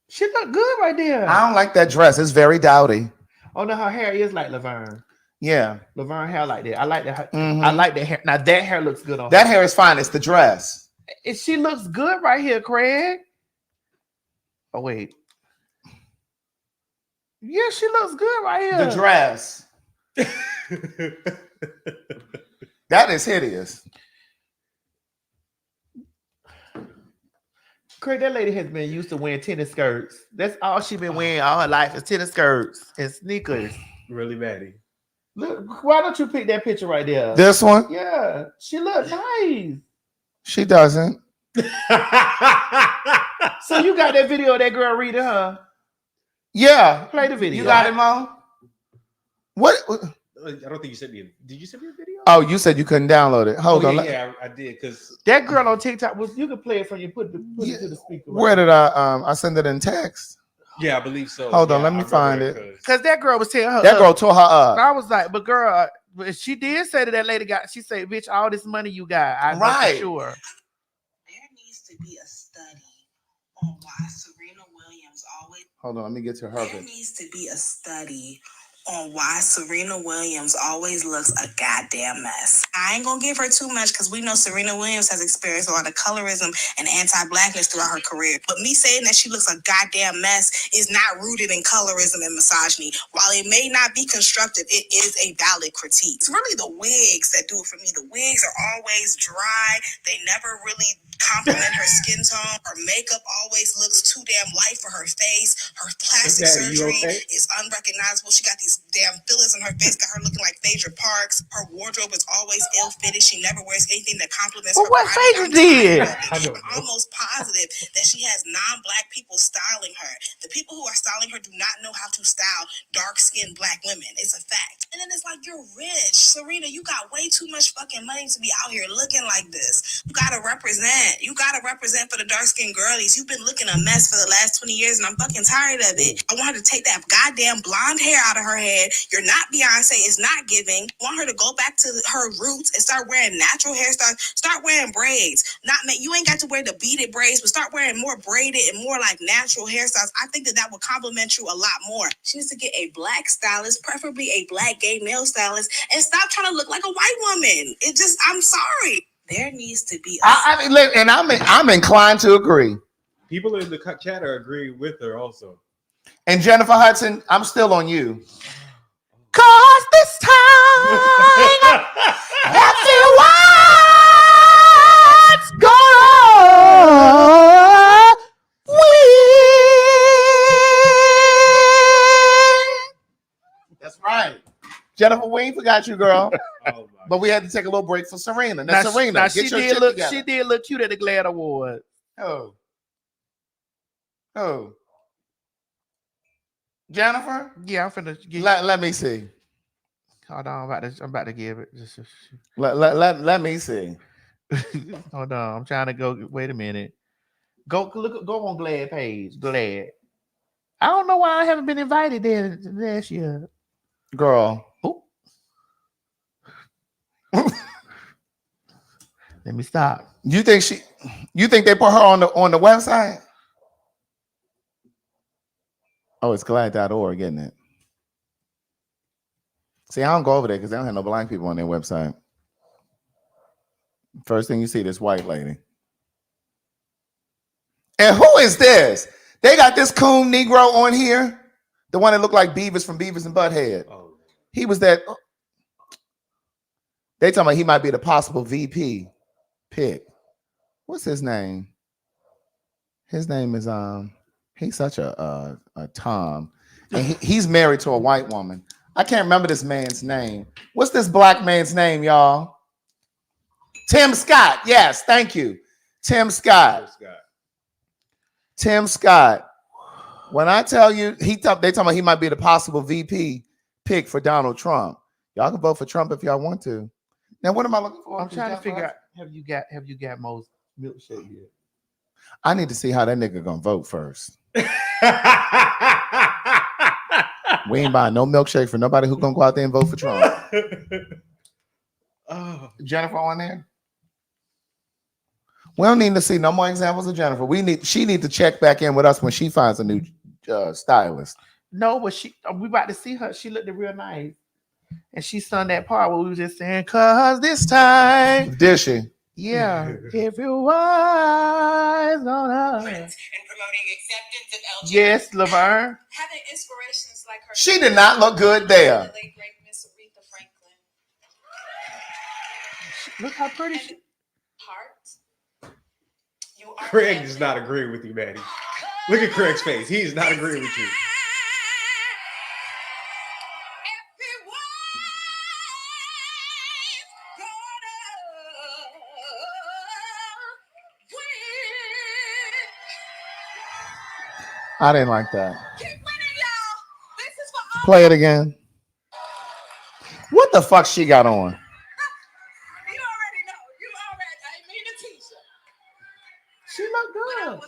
She look good right there. I don't like that dress. It's very dowdy. Oh no, her hair is like Laverne. Yeah. Laverne hair like that. I like that. Mhm. I like that hair. Now that hair looks good on That her. hair is fine. It's the dress. She looks good right here, Craig. Oh wait. Yeah, she looks good right here. The dress. That is hideous. Craig, that lady has been used to wearing tennis skirts. That's all she's been wearing all her life is tennis skirts and sneakers. really Maddie. Look, why don't you pick that picture right there? This one? Yeah, she look nice. She doesn't. So you got that video of that girl reading her? Yeah. Play the video. You got it, Mom? What? I don't think you sent me. Did you send me a video? Oh, you said you couldn't download it. Hold on. Yeah, I did because That girl on TikTok you could play it from you. Put it to the speaker. Where did I send it in text? yeah, I believe so. Hold on, Yeah, let me I find remember it. Because that girl was telling her. That girl tore her up. I was like, but girl, she did say that lady got. She said, "Bitch, all this money you got, I know Right. for sure." There needs to be a study on why Serena Williams always. Hold on, let me get to her. There needs to be a study on why Serena Williams always looks a goddamn mess. I ain't gonna give her too much because we know Serena Williams has experienced a lot of colorism and anti-blackness throughout her career. But me saying that she looks a goddamn mess is not rooted in colorism and misogyny. While it may not be constructive, it is a valid critique. It's really the wigs that do it for me. The wigs are always dry. They never really compliment her skin tone. Her makeup always looks too damn light for her face. Her plastic surgery is unrecognizable. She got these damn fillers in her face, got her looking like Phaedra Parks. Her wardrobe is always ill-fitted. She never wears anything that complements her what body. Phaedra did? I'm almost positive that she has non-black people styling her. The people who are styling her do not know how to style dark-skinned black women. It's a fact. And then it's like, you're rich. Serena, you got way too much fucking money to be out here looking like this. You gotta represent. You gotta represent for the dark-skinned girlies. You've been looking a mess for the last 20 years, and I'm fucking tired of it. I want her to take that goddamn blonde hair out of her head. You're not Beyonce. It's not giving. I want her to go back to her roots and start wearing natural hairstyles. Start wearing braids. You ain't got to wear the beaded braids, but start wearing more braided and more like natural hairstyles. I think that would compliment you a lot more. She needs to get a black stylist, preferably a black gay male stylist, and stop trying to look like a white woman. I'm sorry. There needs to be. I'm inclined to agree. people in the chat are agreeing with her also. And Jennifer Hudson, I'm still on you. Cause this time everyone's gonna win. That's right. Jennifer, we ain't forgot you, girl. Oh But we had to take a little break for Serena. Now, Serena, get she your did shit look. together. She did look cute at the GLAAD Award. Oh. Jennifer? Yeah, I'm finna get. Let me see. Hold on, I'm about to give it. Let me see. Hold on, I'm trying to go. Wait a minute. Go on GLAAD page. GLAAD. I don't know why I haven't been invited there last year. Girl. Ooh. Let me stop. You think they put her on the website? Oh, it's GLAAD.org, isn't it? See, I don't go over there because they don't have no black people on their website. First thing you see, this white lady. And who is this? They got this coon Negro on here. The one that looked like Beavis from Beavis and Butthead. Oh. He was that. They talking about he might be the possible VP pick. What's his name? His name is he's such a Tom. And he's married to a white woman. I can't remember this man's name. What's this black man's name, y'all? Tim Scott. Yes, thank you. Tim Scott. Tim Scott. When I tell you, they talking about he might be the possible VP pick for Donald Trump. Y'all can vote for Trump if y'all want to. Now, what am I looking for? I'm trying to figure out. Have you got Mo's milkshake yet? I need to see how that nigga gonna vote first. We ain't buying no milkshake for nobody who gonna go out there and vote for Trump. Jennifer on there. We don't need to see no more examples of Jennifer. She need to check back in with us when she finds a new stylist. No, but we about to see her. She looked real nice, and she sung that part where we were just saying, "Cause this time." Did she? Yeah. Everyone's on us. And promoting acceptance of LGBT. Yes, Laverne. Having inspirations like her. She did not look good there. The late great Miss Aretha Franklin. Look how pretty she. Craig does not agree with you, Maddie. Look at Craig's face. He is not agreeing with you. I didn't like that. Play it again. What the fuck she got on? She look good.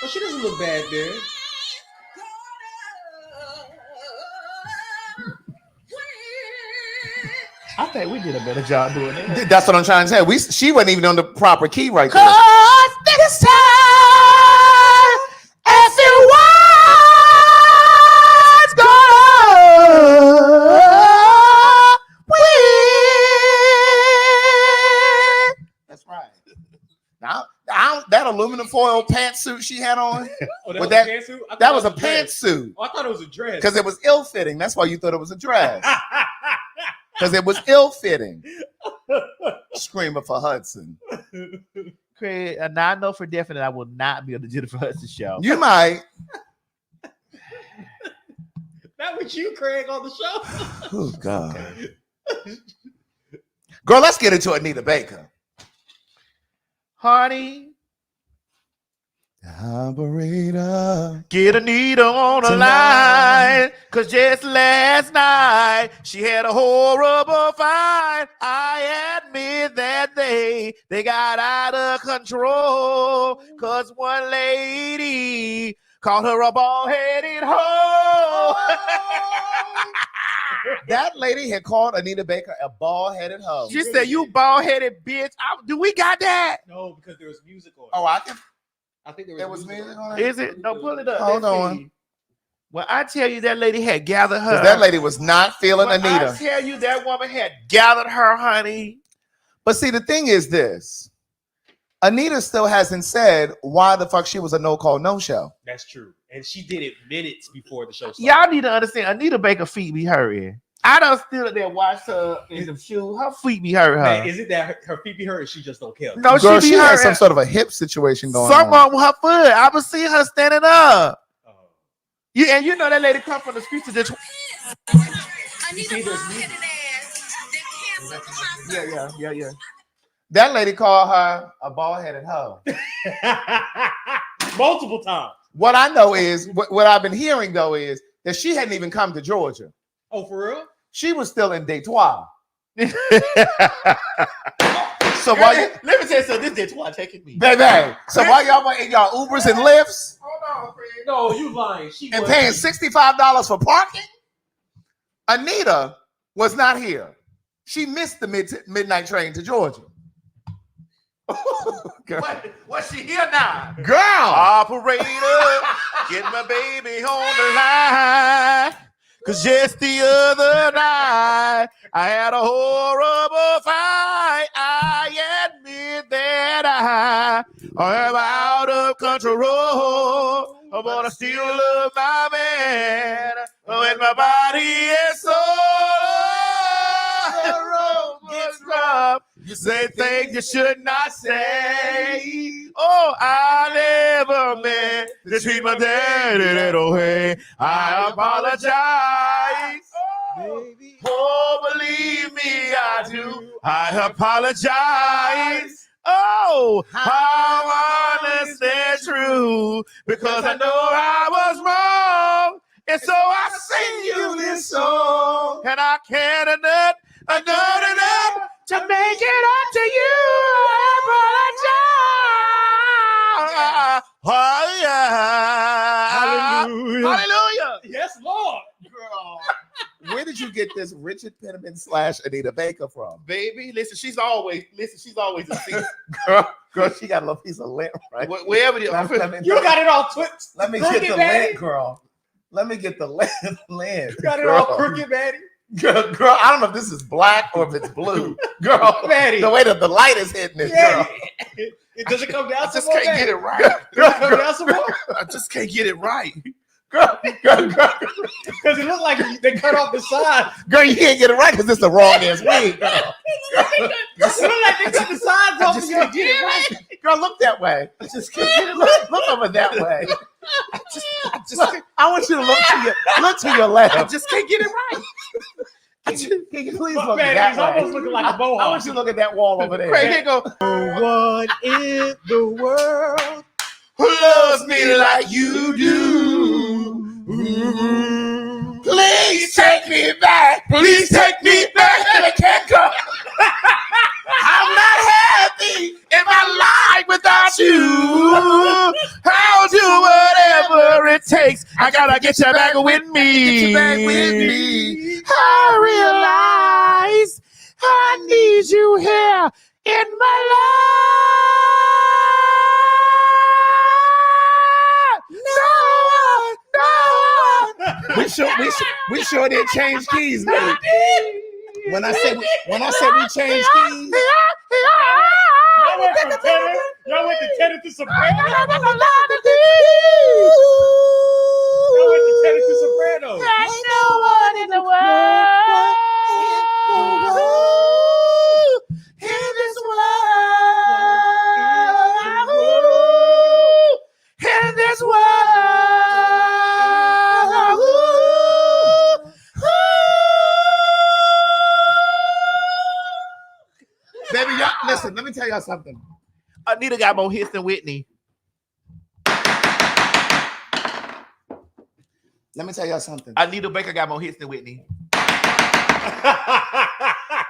Oh, she doesn't look bad there. I think we did a better job doing it. That's what I'm trying to say. She wasn't even on the proper key right there. Cause this time, everyone's gonna win. That's right. Now, that aluminum foil pantsuit she had on. Oh, was that was a pantsuit? That was a pantsuit. Oh, I thought it was a dress. Because it was ill-fitting. That's why you thought it was a dress. Because it was ill-fitting. Screamer for Hudson. Craig, and I know for definite I will not be on the Jennifer Hudson show. You might. Not with you, Craig, on the show. Oh, God. Girl, let's get into Anita Baker. Honey. Operator. Get Anita on the line. Cause just last night she had a horrible fight. I admit that they got out of control. Cause one lady called her a bald-headed hoe. That lady had called Anita Baker a bald-headed hoe. She said, "You bald-headed bitch." Do we got that? No, because there was music on it. Oh, I think there was music on it. Is it? No, pull it up. Hold on. Well, I tell you, that lady had gathered her. That lady was not feeling Anita. I tell you, that woman had gathered her, honey. But see, the thing is this. Anita still hasn't said why the fuck she was a no-call, no-show. That's true. And she did it minutes before the show started. Y'all need to understand, Anita Baker feet be hurting. I done stood there and watched her in some shoes. Her feet be hurting her. Man, is it that her feet be hurting? She just don't care. No, girl, she has some sort of a hip situation going on. Something with her foot. I was seeing her standing up. Yeah, and you know that lady come from the streets of Detroit. Yeah. That lady called her a bald-headed hoe. Multiple times. What I know is, what I've been hearing though is that she hadn't even come to Georgia. Oh, for real? She was still in Detroit. So while let me tell you something, this Detroit taking me. Baby. So while y'all were in y'all Ubers and Lyfts, hold on, Fred. No, you lying. And paying $65 for parking, Anita was not here. She missed the midnight train to Georgia. What's she here now? Girl! Operator, get my baby on the line. Cause just the other night, I had a horrible fight. I admit that I am out of control. But I still love my man. When my body and soul, the road was rough. You say things you should not say. Oh, I never meant to treat my daddy that way. I apologize. Oh, believe me, I do. I apologize. Oh, how honest and true. Because I know I was wrong. And so I sing you this song. And I can't enough to make it up to you. I apologize. Oh, yeah. Hallelujah. Hallelujah. Yes, Lord. Girl, where did you get this Richard Penniman / Anita Baker from? Baby, listen, she's always a secret. Girl, she got a little piece of lint, right? Wherever You got it all twisted. Let me get the lint, girl. Let me get the lint. You got it all crooked, Maddie. Girl, I don't know if this is black or if it's blue. Girl, Maddie. The way that the light is hitting it, girl. It doesn't come down. I just can't get it right. I just can't get it right. Girl. Because it looked like they cut off the side. Girl, you can't get it right because it's the wrong ass wig, girl. It looked like they cut the sides off and you didn't get it right. Girl, look that way. I just can't get it. Look over that way. I want you to look to your left. I just can't get it right. Can you please look Man, that he's way? almost looking like a mohawk. I want you to look at that wall over there. Craig, here go. No one in the world Who loves me like you do? Please take me back. Please take me back. I can't go. I'm not happy in my life without you. I'll do whatever it takes. I gotta get you back with me. I realize I need you here in my life. No. We sure did change keys, man. When I said we changed keys. Y'all went to tenor to soprano. Y'all went to tenor to soprano. There's no one in the world. In this world. Baby, y'all, listen, let me tell y'all something. Anita got more hits than Whitney. Let me tell y'all something. Anita Baker got more hits than Whitney.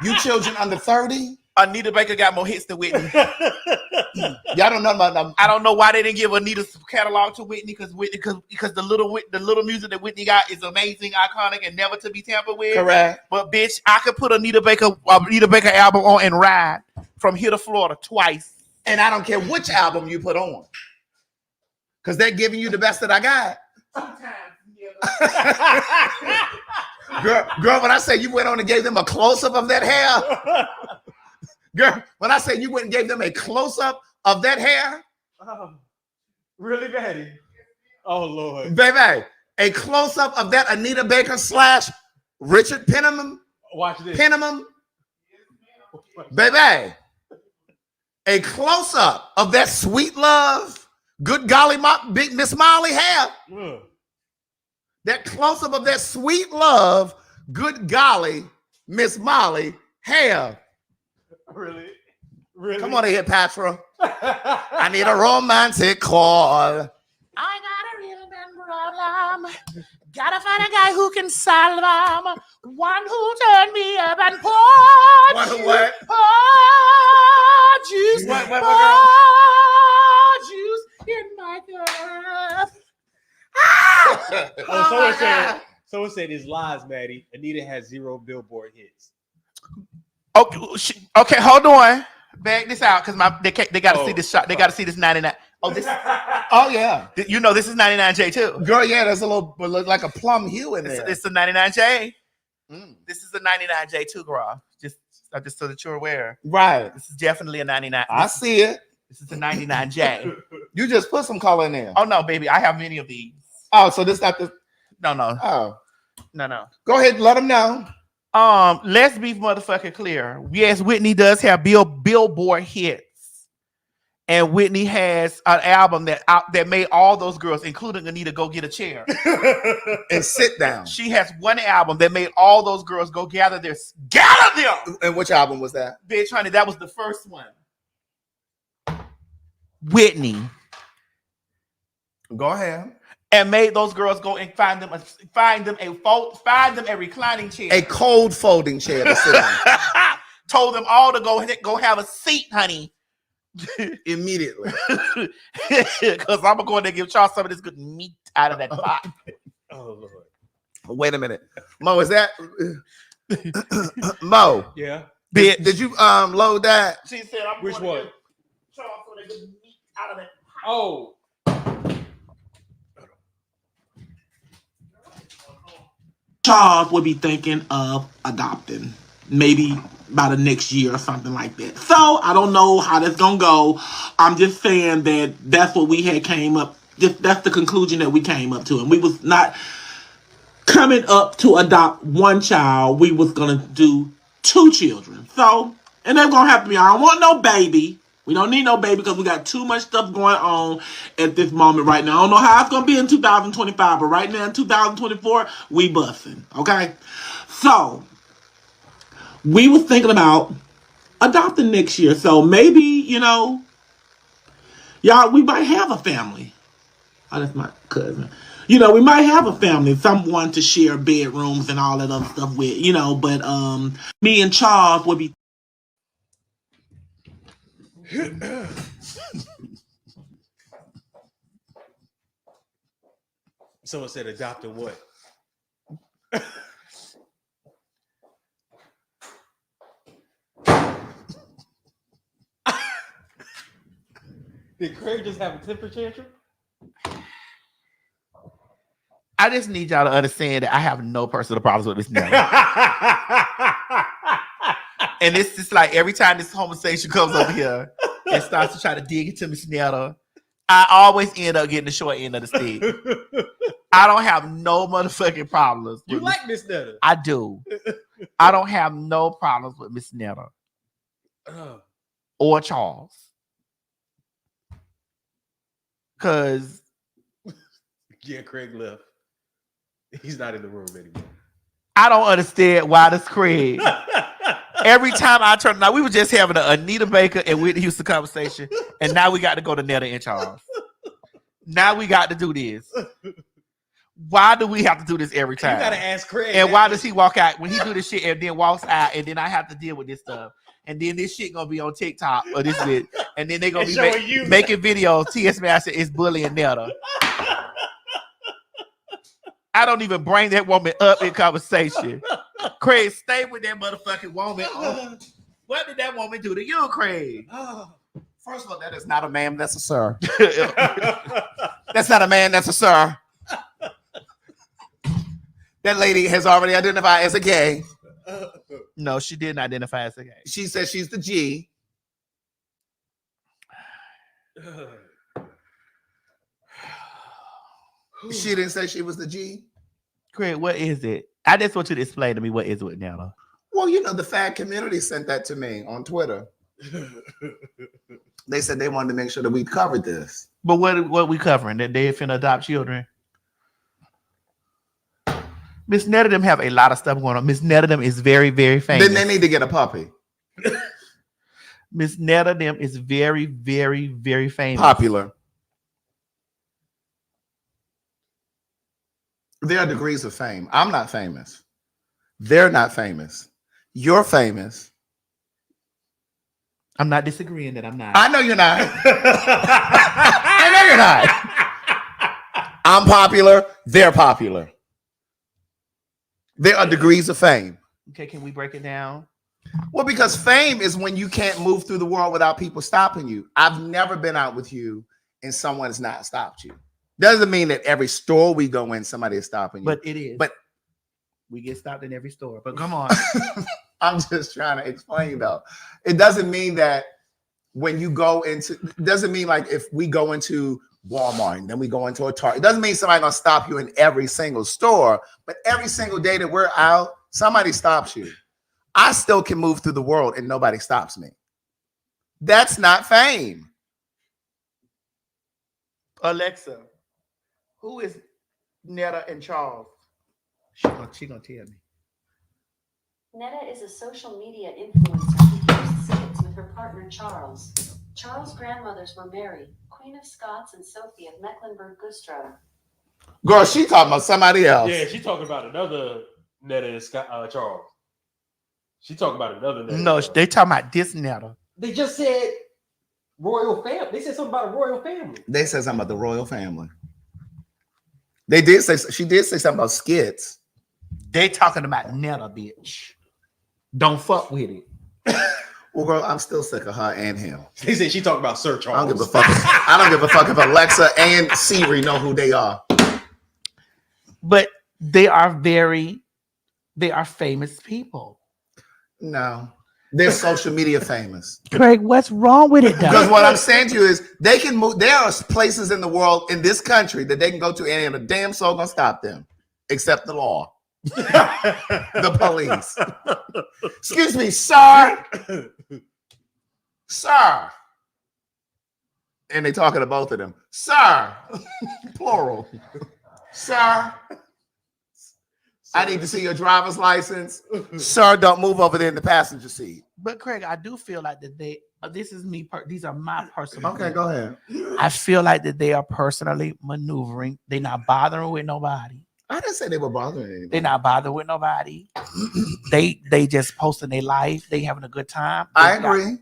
You children under 30? Anita Baker got more hits than Whitney. Y'all don't know about them. I don't know why they didn't give Anita's catalog to Whitney because the little music that Whitney got is amazing, iconic, and never to be tampered with. Correct. But bitch, I could put Anita Baker album on and ride from here to Florida twice. And I don't care which album you put on. Because they're giving you the best that I got. Girl, when I say you went on and gave them a close-up of that hair. Girl, when I say you went and gave them a close-up of that hair. Oh, really, Maddie? Oh, Lord. Baby, a close-up of that Anita Baker / Richard Penniman. Watch this. Penniman. Baby, a close-up of that Sweet Love, Good Golly, Big Miss Molly hair. That close-up of that Sweet Love, Good Golly, Miss Molly hair. Really? Come on in here, Patra. I need a romantic call. I got a real bad problem. Gotta find a guy who can solve them. One who turned me up and poured One who what? Poured juice. What, Poured juice in my cup. Someone said his lies, Maddie. Anita has 0 Billboard hits. Okay, hold on. Back this out because they got to see this shot. They got to see this 99. Oh, this. Oh yeah. You know this is 99J too. Girl, yeah, there's a little like a plum hue in there. It's a 99J. This is a 99J too, girl. Just so that you're aware. Right. This is definitely a 99. I see it. This is a 99J. You just put some color in there. Oh no, baby, I have many of these. Oh, so this not the. No. Oh, No. go ahead and let them know. Let's be motherfucking clear. Yes, Whitney does have Billboard hits. And Whitney has an album that made all those girls, including Anita, go get a chair and sit down. She has one album that made all those girls go gather them. And which album was that? Bitch, honey, that was the first one. Whitney. Go ahead. And made those girls go and find them a reclining chair, a cold folding chair to sit on. Told them all to go have a seat, honey. Immediately, because I'm going to give y'all some of this good meat out of that pot. Oh Lord! Wait a minute, Mo. Is that Mo? Yeah. Did you load that? She said, "I'm Which going one? to give y'all some of that good meat out of that pot." Oh. Charles would be thinking of adopting. Maybe by the next year or something like that. So I don't know how that's gonna go. I'm just saying that that's what we had came up. That's the conclusion that we came up to, and we was not coming up to adopt one child. We was gonna do 2 children. So, and they're gonna have to be. I don't want no baby. We don't need no baby because we got too much stuff going on at this moment right now. I don't know how it's gonna be in 2025, but right now in 2024, we busting. Okay, so. We was thinking about adopting next year. So maybe, y'all, we might have a family. Oh, that's my cousin. We might have a family, someone to share bedrooms and all that other stuff with, but me and Charles would be. Someone said adopting what? Did Craig just have a temper tantrum? I just need y'all to understand that I have no personal problems with Miss Nella. And it's just like every time this conversation comes over here and starts to try to dig into Miss Nella, I always end up getting the short end of the stick. I don't have no motherfucking problems. You like Miss Nella? I do. I don't have no problems with Miss Nella or Charles. Because yeah, Craig left. He's not in the room anymore. I don't understand why this Craig. Every time I turn, now we were just having an Anita Baker and Whitney Houston conversation, and now we got to go to Netta and Charles. Now we got to do this. Why do we have to do this every time? You got to ask Craig. And why does he walk out when he do this shit and then walks out, and then I have to deal with this stuff? And then this shit gonna be on TikTok or this bit, and then they gonna be making videos. T.S. Master is bullying Netta. I don't even bring that woman up in conversation. Craig, stay with that motherfucking woman. Oh, what did that woman do to you, Craig? First of all, that is not a ma'am, that's a sir. That's not a man, that's a sir. That lady has already identified as a gay. No, she didn't identify as a gay. She says she's the G. She didn't say she was the G. Craig, what is it? I just want you to explain to me what is it now. Well, the fag community sent that to me on Twitter. They said they wanted to make sure that we covered this. But what we covering? That they finna adopt children? Miss Netta them have a lot of stuff going on. Miss Netta them is very, very famous. Then they need to get a puppy. Miss Netta them is very, very, very famous. Popular. There are degrees of fame. I'm not famous. They're not famous. You're famous. I'm not disagreeing that I'm not. I know you're not. I know you're not. I'm popular. They're popular. There are degrees of fame. Okay, can we break it down? Well, because fame is when you can't move through the world without people stopping you. I've never been out with you and someone has not stopped you. Doesn't mean that every store we go in, somebody is stopping you. But it is. But we get stopped in every store. But come on. I'm just trying to explain though. It doesn't mean that when you go into, it doesn't mean like if we go into Walmart and then we go into a Target. It doesn't mean somebody's gonna stop you in every single store, but every single day that we're out, somebody stops you, I still can move through the world and nobody stops me. That's not fame. Alexa, who is Netta and Charles? She gonna tell me. Netta is a social media influencer who posts skits with her partner Charles. Charles' grandmothers were Mary, Queen of Scots, and Sophie of Mecklenburg-Güstrow. Girl, she talking about somebody else. Yeah, she talking about another Netta and Charles. She talking about another Netta. No, they talking about this Netta. They just said royal family. They said something about a royal family. They said something about the royal family. They did say, she did say something about skits. They talking about Netta, bitch. Don't fuck with it. Well, girl, I'm still sick of her and him. They said she talking about Sir Charles. I don't give a fuck. I don't give a fuck if Alexa and Siri know who they are. But they are famous people. No, they're social media famous. Craig, what's wrong with it? Because what I'm saying to you is they can move. There are places in the world, in this country, that they can go to, and ain't a damn soul gonna stop them, except the law. The police. Excuse me, sir. Sir. And they talking to both of them. Sir. Plural. Sir. I need to see your driver's license. Sir, don't move over there in the passenger seat. But Craig, I do feel like that this is me. These are my personal. Okay, go ahead. I feel like that they are personally maneuvering. They're not bothering with nobody. I didn't say they were bothering anybody. They're not bothering with nobody. they just posting their life. They having a good time. I agree.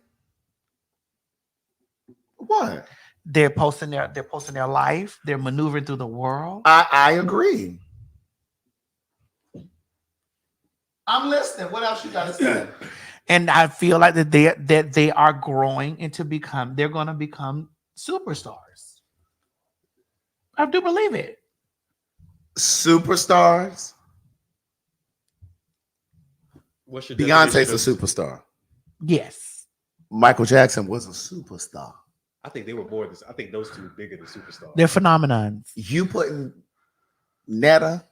What? They're posting their life. They're maneuvering through the world. I agree. I'm listening. What else you got to say? And I feel like that they are growing into they're going to become superstars. I do believe it. Superstars. Beyonce's a superstar. Yes. Michael Jackson was a superstar. I think they were more. I think those two are bigger than superstars. They're phenomenons. You putting Netta,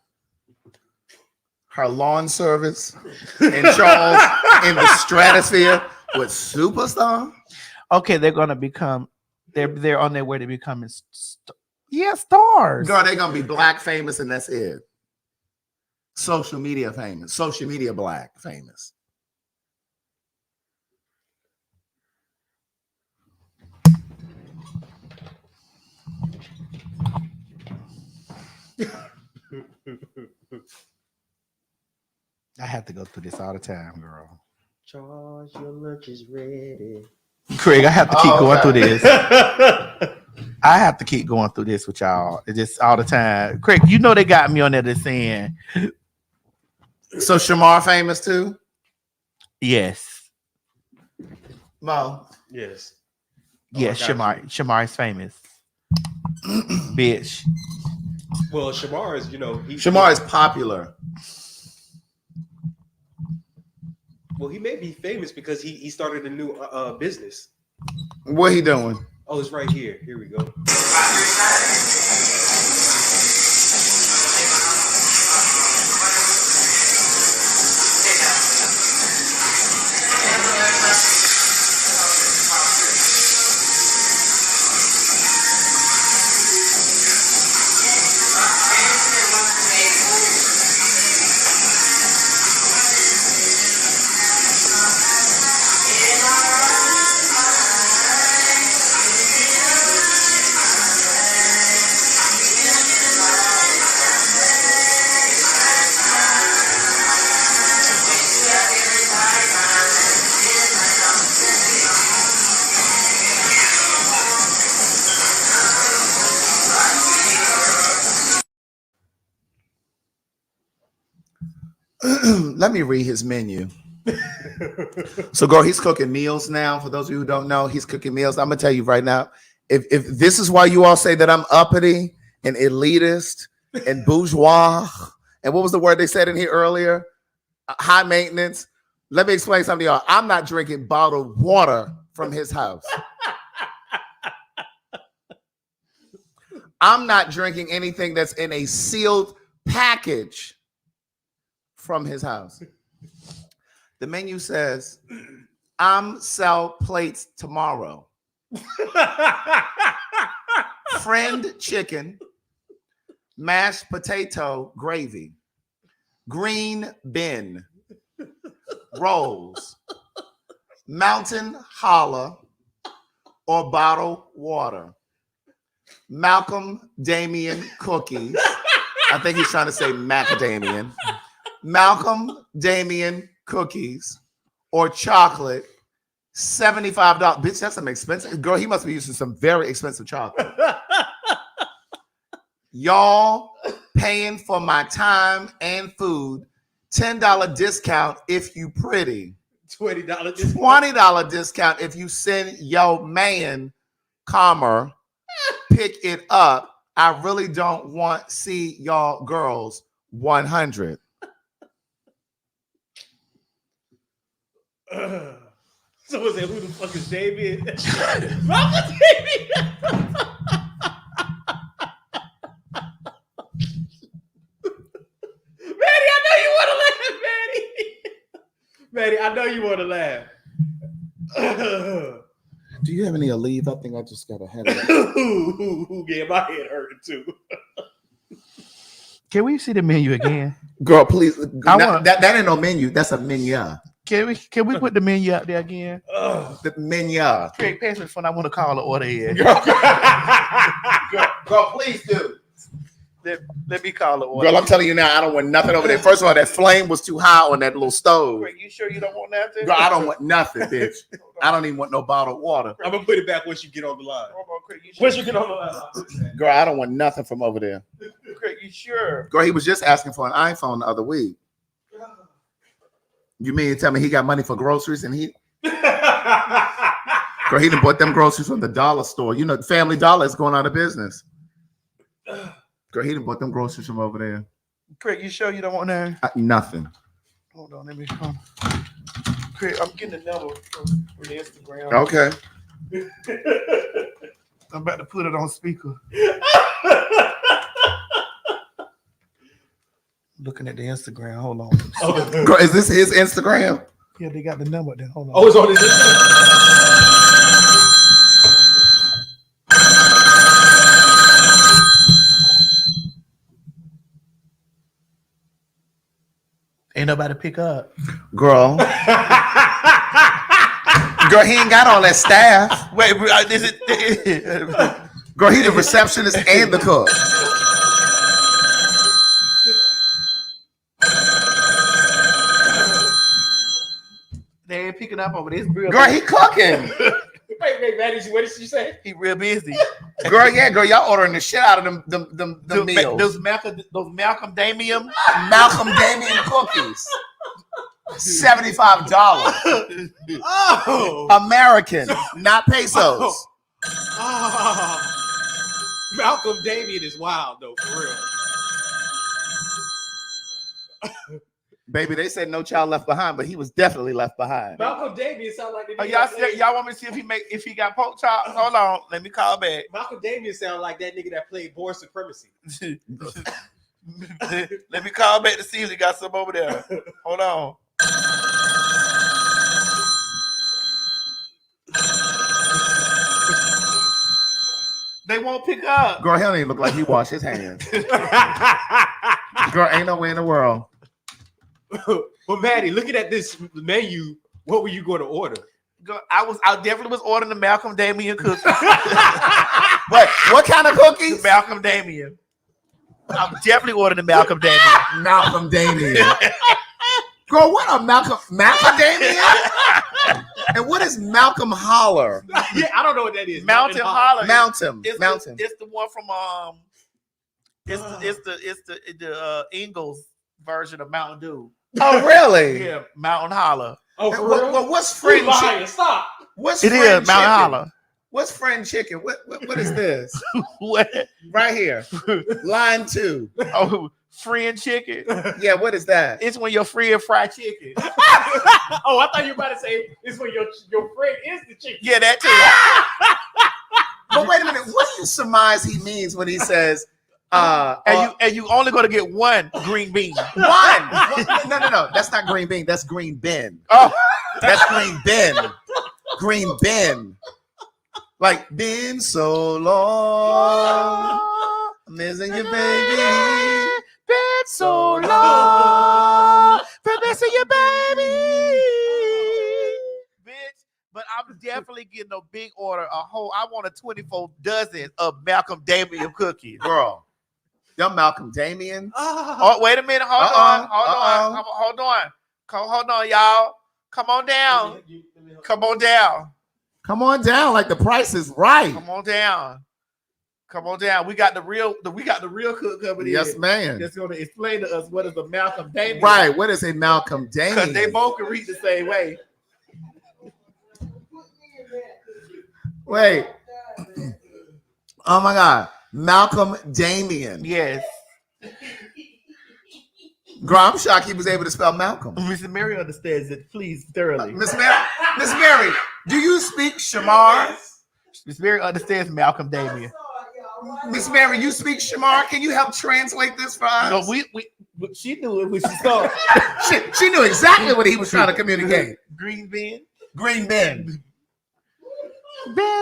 her lawn service, and Charles in the stratosphere with superstar? Okay, they're going to become. They're on their way to becoming. Stars. Girl, they're gonna be black famous, and that's it. Social media famous. Social media black famous. I have to go through this all the time, girl. Charles, your lunch is ready. Craig, I have to keep going through this. I have to keep going through this with y'all. It's just all the time. Craig, you know they got me on there that's saying. So Shamar famous too? Yes. Mo? Yes. Yes, Shamar is famous. Bitch. Well, Shamar is, Shamar is popular. Well, he may be famous because he started a new business. What he doing? Oh, it's right here. Here we go. Let me read his menu. So, girl, he's cooking meals now. For those of you who don't know, he's cooking meals. I'm gonna tell you right now. If this is why you all say that I'm uppity and elitist and bourgeois, and what was the word they said in here earlier? High maintenance. Let me explain something to y'all. I'm not drinking bottled water from his house. I'm not drinking anything that's in a sealed package from his house. The menu says, I'm sell plates tomorrow. Friend chicken, mashed potato gravy, green bean, rolls, Mountain Holla, or bottled water. Malcolm Damien cookies. I think he's trying to say macadamian. Malcolm Damien cookies or chocolate, $75. Bitch, that's some expensive. Girl, he must be using some very expensive chocolate. Y'all paying for my time and food. $10 discount if you pretty. $20 discount if you send your man, comma, pick it up. I really don't want see y'all girls 100. So was it who the fuck is Damien? Malcolm Damien. Maddie, I know you want to laugh, Maddie. Maddie, I know you want to laugh. Do you have any Aleve? I think I just got a headache. Yeah, my head hurting too. Can we see the menu again? Girl, please. That ain't no menu. That's a menu. Can we put the menu out there again? The menu. Craig, pass me the phone. I want to call the order in. Girl, please do. Let me call the order. Girl, I'm telling you now, I don't want nothing over there. First of all, that flame was too high on that little stove. Craig, you sure you don't want nothing? Girl, I don't want nothing, bitch. I don't even want no bottled water. I'm gonna put it back once you get on the line. Craig, you Once you get on the line. Girl, I don't want nothing from over there. Craig, you sure? Girl, he was just asking for an iPhone the other week. You mean to tell me he got money for groceries and he... Girl, he done bought them groceries from the dollar store. You know, Family Dollar is going out of business. Girl, he done bought them groceries from over there. Craig, you sure you don't want that? Nothing. Hold on, let me come. Craig, I'm getting the number from the Instagram. Okay. I'm about to put it on speaker. Looking at the Instagram. Hold on. Girl, is this his Instagram? Yeah, they got the number there. Hold on. Oh, it's on his Instagram. Ain't nobody pick up. Girl. Girl, he ain't got all that staff. Wait, is it? Girl, he the receptionist and the cook. They ain't picking up over this. Girl, he cooking. Wait, Maddie, what did she say? He real busy. Girl, yeah, girl, y'all ordering the shit out of them meals. Those Malcolm Damien cookies. $75. Oh, American, not pesos. Oh. Malcolm Damien is wild though, for real. Baby, they said No Child Left Behind, but he was definitely left behind. Malcolm Damien sound like the y'all want me to see if he got pork chops? Hold on, let me call back. Malcolm Damien sound like that nigga that played Born Supremacy. Let me call back to see if he got some over there. Hold on. They won't pick up. Girl, he don't even look like he washed his hands. Girl, ain't no way in the world. Well, Maddie, looking at this menu, what were you going to order? I definitely was ordering the Malcolm Damien cookies. Wait, what kind of cookies? Malcolm Damien. I'm definitely ordering the Malcolm Damien. Malcolm Damien. Girl, what a Malcolm Damien? And what is Malcolm Holler? Yeah, I don't know what that is. Mountain Holler. Mountain. It's the one from it's the Ingles version of Mountain Dew. Oh, really? Yeah, Mountain Holler. Oh, for real? Well, what's friend chicken? Stop. What's it friend is Mountain Holler. What's friend chicken? What is this? What? Right here. Line 2. Oh, friend chicken. Yeah, what is that? It's when your friend fried chicken. Oh, I thought you were about to say it's when your friend is the chicken. Yeah, that too. But wait a minute. What do you surmise he means when he says And you only gonna get one green bean. One. No. That's not green bean. That's green bin. Oh, that's green bin. Green bin. Like been so long, missing you, baby. Been so long, for missing you, baby. Bitch, but I'm definitely getting a big order. I want a 24 dozen of Malcolm Damian cookies, girl. Y'all Malcolm Damian. Oh, wait a minute. Hold on, y'all. Come on down. Come on down. Come on down, like the price is right. Come on down. We got the real cook coming in. Yes, man. That's going to explain to us what is a Malcolm Damian. Right. What is a Malcolm Damian? Because they both can read the same way. Wait. Oh my God. Malcolm Damian. Yes. Girl, I'm shocked he was able to spell Malcolm. Mr. Mary understands it, please, thoroughly. Miss Mary, do you speak Shamar? Miss Mary understands Malcolm Damian. Miss Mary, you speak Shamar? Can you help translate this for us? No, she knew it when she saw it. she knew exactly what he was trying to communicate. Green bin.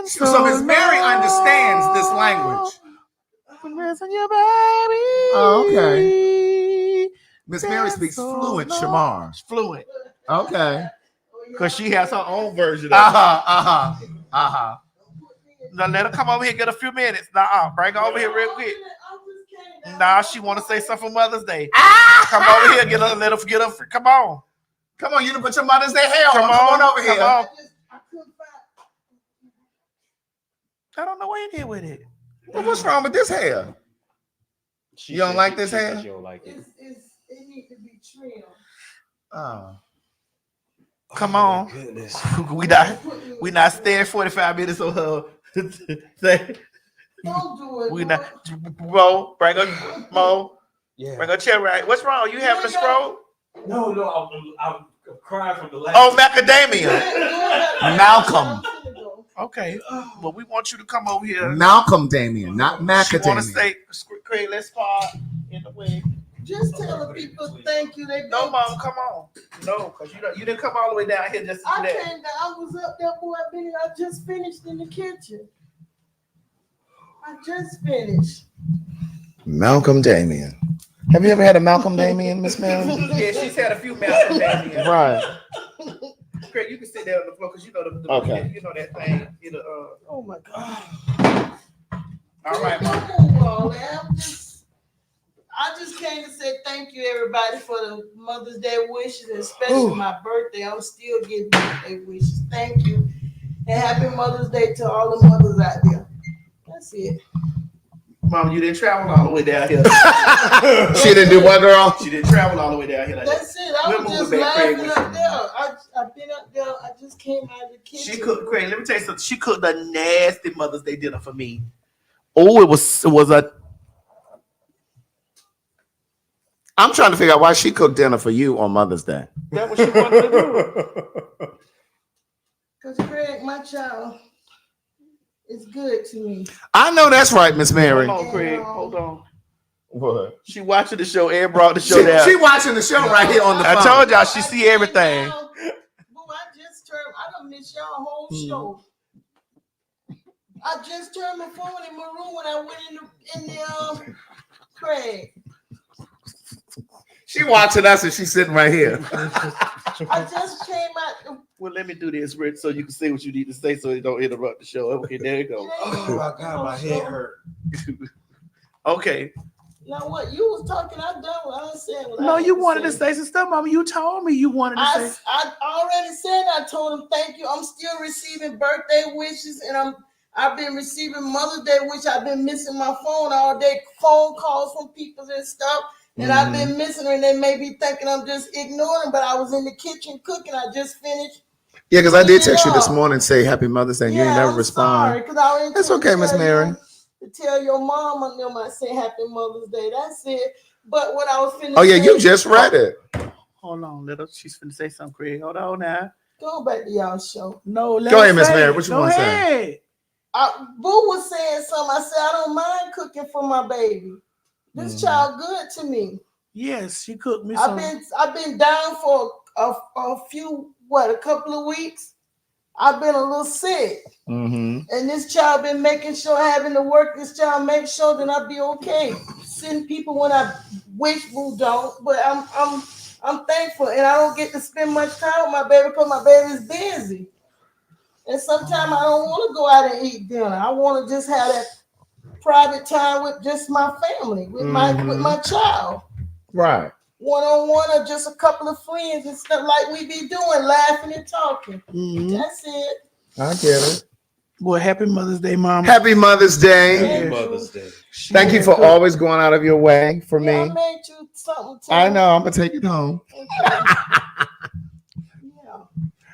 So Miss Mary understands this language. Oh, okay. Miss Mary speaks fluent Shamar. Fluent. Okay. Because she has her own version of it. Now let her come over here and get a few minutes. Bring her over here real quick. She want to say something for Mother's Day. Come over here, let her get her. Come on. Come on, you done put your Mother's Day hair on. Come on over here. On. I don't know what he did with it. Well, what's wrong with this hair? You don't like this hair? She don't like it. It needs to be trimmed. Oh. Come on. Goodness. we not staying 45 minutes on her. Don't do it. We not. Mo, bring a chair right. What's wrong? You having a stroke? No, I'm crying from the last. Oh, macadamia. Malcolm. Okay. Well, we want you to come over here. Malcolm Damian, not macadamia. She want to say, Craig, let's part in the way. Just tell the people thank you. No, Mom, come on. No, because you didn't come all the way down here just to do that. I was up there, boy. I just finished in the kitchen. I just finished. Malcolm Damian. Have you ever had a Malcolm Damian, Miss Mary? Yeah, she's had a few Malcolm Damian. Right. Craig, you can sit down on the floor because you know the okay. You know that thing. Oh my God. All right, I just came to say thank you, everybody, for the Mother's Day wishes, especially my birthday. I'm still getting birthday wishes. Thank you. And happy Mother's Day to all the mothers out there. That's it. Mom, you didn't travel all the way down here. She didn't do what, girl? She didn't travel all the way down here. That's it. I was just laughing up there. I've been up there. I just came out of the kitchen. She cooked, Craig, let me tell you something. She cooked a nasty Mother's Day dinner for me. Oh, it was a... I'm trying to figure out why she cooked dinner for you on Mother's Day. That's what she wanted to do. Because Craig, my child, is good to me. I know that's right, Miss Mary. Hold on, Craig. Hold on. What? She watching the show and brought the show down. She watching the show right here on the phone. I told y'all she see everything. Boy, I done missed y'all whole show. I just turned my phone in my room when I went in the Craig. She watching us and she's sitting right here. I just came out. Well, let me do this, Rich, so you can say what you need to say so it don't interrupt the show. Okay, there you go. Oh my God, my head hurt. Okay. Now what you was talking, I done what I said. No, you wanted to say some stuff, Mama. You told me you wanted to say. I already said. I told him thank you. I'm still receiving birthday wishes, and I've been receiving Mother's Day wishes. I've been missing my phone all day, phone calls from people and stuff. And I've been missing her, and they may be thinking I'm just ignoring, but I was in the kitchen cooking. I just finished. Yeah, because I did text you this morning and say Happy Mother's Day, and you ain't never respond. That's okay, Miss Mary. To tell your mom and them I say Happy Mother's Day. That's it. But what I was finna say. Oh, yeah, you just read it. Hold on, little. She's finna say something, Craig. Hold on now. Go back to y'all show. No, go ahead, Miss Mary. What you want to say? Boo was saying something. I said, I don't mind cooking for my baby. This child good to me. Yes, she cooked me. I've been down for a couple of weeks. I've been a little sick, and this child been making sure, having to work. This child make sure that I be okay. Send people when I wish who don't, but I'm thankful, and I don't get to spend much time with my baby because my baby's busy. And sometimes I don't want to go out and eat dinner. I want to just have that private time with just my family, with my child. Right. One-on-one or just a couple of friends and stuff like we be doing, laughing and talking. That's it. I get it. Well, happy Mother's Day, Mom. Happy Mother's Day. Happy Mother's Day. Thank you for always going out of your way for me. I made you something. I know. I'm gonna take it home.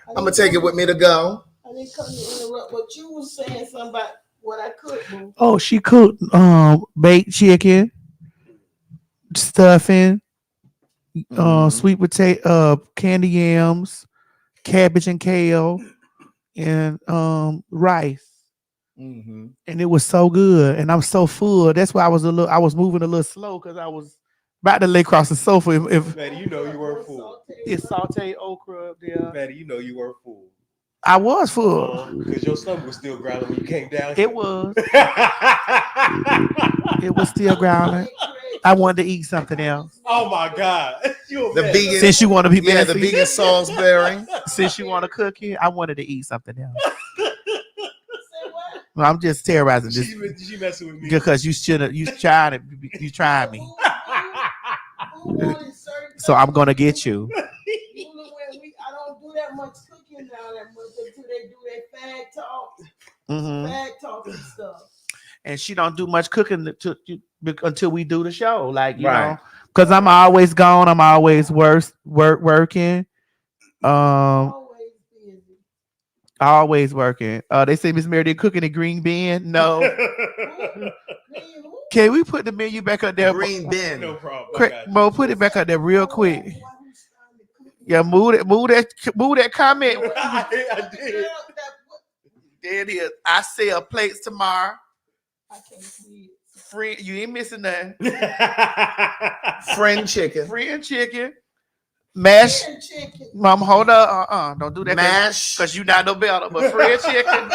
I'm gonna take it with me to go. I didn't come to interrupt, but you were saying something about what I cooked. Oh, she cooked baked chicken, stuffing, sweet potato, candy yams, cabbage and kale, and rice. And it was so good, and I'm so full. That's why I was moving a little slow because I was about to lay across the sofa. If Maddie, you know you weren't full. It's sauteed okra up there. Maddie, you know you weren't full. I was full because your stomach was still growling when you came down. It was. It was still growling. I wanted to eat something else. Oh my God! The vegan, since you want to be the vegan Salisbury. Since you want to cook it, I wanted to eat something else. Well, I'm just terrorizing this. She messing with me because you shouldn't. You tried me. So I'm gonna get you. I don't do that much cooking now that much until they do their fag talk, fag talk and stuff. And she don't do much cooking until we do the show, like you know, because I'm always gone. I'm always working. Always working. They say Miss Meredith cooking a green bean. No. Can we put the menu back up there? Green bin. No problem. Mo, put it back up there real quick. Yeah, move that comment. I did. There it is. I sell plates tomorrow. I can't see it. Friend, you ain't missing nothing. Friend chicken. Friend chicken. Mash. Mom, hold up. Don't do that. Mash. Because you not no better. But fried chicken.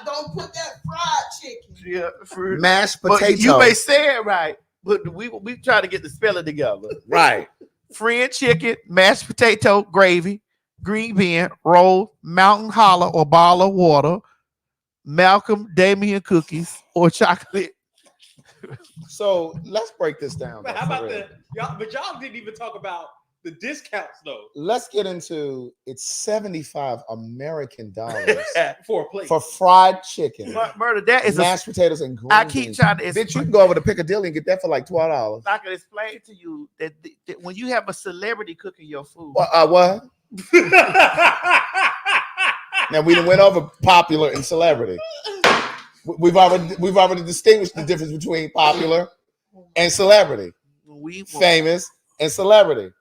Don't put that fried chicken. Yeah, mashed potato. But you may say it right, but we try to get the spelling together. Right. Fried chicken, mashed potato, gravy, green bean, roll, mountain holler or ball of water, Malcolm Damien cookies, or chocolate. So let's break this down. How about y'all? But y'all didn't even talk about the discounts though. Let's get into it's $75 American dollars for a plate for fried chicken. Murder, that is mashed potatoes and green I keep beans. trying to. Bitch, you can go over to Piccadilly and get that for like $12. I can explain to you that when you have a celebrity cooking your food. What? Now we went over popular and celebrity. We've already distinguished the difference between popular and celebrity. Famous and celebrity.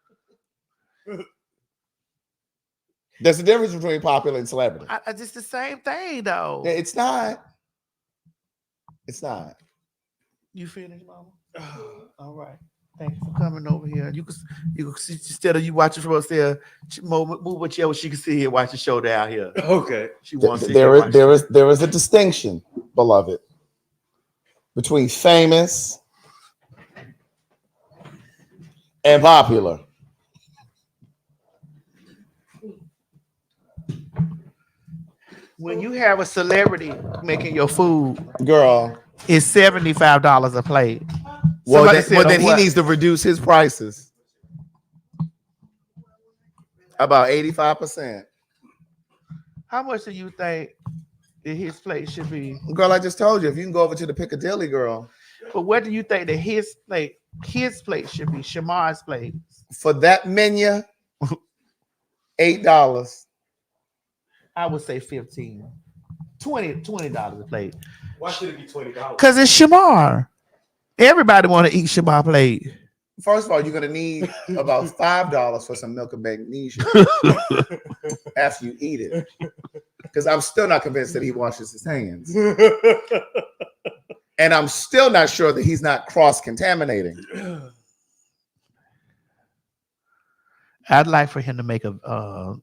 There's a difference between popular and celebrity. It's the same thing, though. It's not. It's not. You finished, Mama? All right. Thank you for coming over here. You can see, instead of you watching from upstairs, move a chair where she can see here, watch the show down here. Okay. She wants to. There is a distinction, beloved, between famous and popular. When you have a celebrity making your food, girl, it's $75 a plate. Well, then he needs to reduce his prices about 85%. How much do you think that his plate should be? Girl, I just told you, if you can go over to the Piccadilly, girl. But what do you think that his plate should be? Shamar's plate for that menu, $8. I would say $15, $20 a plate. Why should it be $20? Because it's Shamar. Everybody want to eat Shamar plate. First of all, you're gonna need about $5 for some milk and magnesia after you eat it. Because I'm still not convinced that he washes his hands. And I'm still not sure that he's not cross-contaminating. I'd like for him to make a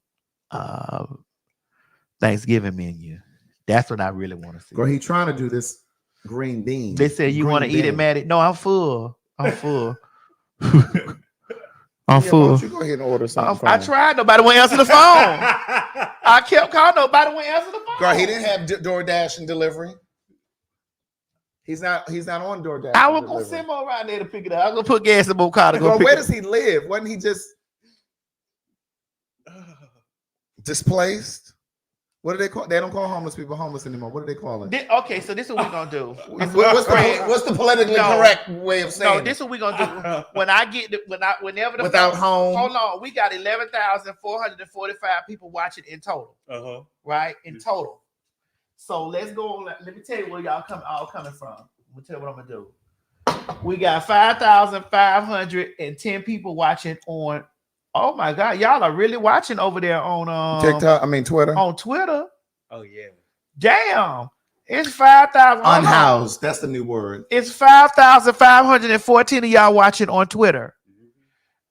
Thanksgiving menu. That's what I really want to see. Girl, he's trying to do this green bean. They said you want to eat it, Maddie. No, I'm full. I'm full. I'm full. Why don't you go ahead and order something? I tried. Nobody went answer the phone. I kept calling. Nobody went answer the phone. Girl, he didn't have DoorDash and delivery. He's not on DoorDash. I was gonna send him around there to pick it up. I was gonna put gas in my car to go. Girl, where does he live? Wasn't he just displaced? What do they call? They don't call homeless people homeless anymore. What do they call it? Okay, so this is what we're gonna do. What's the politically correct way of saying? No, this is what we're gonna do. When I get whenever the without home. Hold on, we got 11,445 people watching in total. Right in total. So let's go on. Let me tell you where y'all all coming from. I'm gonna tell you what I'm gonna do. We got 5,510 people watching on. Oh my God, y'all are really watching over there on TikTok. I mean Twitter. On Twitter. Oh yeah. Damn. It's 5,000 unhoused. That's the new word. It's 5,514 of y'all watching on Twitter.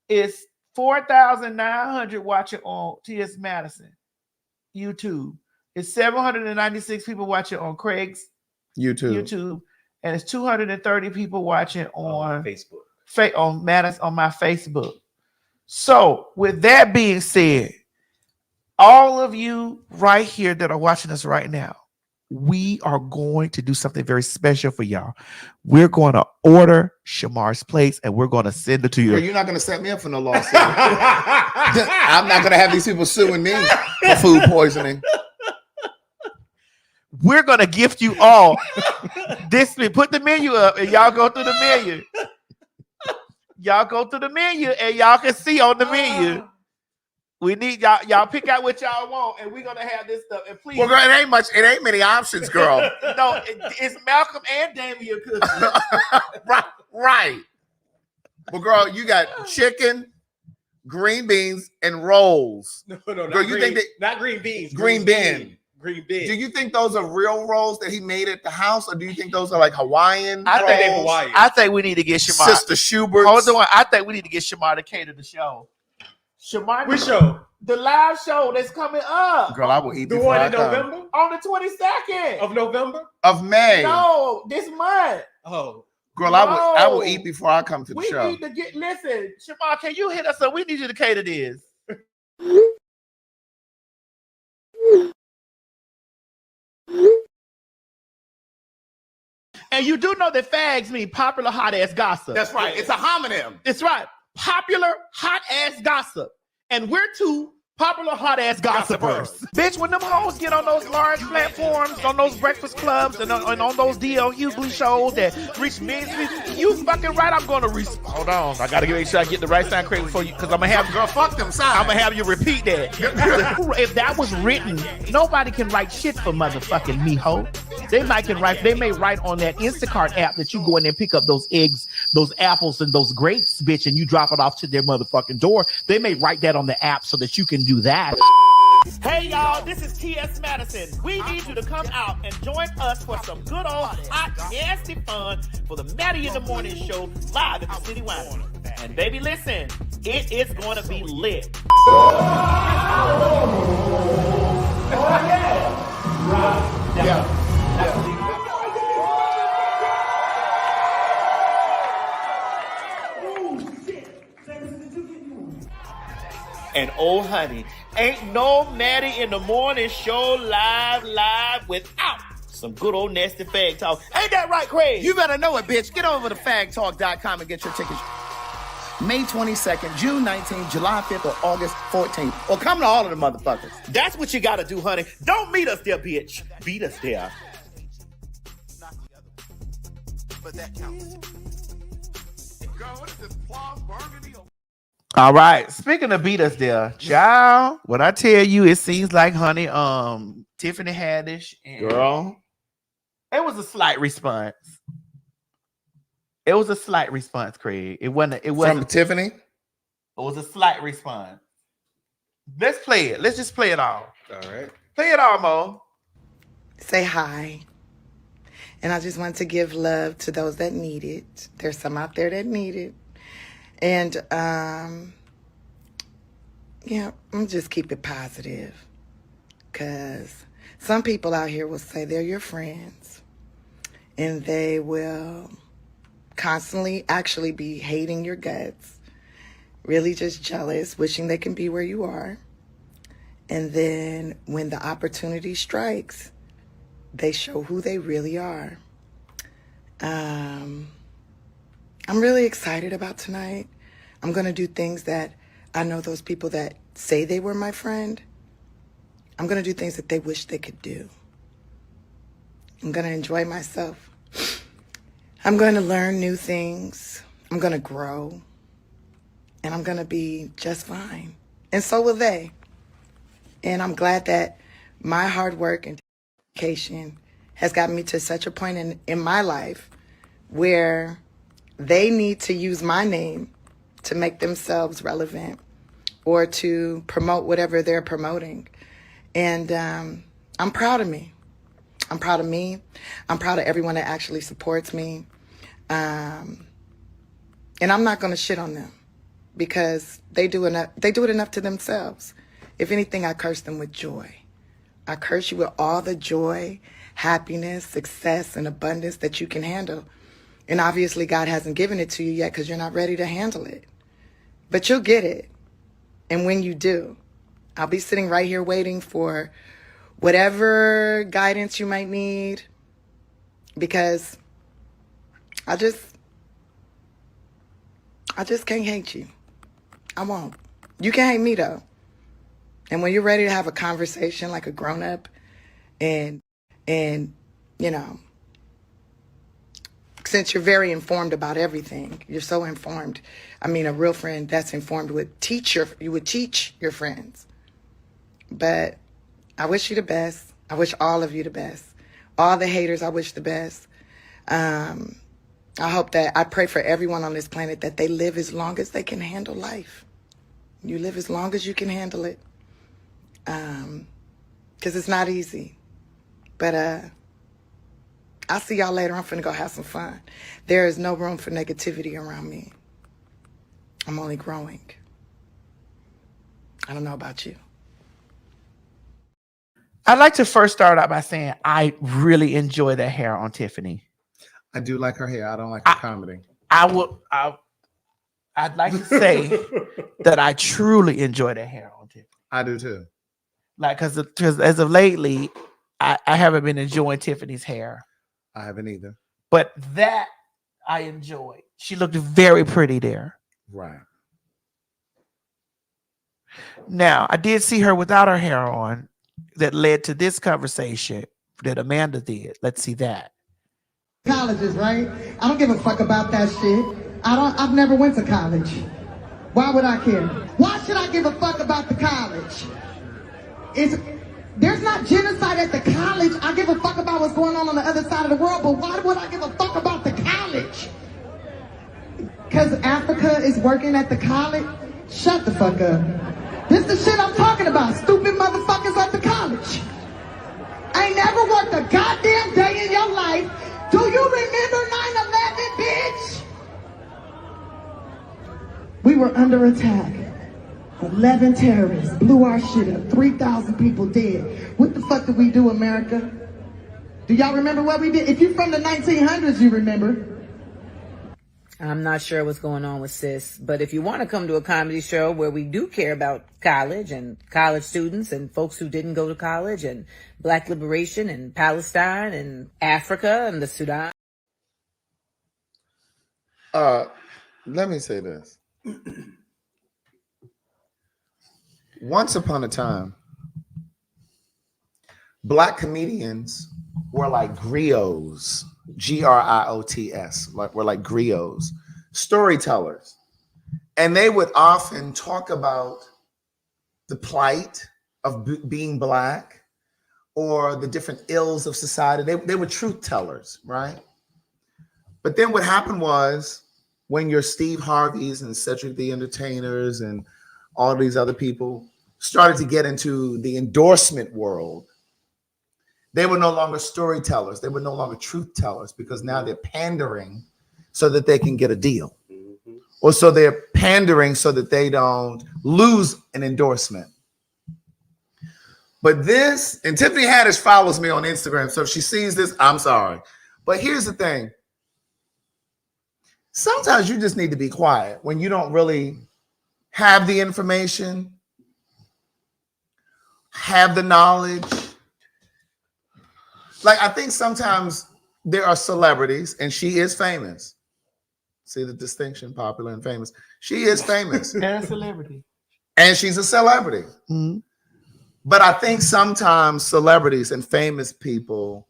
It's 4,900 watching on T.S. Madison YouTube. It's 796 people watching on Craig's YouTube, and it's 230 people watching on Facebook. On my Facebook. So, with that being said, all of you right here that are watching us right now, we are going to do something very special for y'all. We're going to order Shamar's plates and we're going to send it to you. You're not going to set me up for no lawsuit. I'm not going to have these people suing me for food poisoning. We're going to gift you all this. Put the menu up and y'all go through the menu. Y'all go through the menu and y'all can see on the menu. We need y'all pick out what y'all want, and we're gonna have this stuff. And please, well, girl, it ain't many options, girl. No, it's Malcolm and Damien cooking. right. Well, girl, you got chicken, green beans, and rolls. No, girl, you think that not green beans? Green bean. Green bean. Do you think those are real rolls that he made at the house, or do you think those are like Hawaiian? I think they're Hawaiian. I think we need to get Shamar. Sister Schubert. Hold on. I think we need to get Shamar to cater the show. Shamar, which show? The live show that's coming up. Girl, I will eat the one in November? On the 22nd of November? Of May. No, this month. Oh. Girl, no. I will eat before I come to the show. We need to listen, Shamar, can you hit us up? We need you to cater this. And you do know that fags mean popular hot ass gossip. That's right. It's a homonym. It's right. Popular hot ass gossip. And we're two popular hot ass gossipers. Bitch, when them hoes get on those large platforms, on those breakfast clubs, and on those D.L. Hughley shows that reach millions, you fucking right. I'm going to hold on. I got to make sure I get the right sound correct before you, because I'm going to have girl, fuck them signs. I'm going to have you repeat that. If that was written, nobody can write shit for motherfucking me, ho. They may write on that Instacart app that you go in there and pick up those eggs, those apples, and those grapes, bitch, and you drop it off to their motherfucking door. They may write that on the app so that you can do that. Hey y'all, this is T.S. Madison. We need you to come out and join us for some good old hot, nasty fun for the Maddie in the Morning Show live at the City Wine. And baby, listen, it is going to be lit. And oh honey, ain't no Maddie in the Morning Show live without some good old nasty fag talk. Ain't that right, Craig? You better know it, bitch. Get over to fagtalk.com and get your tickets. May 22nd, June 19th, July 5th, or August 14th. Or come to all of the motherfuckers. That's what you gotta do, honey. Don't meet us there, bitch. Beat us there. But that counts. Girl, what is this plum burgundy? All right. Speaking of beat us there, child, when I tell you, it seems like, honey, Tiffany Haddish, and girl, it was a slight response. It was a slight response, Craig. It wasn't from Tiffany. It was a slight response. Let's play it. Let's just play it all. All right. Play it all, Mo. Say hi. And I just want to give love to those that need it. There's some out there that need it. And, yeah, I'm just keep it positive. Because some people out here will say they're your friends. And they will constantly actually be hating your guts. Really just jealous, wishing they can be where you are. And then when the opportunity strikes, they show who they really are. I'm really excited about tonight. I'm going to do things that I know those people that say they were my friend, I'm going to do things that they wish they could do. I'm going to enjoy myself. I'm going to learn new things. I'm going to grow. And I'm going to be just fine. And so will they. And I'm glad that my hard work and dedication has gotten me to such a point in my life where they need to use my name to make themselves relevant or to promote whatever they're promoting. And I'm proud of me. I'm proud of me. I'm proud of everyone that actually supports me. And I'm not going to shit on them because they do it enough to themselves. If anything, I curse them with joy. I curse you with all the joy, happiness, success, and abundance that you can handle. And obviously, God hasn't given it to you yet because you're not ready to handle it. But you'll get it. And when you do, I'll be sitting right here waiting for whatever guidance you might need, because I just can't hate you. I won't. You can hate me, though. And when you're ready to have a conversation like a grown-up and you know, since you're very informed about everything, you're so informed. I mean, a real friend that's informed would teach your friends. But I wish you the best. I wish all of you the best. All the haters, I wish the best. I pray for everyone on this planet that they live as long as they can handle life. You live as long as you can handle it. Because it's not easy. But I'll see y'all later. I'm finna go have some fun. There is no room for negativity around me. I'm only growing. I don't know about you. I'd like to first start out by saying I really enjoy the hair on Tiffany. I do like her hair. I don't like her comedy. I'd like to say that I truly enjoy the hair on Tiffany. I do too. Like, because as of lately, I haven't been enjoying Tiffany's hair. I haven't either. But that I enjoyed. She looked very pretty there. Right. Now, I did see her without her hair on that led to this conversation that Amanda did. Let's see that. Colleges, right? I don't give a fuck about that shit. I've never went to college. Why would I care? Why should I give a fuck about the college? There's not genocide at the college. I give a fuck about what's going on the other side of the world, but why would I give a fuck about the college? Because Africa is working at the college? Shut the fuck up. This is the shit I'm talking about. Stupid motherfuckers at the college. I ain't never worked a goddamn day in your life. Do you remember 9/11, bitch? We were under attack. 11 terrorists blew our shit up. 3,000 people dead. What the fuck did we do, America? Do y'all remember what we did? If you're from the 1900s, you remember. I'm not sure what's going on with sis, but if you want to come to a comedy show where we do care about college and college students and folks who didn't go to college and Black liberation and Palestine and Africa and the Sudan. Let me say this. Once upon a time, Black comedians were like griots, griots, were like griots, storytellers. And they would often talk about the plight of being Black or the different ills of society. They were truth tellers, right? But then what happened was when your Steve Harveys and Cedric the Entertainers and all these other people started to get into the endorsement world, They were no longer storytellers. They were no longer truth tellers because now they're pandering so that they can get a deal. Or so they're pandering so that they don't lose an endorsement. But this, and Tiffany Haddish follows me on Instagram, so if she sees this, I'm sorry. But here's the thing. Sometimes you just need to be quiet when you don't really have the information, have the knowledge. Like, I think sometimes there are celebrities, and she is famous. See the distinction, popular and famous. She is famous. And a celebrity. And she's a celebrity. Mm-hmm. But I think sometimes celebrities and famous people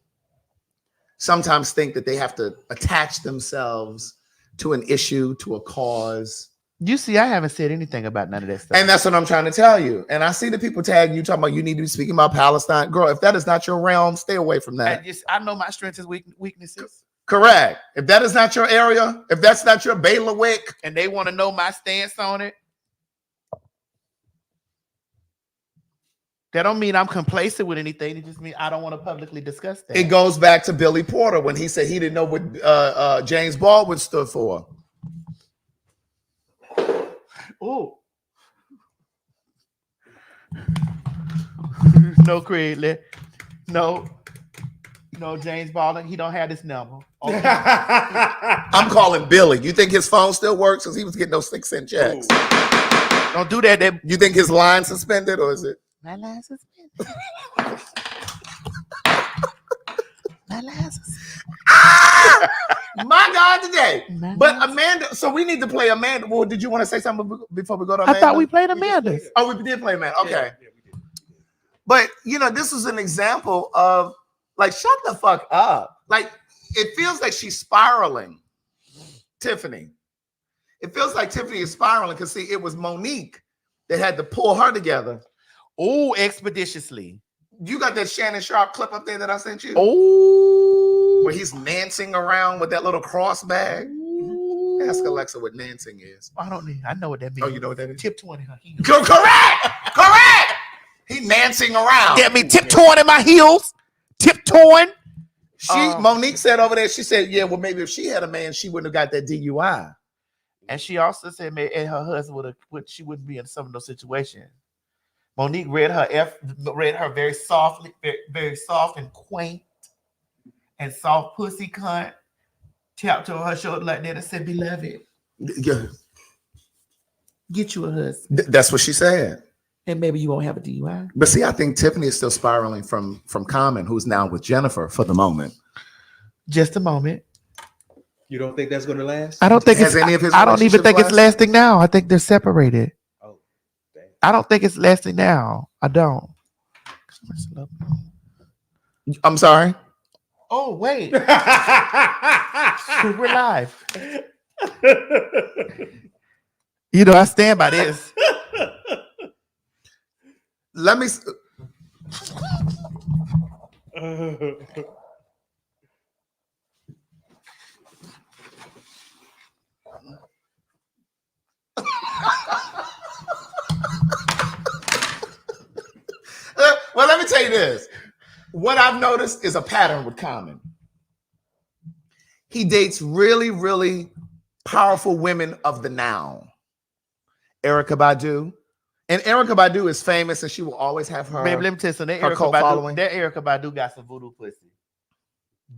sometimes think that they have to attach themselves to an issue, to a cause. You see, I haven't said anything about none of that stuff. And that's what I'm trying to tell you. And I see the people tagging you, talking about you need to be speaking about Palestine. Girl, if that is not your realm, stay away from that. I know my strengths and weaknesses. Correct. If that is not your area, if that's not your bailiwick, and they want to know my stance on it, that don't mean I'm complacent with anything. It just means I don't want to publicly discuss that. it goes back to Billy Porter when he said he didn't know what James Baldwin stood for. Oh. No, Craig. No, James Baldwin. He don't have this number. Okay. I'm calling Billy. You think his phone still works? Because he was getting those 6-cent checks. Ooh. Don't do that. You think his line suspended or is it? My line suspended. My line suspended. My God, today. But Amanda, so we need to play Amanda. Well, did you want to say something before we go to Amanda? I thought we played Amanda. Oh, we did play Amanda. Okay. Yeah, we did. But, this is an example of, like, shut the fuck up. Like, it feels like she's spiraling, Tiffany. It feels like Tiffany is spiraling because, see, it was Monique that had to pull her together. Oh, expeditiously. You got that Shannon Sharp clip up there that I sent you? Oh. Where he's dancing around with that little cross bag. Ask Alexa what dancing is. I know what that means. Oh, you know what that is? Tiptoeing in her heels. Correct. He dancing around. That means tiptoeing in my heels. Tiptoeing. Monique said over there, she said, yeah, well, maybe if she had a man, she wouldn't have got that DUI. And she also said, maybe her husband she wouldn't be in some of those situations. Monique read her very softly, very soft and quaint and soft pussy cunt. Tapped on her shoulder like that and said, beloved, get you a husband. That's what she said. And maybe you won't have a DUI. But see, I think Tiffany is still spiraling from Common, who's now with Jennifer for the moment. Just a moment. You don't think that's going to last? I don't think I don't even think it's lasting now. I think they're separated. Oh, dang. I don't think it's lasting now. I don't. I'm sorry. Oh, wait. We're live. I stand by this. Let me. Well, let me tell you this. What I've noticed is a pattern with Common. He dates really, really powerful women of the now. Erykah Badu. And Erykah Badu is famous and she will always have her, Babe, let me tell you something. her cult following. That Erykah Badu got some voodoo pussy.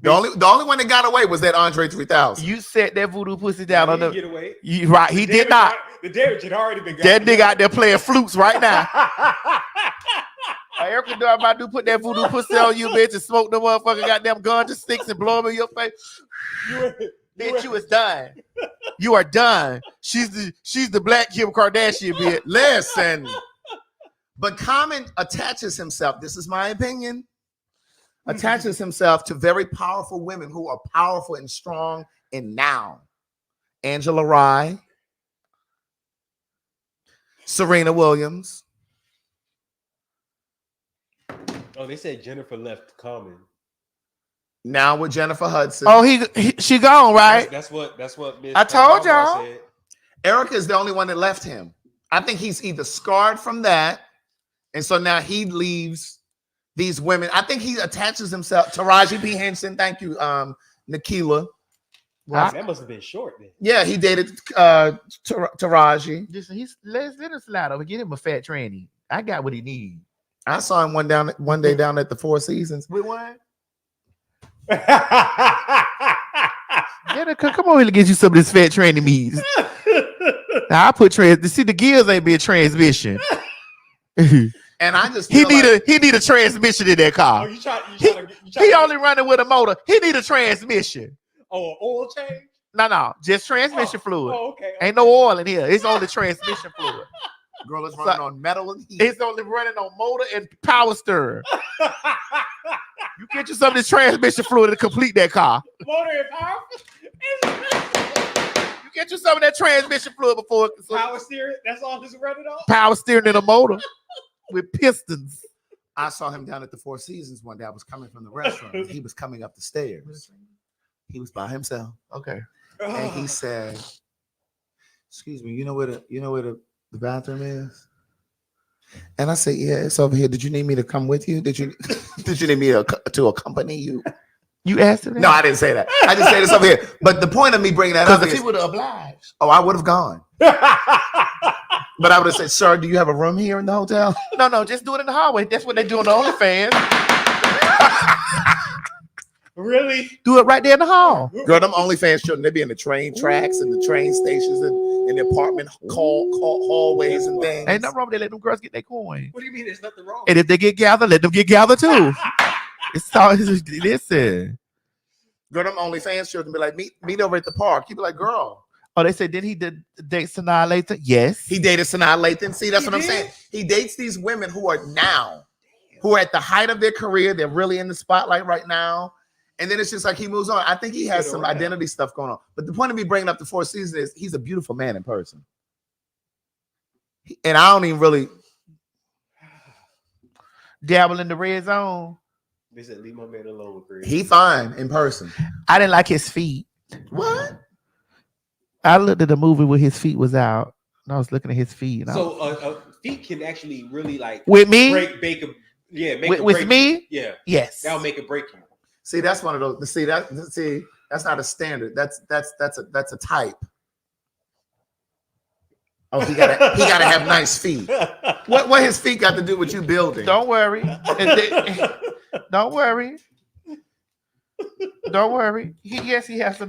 The only one that got away was that Andre 3000. You set that voodoo pussy down on the get away. Right, he did not. The damage had already been. That nigga out there playing flutes right now. Erykah Badu put that voodoo pussy on you, bitch, and smoke the motherfucking goddamn gun, just sticks and blow them in your face. Bitch, you is done. You are done. She's the black Kim Kardashian, bitch. Listen. But Common attaches himself, this is my opinion, attaches himself to very powerful women who are powerful and strong and now. Angela Rye, Serena Williams. Oh, they said Jennifer left Common. Now with Jennifer Hudson. Oh, she gone, right? That's what I told y'all. Said. Erykah is the only one that left him. I think he's either scarred from that, and so now he leaves these women. I think he attaches himself. Taraji P. Henson. Thank you, Nikila. Wow, that must have been short then. Yeah, he dated Taraji. Just let him slide over. Get him a fat tranny. I got what he needs. I saw him one day down at the Four Seasons. With one? Come on here to get you some of this fat tranny meat. Now I put see the gears ain't being transmission. And I just he need a transmission in that car. Oh, he only running with a motor. He need a transmission. Oh, oil change? No, just transmission fluid. Oh, okay. Ain't no oil in here. It's only transmission fluid. Girl, it's running on metal and heat. It's only running on motor and power steering. You get you some of this transmission fluid to complete that car. Motor and power? You get you some of that transmission fluid before power steering? That's all this running on? Power steering in a motor with pistons. I saw him down at the Four Seasons one day. I was coming from the restaurant. He was coming up the stairs. He was by himself. Okay. And he said, "Excuse me, you know where the bathroom is?" And I said, "Yeah, it's over here. Did you need me to come with you? Did you need me to accompany you?" You asked him that? No, I didn't say that. I just said it's over here. But the point of me bringing that up is, if he would have obliged, I would have gone. But I would have said, "Sir, do you have a room here in the hotel?" No, just do it in the hallway. That's what they do on the OnlyFans. Really? Do it right there in the hall. Girl, them OnlyFans children, they be in the train tracks and the train stations and in the apartment hallways and things. Ain't nothing wrong with that. Let them girls get their coin. What do you mean there's nothing wrong? And if they get gathered, let them get gathered too. Listen. Girl, them OnlyFans children be like, meet over at the park. You be like, girl. Oh, they said, did he date Sanaa Lathan? Yes. He dated Sanaa Lathan. See, that's what I'm saying. He dates these women who are at the height of their career. They're really in the spotlight right now. And then it's just like he moves on. I think he has some identity stuff going on. But the point of me bringing up the Four Seasons is he's a beautiful man in person. And I don't even really dabble in the red zone. They said, leave my man alone, Chris. He fine in person. I didn't like his feet. What? I looked at the movie where his feet was out. And I was looking at his feet. And so feet can actually really like with me? With me? Yeah. Yes. That'll make it break you. See, that's one of those. That's not a standard. That's a type. Oh, he gotta have nice feet. What his feet got to do with you building? Don't worry. Don't worry. Don't worry. He has to have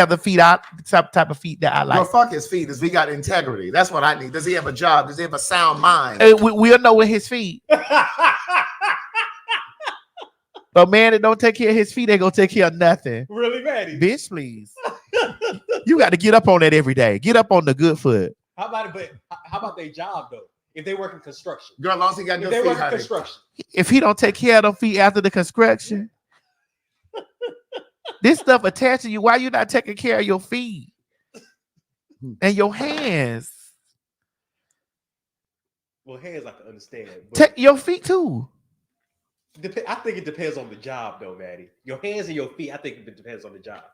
the feet out, type of feet that I like. Well, fuck his feet. Does he got integrity? That's what I need. Does he have a job? Does he have a sound mind? We'll know with his feet. But man that don't take care of his feet, they gonna take care of nothing. Really, Maddie? Bitch, please. You got to get up on that every day. Get up on the good foot. How about their job though? If they work in construction, girl, as long as he got good feet. They work in construction. If he don't take care of them feet after the construction, this stuff attached to you. Why you not taking care of your feet and your hands? Well, hands I can understand. Take your feet too. I think it depends on the job, though, Maddie. Your hands and your feet. I think it depends on the job.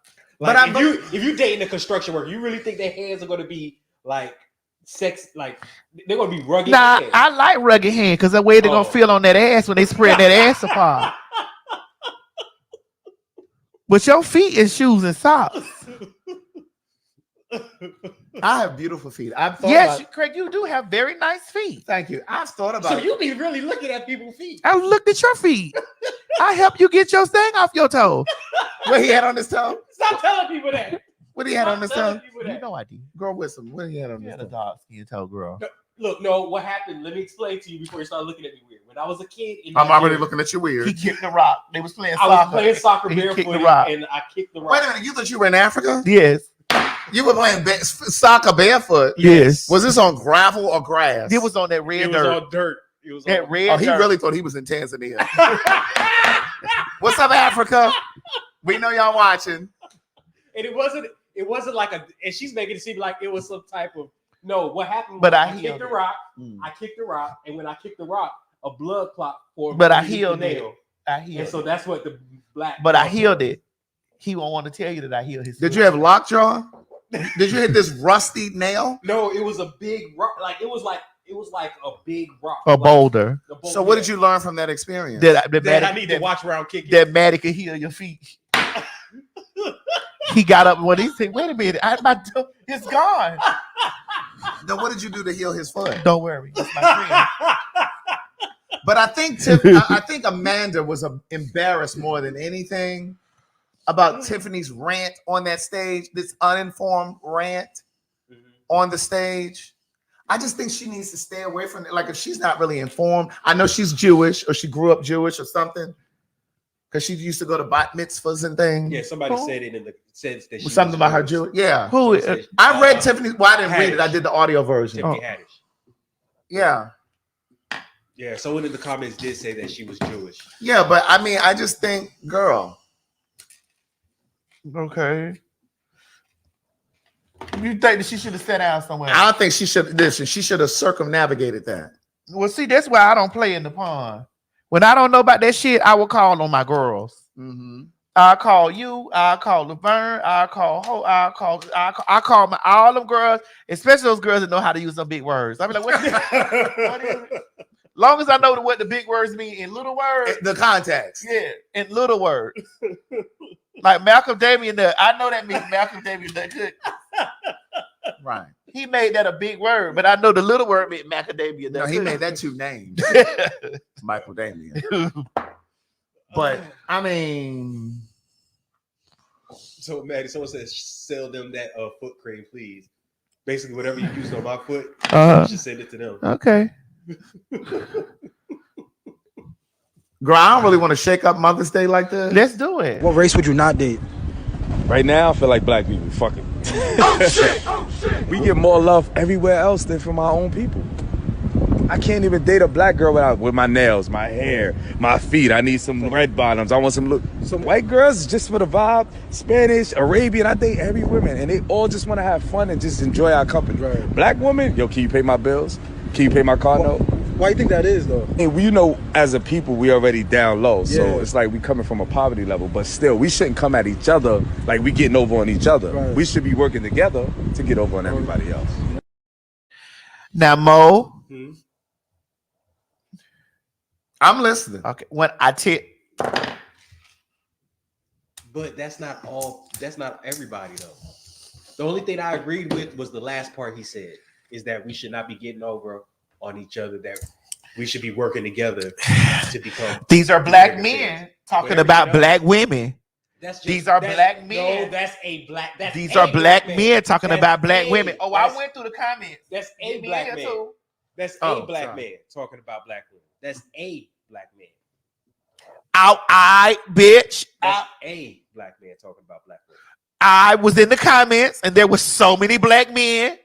Like, but if you dating a construction worker, you really think their hands are going to be like sex? Like they're going to be rugged? Nah, hands? I like rugged hands because the way they're gonna feel on that ass when they spread that ass apart. But your feet is shoes and socks. I have beautiful feet. Craig, you do have very nice feet. Thank you. I've thought about So you be really looking at people's feet. I looked at your feet. I help you get your thing off your toe. What he had on his toe? Stop telling people that. What he had on his toe? You know I did. Girl, wisdom. What he had on his toe? A dog skin toe, girl. No, what happened? Let me explain to you before you start looking at me weird. When I was a kid, I'm already looking at you weird. He kicked the rock. They was playing soccer. I was playing soccer barefoot, and I kicked the rock. Wait a minute, you thought you were in Africa? Yes. You were playing soccer barefoot? Yes. Was this on gravel or grass? It was on that red dirt. It was on dirt. It was that on red dirt. He really thought he was in Tanzania. What's up, Africa? We know y'all watching. And it wasn't like and she's making it seem like it was some type of, no, what happened was but I kicked the rock. I kicked the rock, and when I kicked the rock, a blood clot formed. But I healed it. And so that's what the black. But I healed it. He won't want to tell you that I healed his. Did you have lockjaw? Did you hit this rusty nail? No, it was a big rock. Like it was It was like a big rock. A boulder. So what did you learn from that experience? That I need to watch where I'm kicking. That Maddie can heal your feet. He got up when he said, "Wait a minute, it's gone." Now, what did you do to heal his foot? Don't worry, it's my friend. But I think Amanda was embarrassed more than anything about Tiffany's rant on that stage. This uninformed rant on the stage. I just think she needs to stay away from it. Like if she's not really informed, I know she's Jewish or she grew up Jewish or something. Because she used to go to bat mitzvahs and things. Yeah, somebody said it in the sense that she something about her Jewish. Yeah. Who? I read Tiffany's. Well, I didn't read it. I did the audio version. Tiffany Haddish. Yeah. Yeah. Someone in the comments did say that she was Jewish. Yeah, but I mean, I just think, girl. Okay. You think that she should have sat down somewhere? I don't think she should. Listen, she should have circumnavigated that. Well, see, that's why I don't play in the pond. When I don't know about that shit, I will call on my girls. Mm-hmm. I'll call you. I'll call Laverne. I'll call Ho. I'll call all them girls, especially those girls that know how to use some big words. I'll be like, what is it? Long as I know what the big words mean in little words. The context. Yeah, in little words. Like Malcolm Damian Nut. I know that means Malcolm Damian Nut. Right. He made that a big word, but I know the little word meant macadamia. No, he made that 2 names. Michael Damian. But I mean, so Maddie, someone says sell them that foot cream, please. Basically, whatever you use on my foot, you should send it to them. Okay. Girl, I don't really want to shake up Mother's Day like this. Let's do it. What race would you not date? Right now, I feel like black people. Fuck it. Oh shit! Oh shit! We get more love everywhere else than from our own people. I can't even date a black girl with my nails, my hair, my feet. I need some red bottoms. I want some white girls just for the vibe. Spanish, Arabian. I date every woman, and they all just want to have fun and just enjoy our company. Right. Black woman, yo, can you pay my bills? Can you pay my car note? Why do you think that is, though? And you know, as a people, we already down low. So Yeah. it's like we coming from a poverty level, but still, we shouldn't come at each other like we getting over on each other. Right. We should be working together to get over on everybody else. Now, Mo. I'm listening. Okay. When I tell. But that's not all. That's not everybody though. The only thing I agreed with was the last part he said, is that we should not be getting over on each other, that we should be working together to become. These are black men talking about black women. These are black men. No, that's a black. That's These are black men talking about black women. Oh, I that's- went through the comments. That's a Me black here man. too. That's Oh, a black sorry. man talking about black women. That's a black man. I bitch. That's a black man talking about black women. I was in the comments and there were so many black men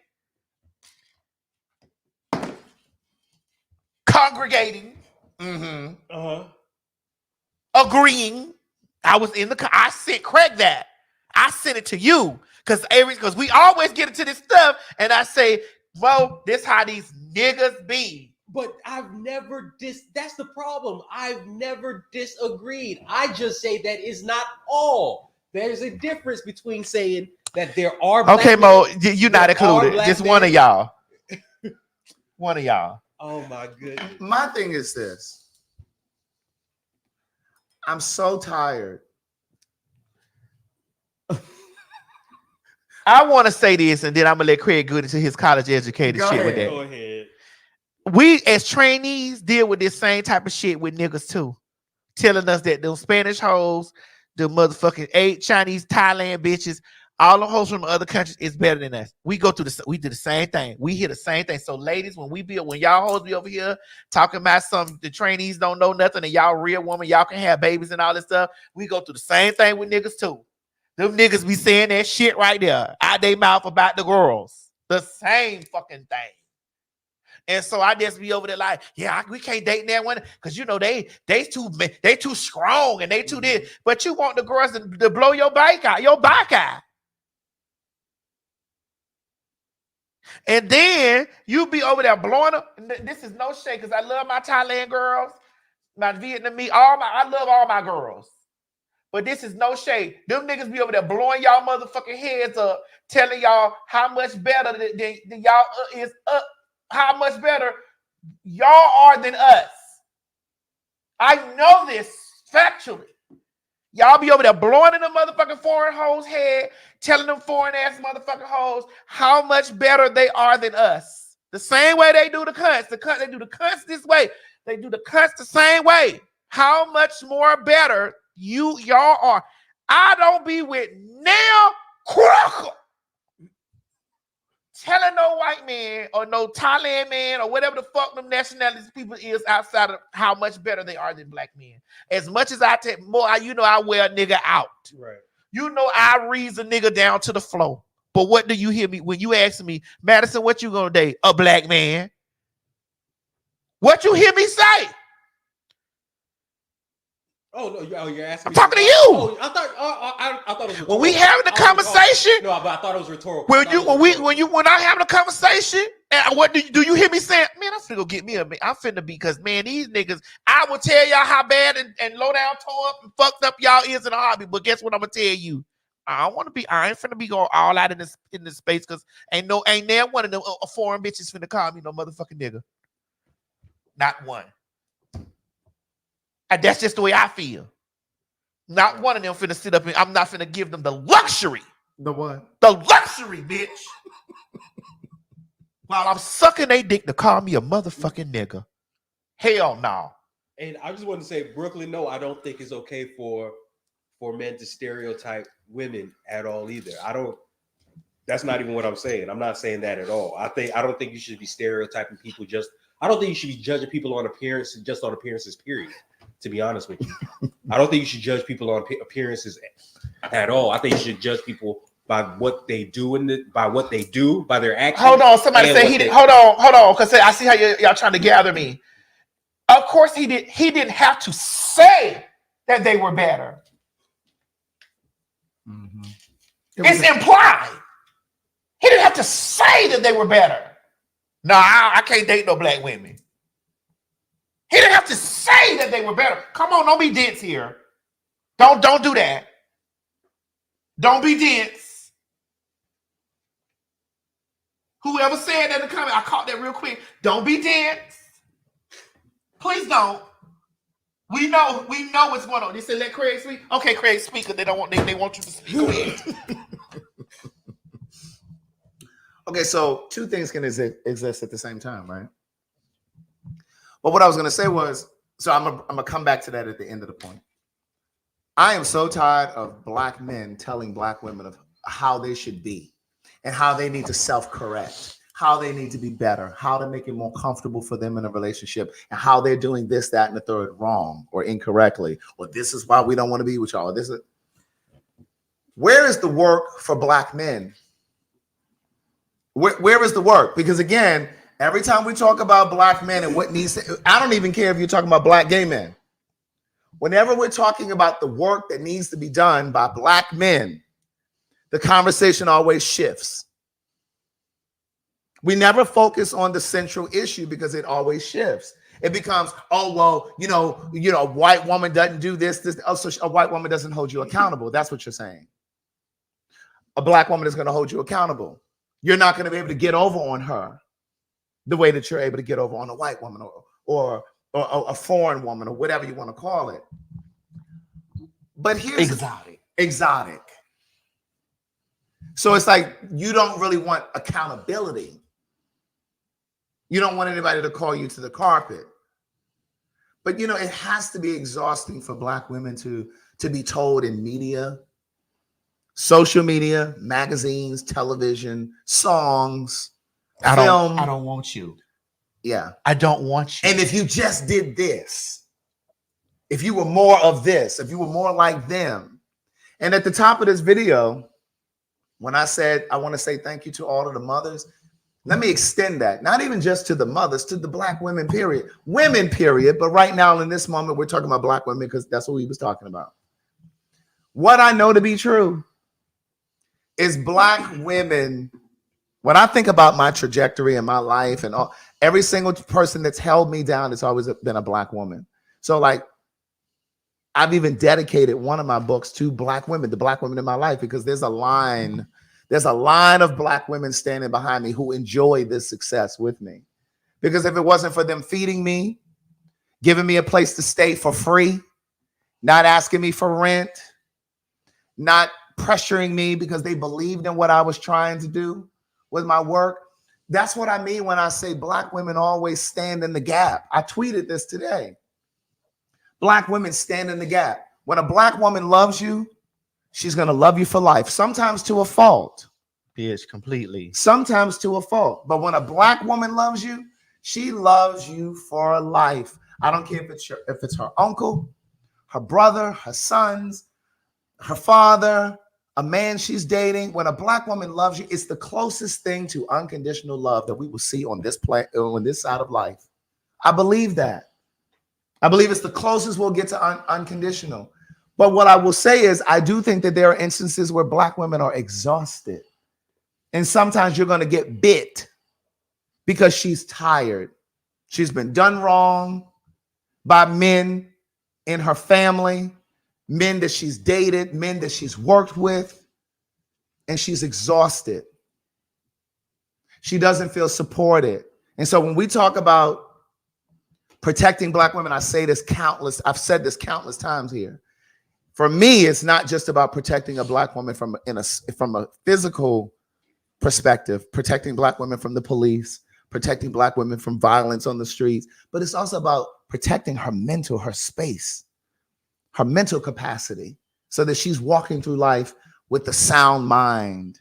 congregating, agreeing. I was in the. I sent Craig that. I sent it to you because we always get into this stuff, and I say, "Bro, this how these niggas be." But I've never that's the problem. I've never disagreed. I just say that is not all. There's a difference between saying that there are black Okay, men, Mo, you're not there are included. black Just men. one of y'all. One of y'all. Oh my goodness. My thing is this. I'm so tired. I want to say this, and then I'm gonna let Craig go into his college educated Go shit with ahead. that. Go ahead. We as trainees deal with this same type of shit with niggas too, telling us that those Spanish hoes, the motherfucking Chinese, Thailand bitches, all the hoes from other countries is better than us. We do the same thing. We hear the same thing. So ladies, when y'all hoes be over here talking about the trainees don't know nothing and y'all real woman, y'all can have babies and all this stuff. We go through the same thing with niggas too. Them niggas be saying that shit right there out their mouth about the girls. The same fucking thing. And so I just be over there like, yeah, we can't date that one because you know they too strong and they too this. But you want the girls to blow your back out. And then you be over there blowing up. This is no shade because I love my Thailand girls, my Vietnamese, I love all my girls. But this is no shade. Them niggas be over there blowing y'all motherfucking heads up, telling y'all how much better than y'all is up. how much better y'all are than us. I know this factually. Y'all be over there blowing in the motherfucking foreign hoes' head, telling them foreign ass motherfucking hoes how much better they are than us. The same way they do the cunts. They do the cunts this way. They do the cunts the same way. How much more better y'all are. I don't be with Neil Crocker telling no white man or no Thailand man or whatever the fuck them nationalities people is outside of how much better they are than black men. As much as I take more, I wear a nigga out. Right. I reason a nigga down to the floor. But what do you hear me when you ask me, Madison, what you gonna date? A black man. What you hear me say? Oh no! You're asking. I'm talking to you. Oh, I thought it was rhetorical. When we having a conversation. No, but I thought it was rhetorical. When I having a conversation, and what do you hear me saying? Man, I'm finna go get me a man. I'm finna be because man, these niggas. I will tell y'all how bad and low down, tore up, and fucked up y'all is in the hobby. But guess what? I'm gonna tell you. I ain't finna be going all out in this space because ain't there one of them foreign bitches finna call me no motherfucking nigga. Not one. And that's just the way I feel. Not one of them finna sit up and I'm not finna give them the luxury. The what? The luxury, bitch. While I'm sucking they dick to call me a motherfucking nigga. Hell no. And I just want to say, Brooklyn, no, I don't think it's okay for men to stereotype women at all either. That's not even what I'm saying. I'm not saying that at all. I don't think you should be stereotyping people I don't think you should be judging people on appearance just on appearances, period. To be honest with you, I don't think you should judge people on appearances at all. I think you should judge people by what they do by their actions. Hold on, somebody say he did. Hold on, because I see how y'all trying to gather me. Of course he did. He didn't have to say that they were better. Mm-hmm. It's implied. He didn't have to say that they were better. No, I can't date no black women. He didn't have to say that they were better. Come on, don't be dense here. Don't do that. Don't be dense. Whoever said that in the comment, I caught that real quick. Don't be dense. Please don't. We know what's going on. They said let Craig speak. Okay, Craig speak because they want you to speak. Go ahead. Okay, so two things can exist at the same time, right? But what I was going to say was, so I'm gonna come back to that at the end of the point. I am so tired of black men telling black women of how they should be and how they need to self-correct, how they need to be better, how to make it more comfortable for them in a relationship, and how they're doing this, that, and the third wrong or incorrectly, or this is why we don't want to be with y'all. Where is the work for black men? Where is the work? Because again, every time we talk about black men and what needs to, I don't even care if you're talking about black gay men. Whenever we're talking about the work that needs to be done by black men, the conversation always shifts. We never focus on the central issue because it always shifts. It becomes, oh, well, a white woman doesn't do this. Also, a white woman doesn't hold you accountable. That's what you're saying. A black woman is going to hold you accountable. You're not going to be able to get over on her the way that you're able to get over on a white woman or a foreign woman or whatever you want to call it. But here's exotic. So it's like you don't really want accountability. You don't want anybody to call you to the carpet. But it has to be exhausting for black women to be told in media, social media, magazines, television, songs, film. I don't want you. Yeah. I don't want you. And if you just did this, if you were more of this, if you were more like them. And at the top of this video, when I said, I want to say thank you to all of the mothers, let me extend that. Not even just to the mothers, to the black women, period. Women, period. But right now in this moment, we're talking about black women because that's what we was talking about. What I know to be true is black women, when I think about my trajectory in my life and every single person that's held me down, it's always been a black woman. So like, I've even dedicated one of my books to black women, the black women in my life, because there's a line of black women standing behind me who enjoy this success with me. Because if it wasn't for them feeding me, giving me a place to stay for free, not asking me for rent, not pressuring me because they believed in what I was trying to do with my work. That's what I mean when I say Black women always stand in the gap. I tweeted this today. Black women stand in the gap. When a Black woman loves you, she's going to love you for life, sometimes to a fault. Bitch, completely. Sometimes to a fault. But when a Black woman loves you, she loves you for life. I don't care if it's her uncle, her brother, her sons, her father, a man she's dating. When a Black woman loves you, it's the closest thing to unconditional love that we will see on this side of life. I believe that. I believe it's the closest we'll get to unconditional. But what I will say is I do think that there are instances where Black women are exhausted. And sometimes you're going to get bit because she's tired. She's been done wrong by men in her family, men that she's dated, men that she's worked with, and she's exhausted. She doesn't feel supported. And so when we talk about protecting Black women, I've said this countless times here. For me, it's not just about protecting a Black woman from a physical perspective, protecting Black women from the police, protecting Black women from violence on the streets, but it's also about protecting her space, her mental capacity, so that she's walking through life with a sound mind.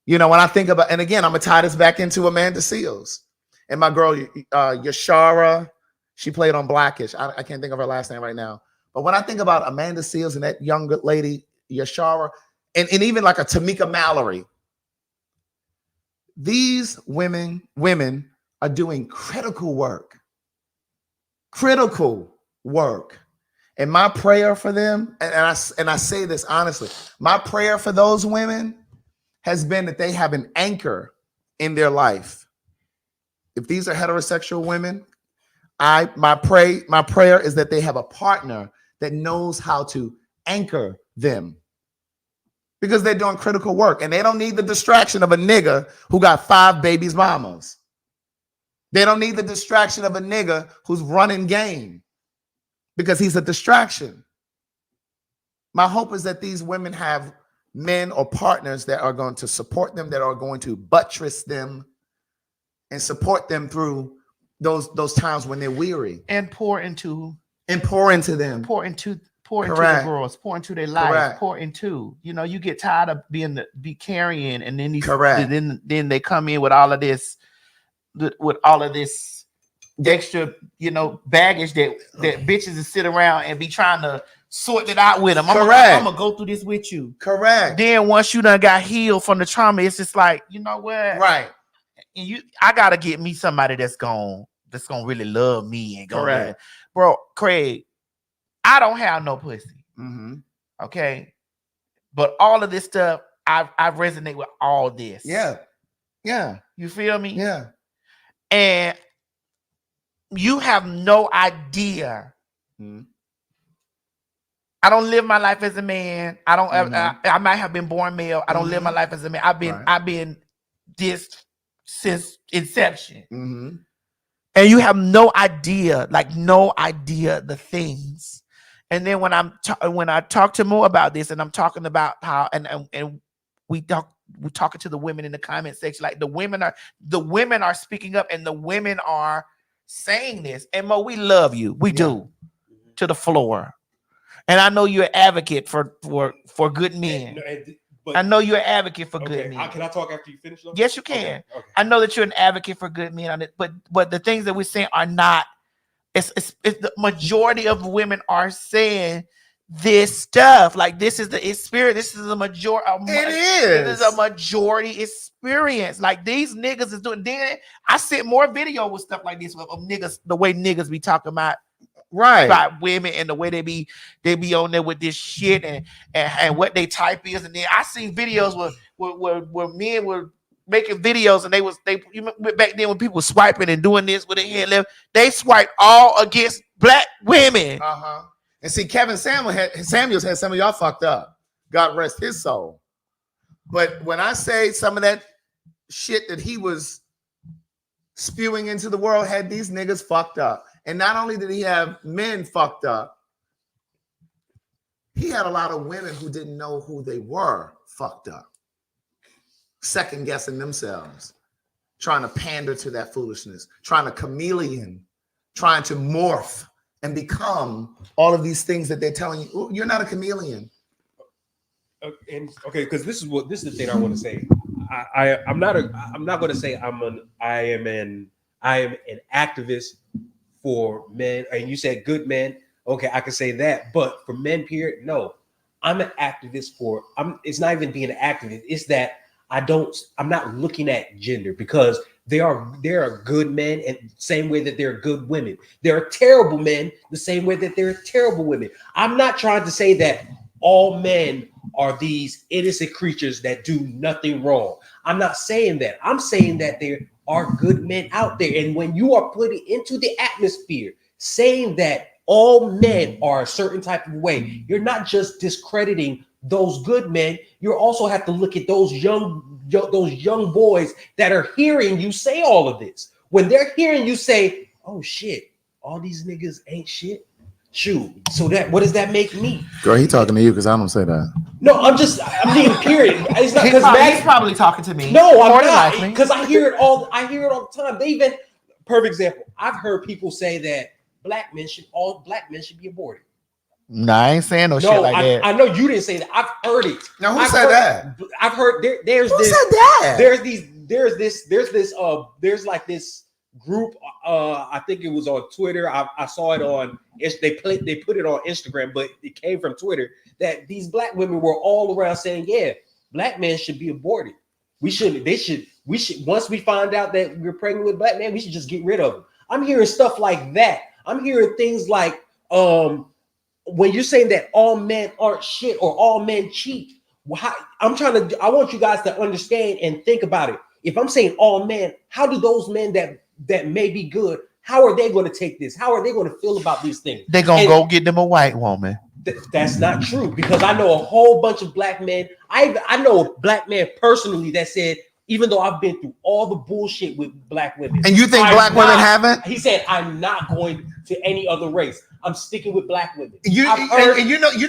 You know, when I think about, and again, I'm gonna tie this back into Amanda Seales and my girl Yashara. She played on Blackish. I can't think of her last name right now. But when I think about Amanda Seales and that young lady Yashara, and even like a Tamika Mallory, these women are doing critical work. And my prayer for them, and I say this honestly, my prayer for those women has been that they have an anchor in their life. If these are heterosexual women, my prayer is that they have a partner that knows how to anchor them, because they're doing critical work and they don't need the distraction of a nigga who got 5 babies mamas. They don't need the distraction of a nigga who's running game, because he's a distraction. My hope is that these women have men or partners that are going to support them, that are going to buttress them and support them through those times when they're weary. And pour into them. Pour into the girls, pour into their lives, pour into, you get tired of be carrying, and then then they come in with all of this extra, baggage that bitches is sit around and be trying to sort it out with them. I'm gonna go through this with you. Correct. Then once you done got healed from the trauma, it's just like, you know what? Right. And I gotta get me somebody that's gonna really love me and go. Correct. Bro, Craig, I don't have no pussy. Mm-hmm. Okay. But all of this stuff, I resonate with all this. Yeah. Yeah. You feel me? Yeah. And you have no idea. Mm-hmm. I don't live my life as a man. I don't. I might have been born male. I don't live my life as a man. I've been this since inception. Mm-hmm. And you have no idea the things. And then when I talk to Mo about this, and I'm talking about how and we're talking to the women in the comment section, like the women are speaking up, and the women are saying this. And Mo, we love you. We do, to the floor. And I know you're an advocate for good men. I know you're an advocate for good men. Can I talk after you finish? Though? Yes, you can. Okay. I know that you're an advocate for good men on it, but the things that we're saying are not. It's the majority of women are saying this stuff. Like, this is the experience. This is a majority. It is a majority experience. Like, these niggas is doing. Then I sent more video with stuff like this of niggas, the way niggas be talking about. Right, about women and the way they be on there with this shit and what they type is, and then I seen videos where men were making videos, and they back then when people were swiping and doing this with their head left, they swipe all against black women. And see, Kevin Samuels had some of y'all fucked up. God rest his soul. But when I say some of that shit that he was spewing into the world had these niggas fucked up. And not only did he have men fucked up, he had a lot of women who didn't know who they were fucked up, second guessing themselves, trying to pander to that foolishness, trying to chameleon, trying to morph and become all of these things that they're telling you. You're not a chameleon. And okay, because this is the thing I want to say. I'm not going to say I am an activist for men. And you said good men. Okay, I can say that. But for men, period, no. I'm an activist for. It's not even being an activist. It's that I'm not looking at gender, because there are good men, and same way that there are good women. There are terrible men the same way that there are terrible women. I'm not trying to say that all men are these innocent creatures that do nothing wrong. I'm not saying that. I'm saying that there are good men out there. And when you are putting into the atmosphere saying that all men are a certain type of way, you're not just discrediting those good men. You also have to look at those young boys that are hearing you say all of this. When they're hearing you say, oh shit, all these niggas ain't shit. Shoot. So what does that make me? Girl, he talking to you because I don't say that. No, I'm being period. It's not because he's probably talking to me. No, I'm not, because I hear it all the time. They even, perfect example. I've heard people say that all black men should be aborted. No, I ain't saying no shit like that. I know you didn't say that. I've heard it. Now who said that? I've heard there's like this group. I think it was on Twitter. I saw it on. They put it on Instagram, but it came from Twitter that these black women were all around saying, "Yeah, black men should be aborted. We should. Once we find out that we're pregnant with black men, we should just get rid of them." I'm hearing stuff like that. I'm hearing things like, when you're saying that all men aren't shit or all men cheat. I want you guys to understand and think about it. If I'm saying all men, how do those men that may be good, how are they going to take this? How are they going to feel about these things? They're going to go get them a white woman. That's not true, because I know a whole bunch of black men. I know a black man personally that said, even though I've been through all the bullshit with black women. And you think black women haven't? He said, I'm not going to any other race. I'm sticking with black women. You know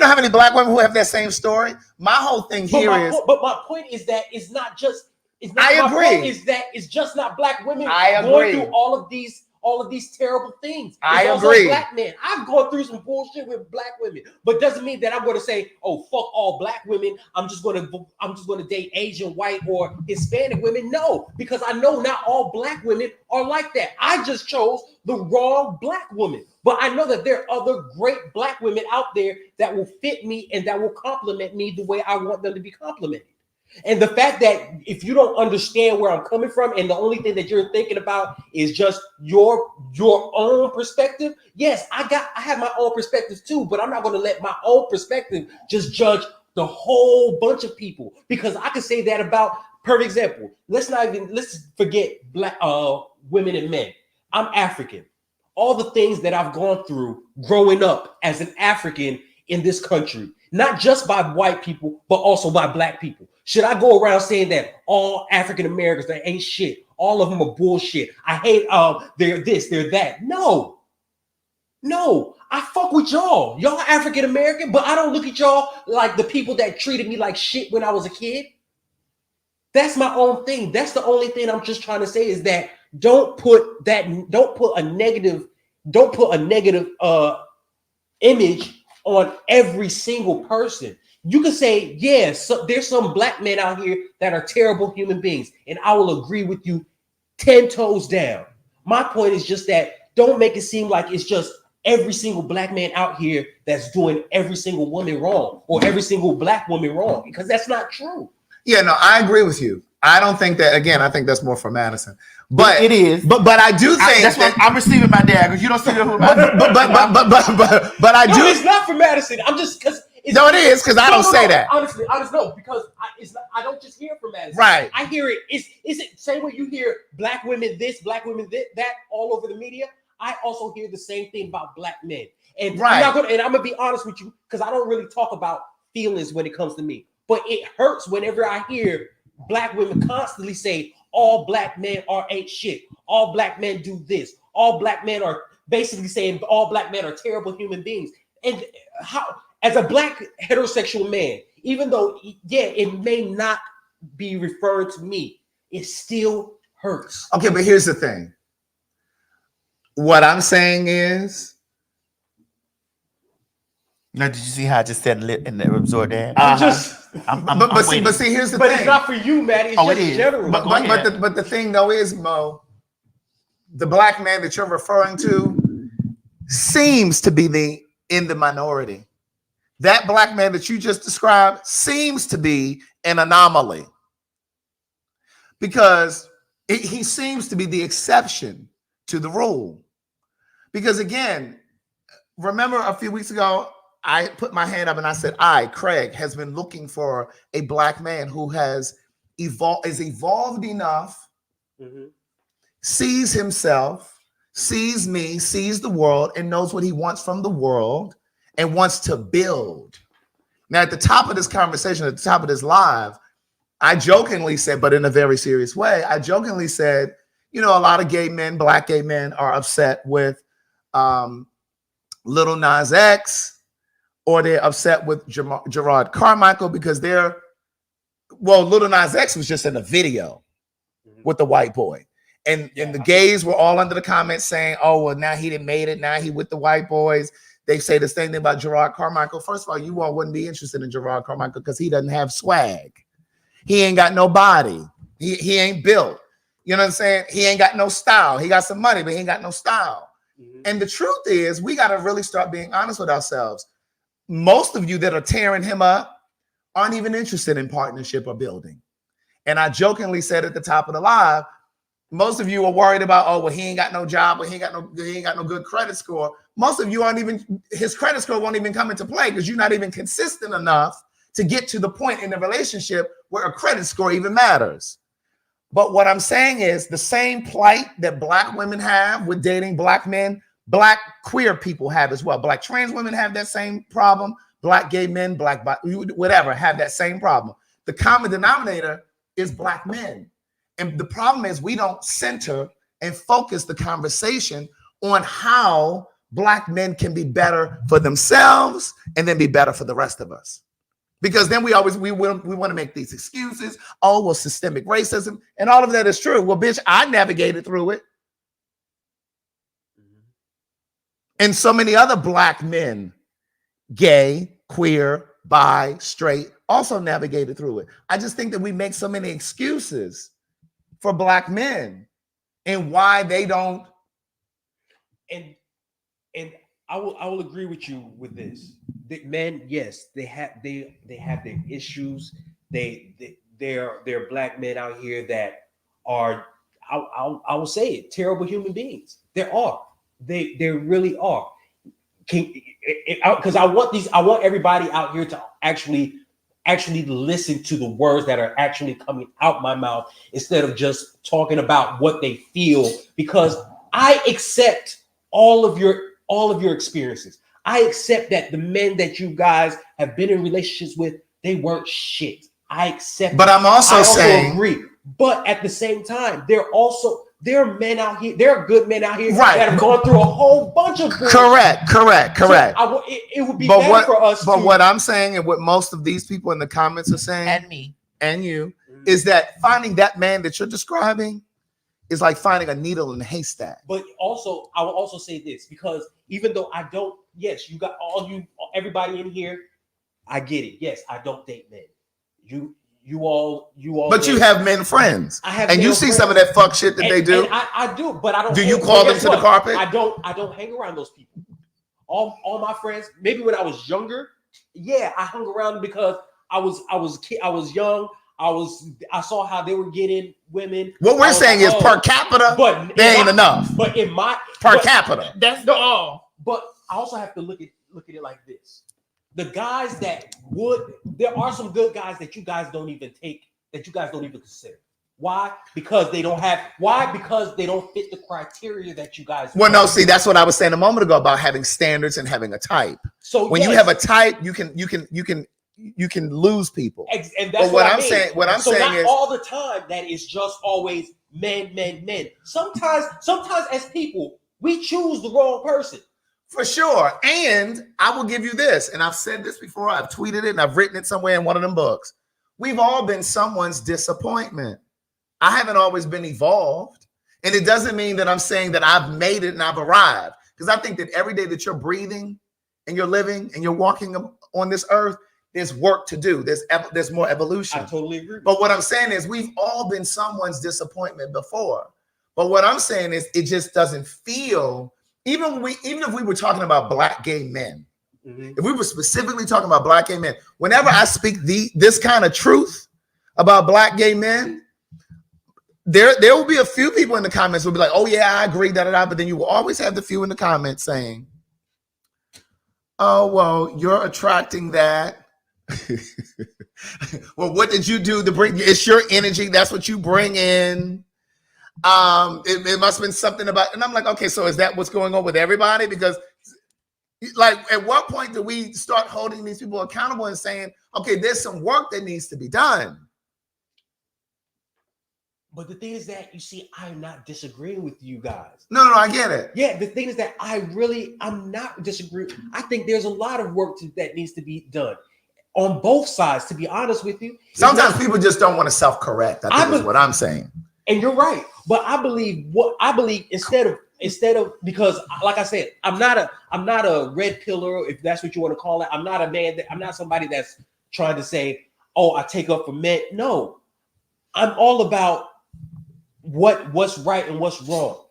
how many black women who have that same story? My whole thing but my point is that it's not just. I agree. Is that it's just not black women going through all of these terrible things. I agree. Black men. I've gone through some bullshit with black women, but doesn't mean that I'm going to say, "Oh, fuck all black women. I'm just going to date Asian, white, or Hispanic women." No, because I know not all black women are like that. I just chose the wrong black woman, but I know that there are other great black women out there that will fit me and that will compliment me the way I want them to be complimented. And the fact that if you don't understand where I'm coming from, and the only thing that you're thinking about is just your own perspective, yes, I have my own perspective too, but I'm not going to let my own perspective just judge the whole bunch of people, because I can say that about, perfect example. Let's forget black women and men. I'm African. All the things that I've gone through growing up as an African in this country, not just by white people, but also by black people. Should I go around saying that all African Americans, they ain't shit, all of them are bullshit, I hate they're this, they're that? No, I fuck with y'all. Y'all African American, but I don't look at y'all like the people that treated me like shit when I was a kid. That's my own thing. That's the only thing I'm just trying to say, is that don't put a negative image on every single person. You can say, yes, so there's some black men out here that are terrible human beings, and I will agree with you 10 toes down. My point is just that don't make it seem like it's just every single black man out here that's doing every single woman wrong or every single black woman wrong, because that's not true. Yeah, no, I agree with you. I don't think that, again, I think that's more for Madison. But it is. But I do think that's what I'm receiving my dad, because you don't see that. But I do. No, it's not for Madison. I'm just because. No, it is, because I don't say that. Honestly, no, because I don't just hear from Madison. Right. I hear it. Is it same way you hear black women this, black women that all over the media? I also hear the same thing about black men. And right. I'm gonna be honest with you, because I don't really talk about feelings when it comes to me. But it hurts whenever I hear black women constantly say all black men ain't shit. All black men do this. All black men are basically saying all black men are terrible human beings. And how, as a black heterosexual man, even though, yeah, it may not be referred to me, it still hurts. Okay, but here's the thing. What I'm saying is, now, did you see how I just said lit and absorbed that? But see, here's the thing. But it's not for you, Maddie. It's just general. But the thing though is, Mo, the black man that you're referring to seems to be in the minority. That black man that you just described seems to be an anomaly because he seems to be the exception to the rule. Because again, remember a few weeks ago, I put my hand up and I said, Craig, has been looking for a black man who is evolved enough, sees himself, sees me, sees the world, and knows what he wants from the world and wants to build. Now, at the top of this conversation, at the top of this live, I jokingly said, but in a very serious way, I jokingly said, you know, a lot of gay men, black gay men, are upset with Lil Nas X, or they're upset with Gerard Carmichael because Lil Nas X was just in a video with the white boy. And the gays were all under the comments saying, oh, well, now he didn't made it. Now he with the white boys. They say the same thing about Gerard Carmichael. First of all, you all wouldn't be interested in Gerard Carmichael because he doesn't have swag. He ain't got no body. He ain't built. You know what I'm saying? He ain't got no style. He got some money, but he ain't got no style. And the truth is, we got to really start being honest with ourselves. Most of you that are tearing him up aren't even interested in partnership or building. And I jokingly said at the top of the live, most of you are worried about, oh, well, he ain't got no job, or he ain't got no good credit score. Most of you aren't even, his credit score won't even come into play because you're not even consistent enough to get to the point in the relationship where a credit score even matters. But what I'm saying is the same plight that black women have with dating black men, black queer people have as well. Black trans women have that same problem. Black gay men, whatever, have that same problem. The common denominator is black men. And the problem is we don't center and focus the conversation on how black men can be better for themselves and then be better for the rest of us. Because then we want to make these excuses. Oh, well, systemic racism, and all of that is true. Well, bitch, I navigated through it. And so many other black men, gay, queer, bi, straight, also navigated through it. I just think that we make so many excuses for black men and why they don't. And I will agree with you with this. The men, yes, they have their issues. They're black men out here that are, I will say it, terrible human beings. There are. They really are. Because I want everybody out here to actually listen to the words that are actually coming out my mouth instead of just talking about what they feel. Because I accept all of your experiences. I accept that the men that you guys have been in relationships with, they weren't shit. I accept. But I'm also saying, agree. But at the same time, there are men out here. There are good men out here right, that have gone through a whole bunch of bullshit. Correct. So it would be better for us. But what I'm saying, and what most of these people in the comments are saying, and me and you, is that finding that man that you're describing is like finding a needle in a haystack. But also, I will also say this, because even though I don't, yes, you got everybody in here, I get it. Yes, I don't date men. You all. But you have men friends. I have, and you see some of that fuck shit that they do. I do, but I don't. Do you call them to the carpet? I don't hang around those people. All my friends. Maybe when I was younger, yeah, I hung around because I was young. I saw how they were getting women. What we're saying is per capita, but they ain't enough. But in my capita, that's the all. But I also have to look at it like this. The guys there are some good guys that you guys don't even consider. Why? Because they don't fit the criteria that you guys. Well, no, see, that's what I was saying a moment ago about having standards and having a type. So when you have a type, you can you can lose people. And that's what I'm saying. What I'm saying not is all the time that is just always men. Sometimes as people, we choose the wrong person. For sure. And I will give you this, and I've said this before, I've tweeted it, and I've written it somewhere in one of them books. We've all been someone's disappointment. I haven't always been evolved. And it doesn't mean that I'm saying that I've made it and I've arrived. Because I think that every day that you're breathing and you're living and you're walking on this earth, there's work to do. There's more evolution. I totally agree. But what I'm saying is we've all been someone's disappointment before. But what I'm saying is it just doesn't feel, even if we were talking about black gay men, if we were specifically talking about black gay men, whenever I speak this kind of truth about black gay men, there will be a few people in the comments who will be like, oh yeah, I agree, but then you will always have the few in the comments saying, oh, well, you're attracting that. Well, what did you do to bring? It's your energy. That's what you bring in. It must have been something about, and I'm like, okay, so is that what's going on with everybody? Because like, at what point do we start holding these people accountable and saying, okay, there's some work that needs to be done? But the thing is that, you see, I'm not disagreeing with you guys. No, I get it. Yeah, the thing is that I'm not disagreeing. I think there's a lot of work that needs to be done on both sides, to be honest with you. Sometimes people just don't want to self-correct. I think is what I'm saying. And you're right. But I believe instead of, because like I said, I'm not a red pillar, if that's what you want to call it. I'm not somebody that's trying to say, oh, I take up for men. No, I'm all about what's right and what's wrong.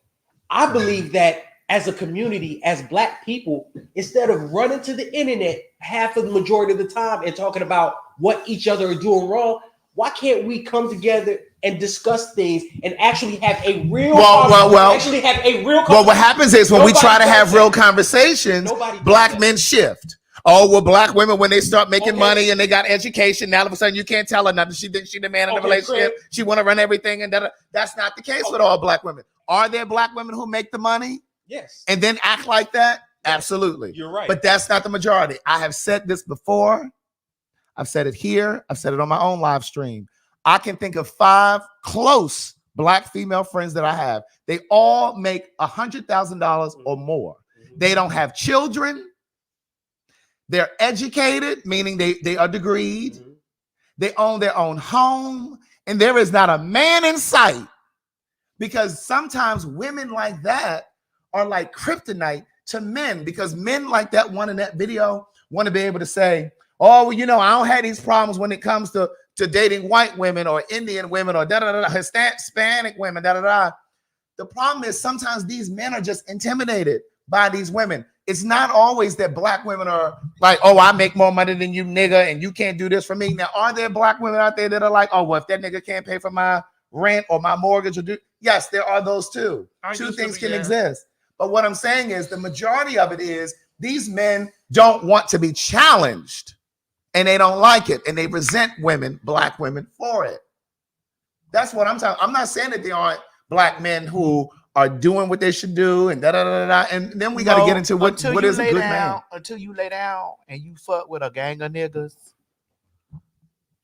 I believe that as a community, as black people, instead of running to the internet half of the majority of the time and talking about what each other are doing wrong, why can't we come together and discuss things and actually have a real conversation? Well, what happens is when we try to have real conversations, black men shift. Oh, well, black women, when they start making money and they got education, now all of a sudden you can't tell her nothing. She thinks she's the man in the relationship. She want to run everything, and that's not the case with all black women. Are there black women who make the money? Yes. And then act like that? Absolutely. You're right. But that's not the majority. I have said this before. I've said it here. I've said it on my own live stream. I can think of 5 close black female friends that I have. They all make $100,000 or more. They don't have children. They're educated, meaning they are degreed. They own their own home. And there is not a man in sight. Because sometimes women like that are like kryptonite to men. Because men like that one in that video want to be able to say, oh, well, I don't have these problems when it comes to dating white women or Indian women or Hispanic women, The problem is sometimes these men are just intimidated by these women. It's not always that black women are like, oh, I make more money than you, nigga, and you can't do this for me. Now, are there black women out there that are like, oh, well, if that nigga can't pay for my rent or my mortgage yes, there are those too. Two things can exist. But what I'm saying is the majority of it is these men don't want to be challenged. And they don't like it, and they resent black women for it. That's what I'm talking. I'm not saying that there aren't black men who are doing what they should do, and and then we got to get into what is a good man. Until you lay down and you fuck with a gang of niggas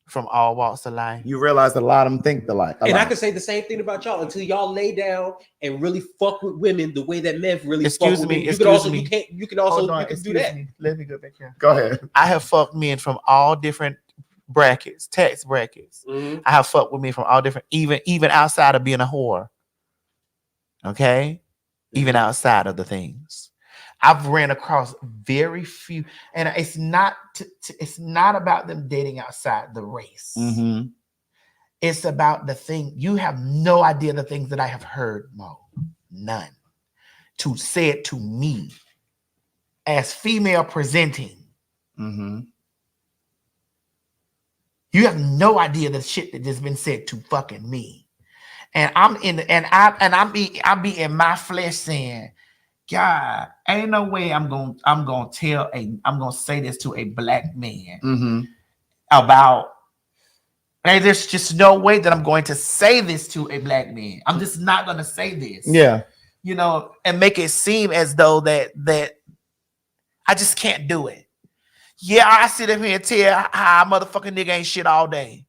from all walks of life, you realize that a lot of them think alike. And I can say the same thing about y'all until y'all lay down and really fuck with women the way that men really fuck with women. You can also do that. Let me go back here. Go ahead. I have fucked men from all different brackets, tax brackets. I have fucked with men from all different, even outside of being a whore. Okay, even outside of the things. I've ran across very few, and it's not about them dating outside the race. It's about the thing. You have no idea the things that I have heard, Mo. None. To say it to me as female presenting. You have no idea the shit that has been said to fucking me. And I'm be in my flesh saying, God, ain't no way I'm gonna say this to a black man about. There's just no way that I'm going to say this to a black man. I'm just not gonna say this. Yeah, and make it seem as though that I just can't do it. Yeah, I sit up here and tell how motherfucking nigga ain't shit all day.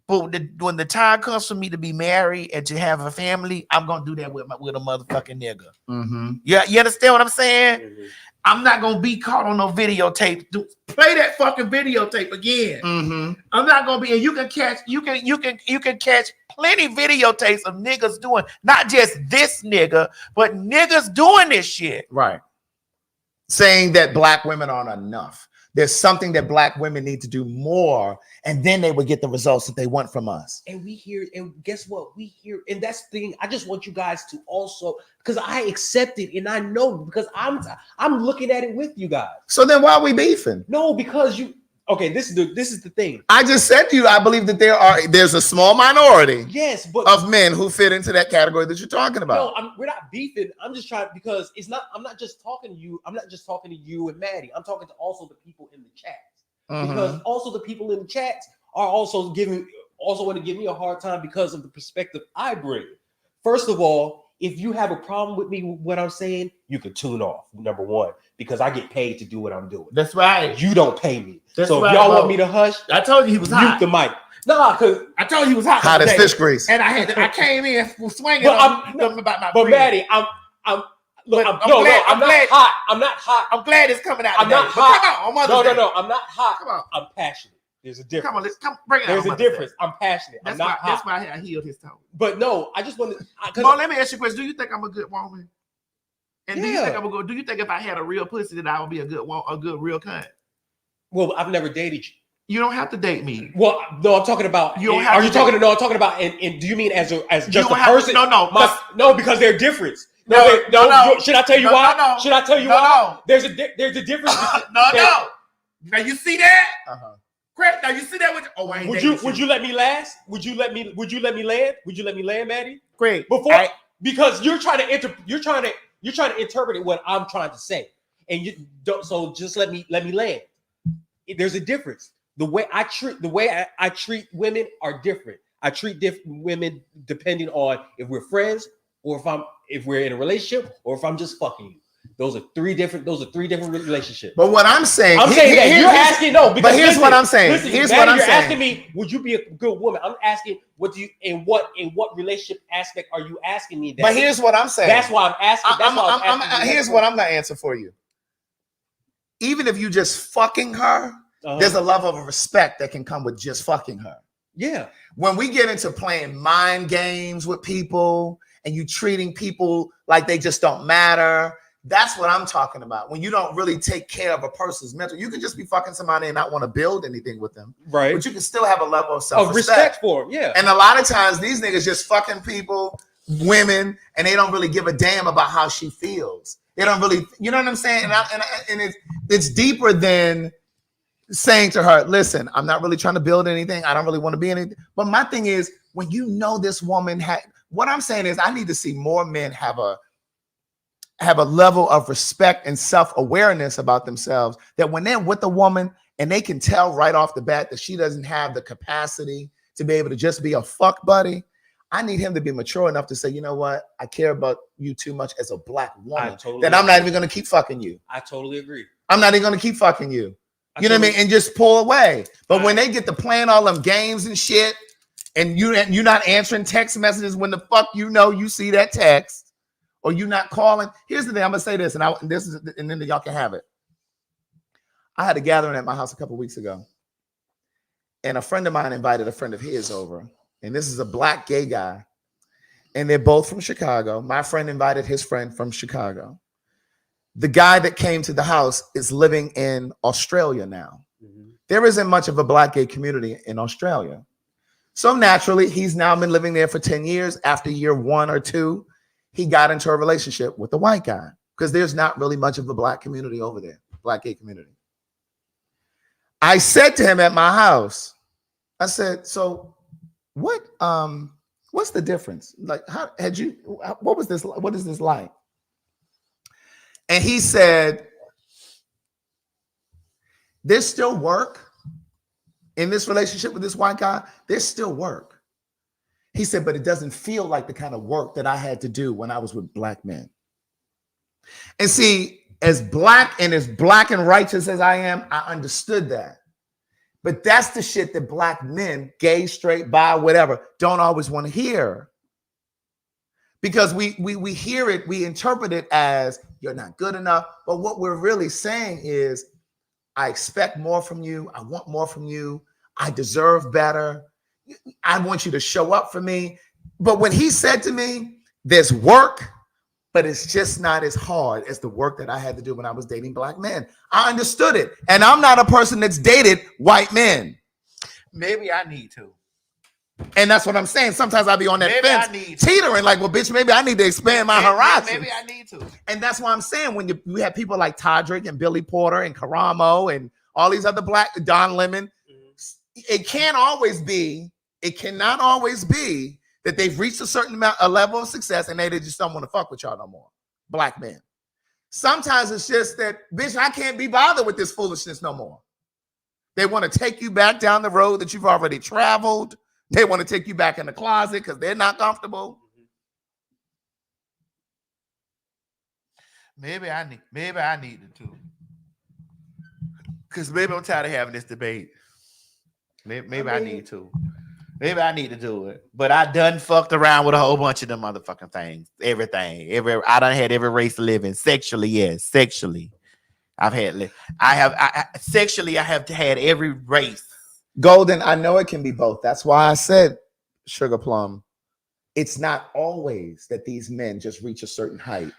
But when the time comes for me to be married and to have a family, I'm gonna do that with a motherfucking nigga. Mm-hmm. Yeah, you understand what I'm saying? Mm-hmm. I'm not gonna be caught on no videotape. Play that fucking videotape again. Mm-hmm. I'm not gonna be, and you can catch plenty videotapes of niggas doing not just this nigga, but niggas doing this shit. Right. Saying that black women aren't enough. There's something that black women need to do more, and then they would get the results that they want from us. And we hear, and guess what? We hear, and that's the thing. I just want you guys to also, because I accept it, and I know because I'm looking at it with you guys. So then why are we beefing? No, because you. Okay, this is the thing. I just said to you, I believe that there's a small minority, yes, but of men who fit into that category that you're talking about. No, we're not beefing. I'm just trying, because it's not. I'm not just talking to you. I'm not just talking to you and Maddie. I'm talking to also the people in the chats, because also the people in the chats are also want to give me a hard time because of the perspective I bring. First of all, if you have a problem with me, what I'm saying, you can tune off. Number one, because I get paid to do what I'm doing. That's right. You don't pay me. That's so right, if y'all want me to hush, I told you he was hot. Mute the mic. Nah, because I told you he was hot. Hot as fish grease. And I came in swinging about my. But Maddie, I'm not hot. I'm not hot. I'm glad it's coming out. I'm today. not hot. Come on, No. I'm not hot. Come on. I'm passionate. There's a difference. Come on, let's bring it There's out. a difference. I'm passionate. That's I'm not hot. That's why I healed his tone. But no, I just want to. Well, let me ask you a question. Do you think I'm a good woman? And do you think I'm a good? Do you think if I had a real pussy that I would be a good real cunt? Well, I've never dated you. You don't have to date me. Well, no, I'm talking about. You don't have. I'm talking about. And do you mean as just a person? No. No, because they're different. No. Should I tell you why? No. Should I tell you why? There's a difference. No. Now you see that? Correct. Now you see that? Would you let me last? Would you let me land? Would you let me land, Maddie? Great. Because you're trying to interpret what I'm trying to say, and you don't. So just let me land. There's a difference. The way I treat women are different. I treat different women depending on if we're friends or if we're in a relationship or if I'm just fucking you. Those are three different relationships. But what I'm saying, that you're asking But here's what I'm saying. Here's what I'm saying. You're asking me, would you be a good woman? I'm asking, what relationship aspect are you asking me that? But here's what I'm saying. That's why I'm asking. Here's what I'm gonna answer for you. Even if you just fucking her, there's a level of respect that can come with just fucking her. Yeah. When we get into playing mind games with people and you treating people like they just don't matter, that's what I'm talking about. When you don't really take care of a person's mental, you can just be fucking somebody and not want to build anything with them. Right. But you can still have a level of self-respect. Respect for them, yeah. And a lot of times these niggas just fucking people, women, and they don't really give a damn about how she feels. They don't really, you know what I'm saying? And it's deeper than saying to her, listen, I'm not really trying to build anything. I don't really want to be anything. But my thing is, when you know this woman what I'm saying is I need to see more men have a level of respect and self-awareness about themselves, that when they're with a woman and they can tell right off the bat that she doesn't have the capacity to be able to just be a fuck buddy, I need him to be mature enough to say, you know what? I care about you too much as a black woman that I'm not even going to keep fucking you. I totally agree. I'm not even going to keep fucking you. You know what I mean? And just pull away. But when they get to playing all them games and shit, and you're not answering text messages when the fuck you see that text, or you not calling. Here's the thing. I'm gonna say this, and then y'all can have it. I had a gathering at my house a couple weeks ago, and a friend of mine invited a friend of his over, and this is a black gay guy, and they're both from Chicago. My friend invited his friend from Chicago. The guy that came to the house is living in Australia now. Mm-hmm. There isn't much of a black gay community in Australia. So naturally, he's now been living there for 10 years. After year 1 or 2, he got into a relationship with the white guy because there's not really much of a black community over there, black gay community. I said to him at my house, I said, so what's the difference? Like, what is this like? And he said, there's still work in this relationship with this white guy. There's still work. He said, but it doesn't feel like the kind of work that I had to do when I was with black men. And see, As black and righteous as I am, I understood that. But that's the shit that black men, gay, straight, bi, whatever, don't always want to hear. Because we hear it, we interpret it as you're not good enough. But what we're really saying is, I expect more from you. I want more from you. I deserve better. I want you to show up for me. But when he said to me, there's work, but it's just not as hard as the work that I had to do when I was dating black men. I understood it. And I'm not a person that's dated white men. Maybe I need to. And that's what I'm saying. Sometimes I'll be on that fence, teetering like, well, bitch, maybe I need to expand my horizon. Maybe I need to. And that's why I'm saying when you have people like Todrick and Billy Porter and Karamo and all these other black, Don Lemon, it cannot always be that they've reached a level of success and they just don't want to fuck with y'all no more. Black men. Sometimes it's just that, bitch, I can't be bothered with this foolishness no more. They want to take you back down the road that you've already traveled. They want to take you back in the closet because they're not comfortable. Maybe I need it too. Because maybe I'm tired of having this debate. Maybe I need to. Maybe I need to do it. But I done fucked around with a whole bunch of them motherfucking things. Everything. I done had every race living. Sexually, yes. Sexually. I have had every race. Golden, I know it can be both. That's why I said, Sugar Plum, it's not always that these men just reach a certain height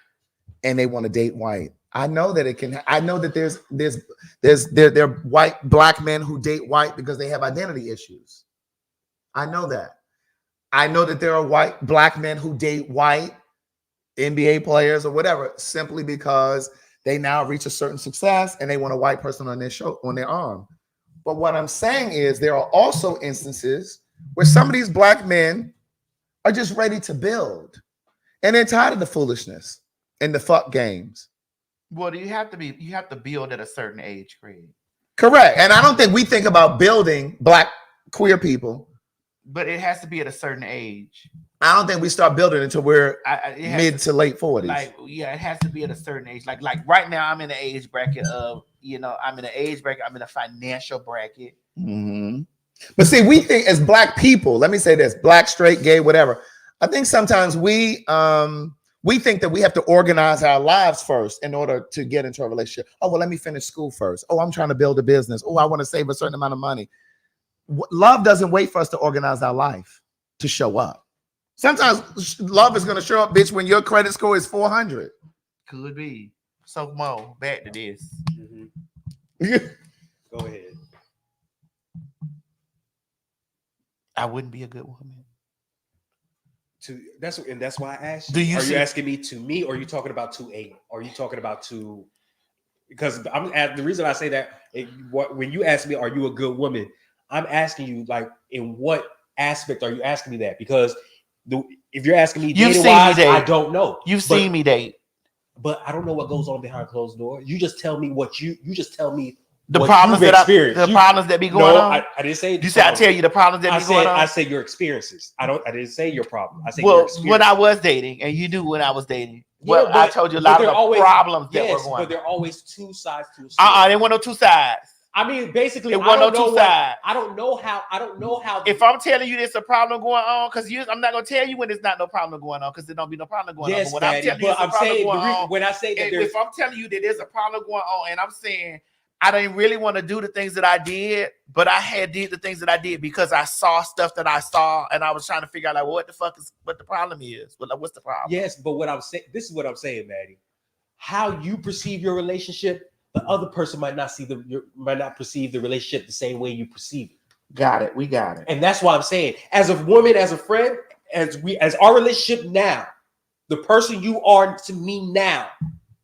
and they want to date white. I know that it can. I know that there are white black men who date white because they have identity issues. I know that. I know that there are white black men who date white NBA players or whatever simply because they now reach a certain success and they want a white person on their arm. But what I'm saying is there are also instances where some of these black men are just ready to build and they're tired of the foolishness and the fuck games. Well, you have to build at a certain age, Craig. Correct. And I don't think we think about building black queer people. But it has to be at a certain age. I don't think we start building until we're mid to late 40s. Like, yeah, it has to be at a certain age. Like right now, I'm in the age bracket of, I'm in a financial bracket. Mm-hmm. But see, we think as black people, let me say this, black, straight, gay, whatever. I think sometimes we think that we have to organize our lives first in order to get into a relationship. Oh, well, let me finish school first. Oh, I'm trying to build a business. Oh, I want to save a certain amount of money. Love doesn't wait for us to organize our life to show up. Sometimes love is going to show up, bitch, when your credit score is 400. Could be. So, Mo, back to this. Mm-hmm. Go ahead. I wouldn't be a good woman. That's why I asked you. Are you asking me to me, or are you talking about to a? Or are you talking about to? Because the reason I say that when you ask me, are you a good woman? I'm asking you, like, in what aspect are you asking me that? Because if you're asking me dating-wise, I don't know. You've seen me date. But I don't know what goes on behind closed doors. You just tell me you just tell me the problems problems that be going on. I didn't say you said I tell you the problems that be going on. I say your experiences. I didn't say your problem. I say your experience. When I was dating, and you knew when I was dating. Well, I told you a lot of the problems that were going on. But there are always two sides to a story. There were no two sides. I mean, basically, it wasn't no two sides. I don't know how. If I'm telling you there's a problem going on, because I'm not gonna tell you when there's not no problem going on, because there don't be no problem going on. But when I'm telling you there's a problem going on, when I say that if I'm telling you that there's a problem going on, and I'm saying I didn't really want to do the things that I did, but I did the things that I did because I saw stuff that I saw, and I was trying to figure out like what the problem is. What's the problem? Yes, but what I'm saying, this is what I'm saying, Maddie. How you perceive your relationship, the other person might not perceive the relationship the same way you perceive it. Got it. We got it. And that's why I'm saying, as a woman, as a friend, as our relationship now, the person you are to me now,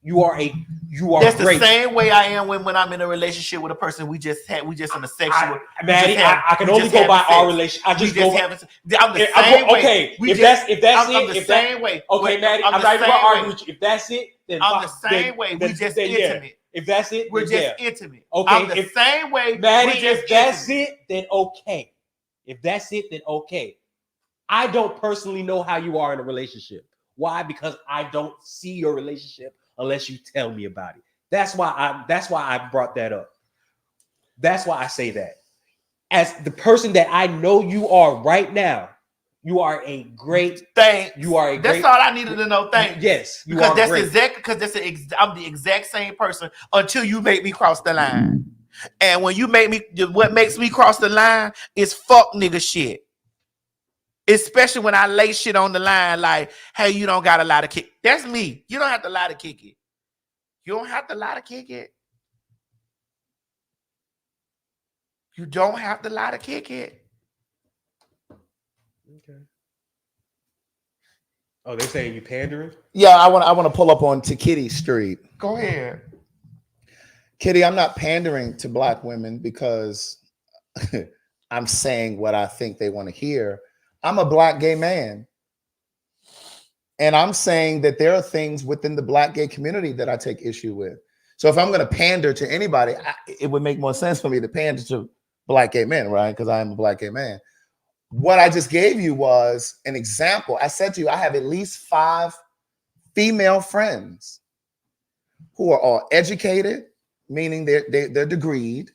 you are That's great. The same way I am when I'm in a relationship with a person we just in a sexual. Maddie, I can only go by our relationship. I'm the same way. Okay, if that's the same way. Okay, Maddie, I'm not even gonna argue with you. If that's it, then I'm the same way. We just intimate. If that's it, we're just intimate. Okay, I'm the same way. Maddie, if that's it, then okay. If that's it, then okay. I don't personally know how you are in a relationship. Why? Because I don't see your relationship unless you tell me about it. That's why I brought that up. That's why I say that. As the person that I know you are right now, you are a great thing. You are a That's great. all I needed to know. Thank you. Yes, you because are that's great. I'm the exact same person until you make me cross the line. And when you what makes me cross the line is fuck nigga shit. Especially when I lay shit on the line like, hey, you don't got a lot of kick. That's me. You don't have to lie to kick it. You don't have to lie to kick it. You don't have to lie to kick it. Okay. Oh, they're saying you pandering? Yeah, I want to pull up on to Kitty Street. Go ahead. Kitty, I'm not pandering to Black women because I'm saying what I think they want to hear. I'm a Black gay man. And I'm saying that there are things within the Black gay community that I take issue with. So if I'm going to pander to anybody, it would make more sense for me to pander to Black gay men, right? Because I am a Black gay man. What I just gave you was an example. I said to you, I have at least 5 female friends who are all educated, meaning they're degreed.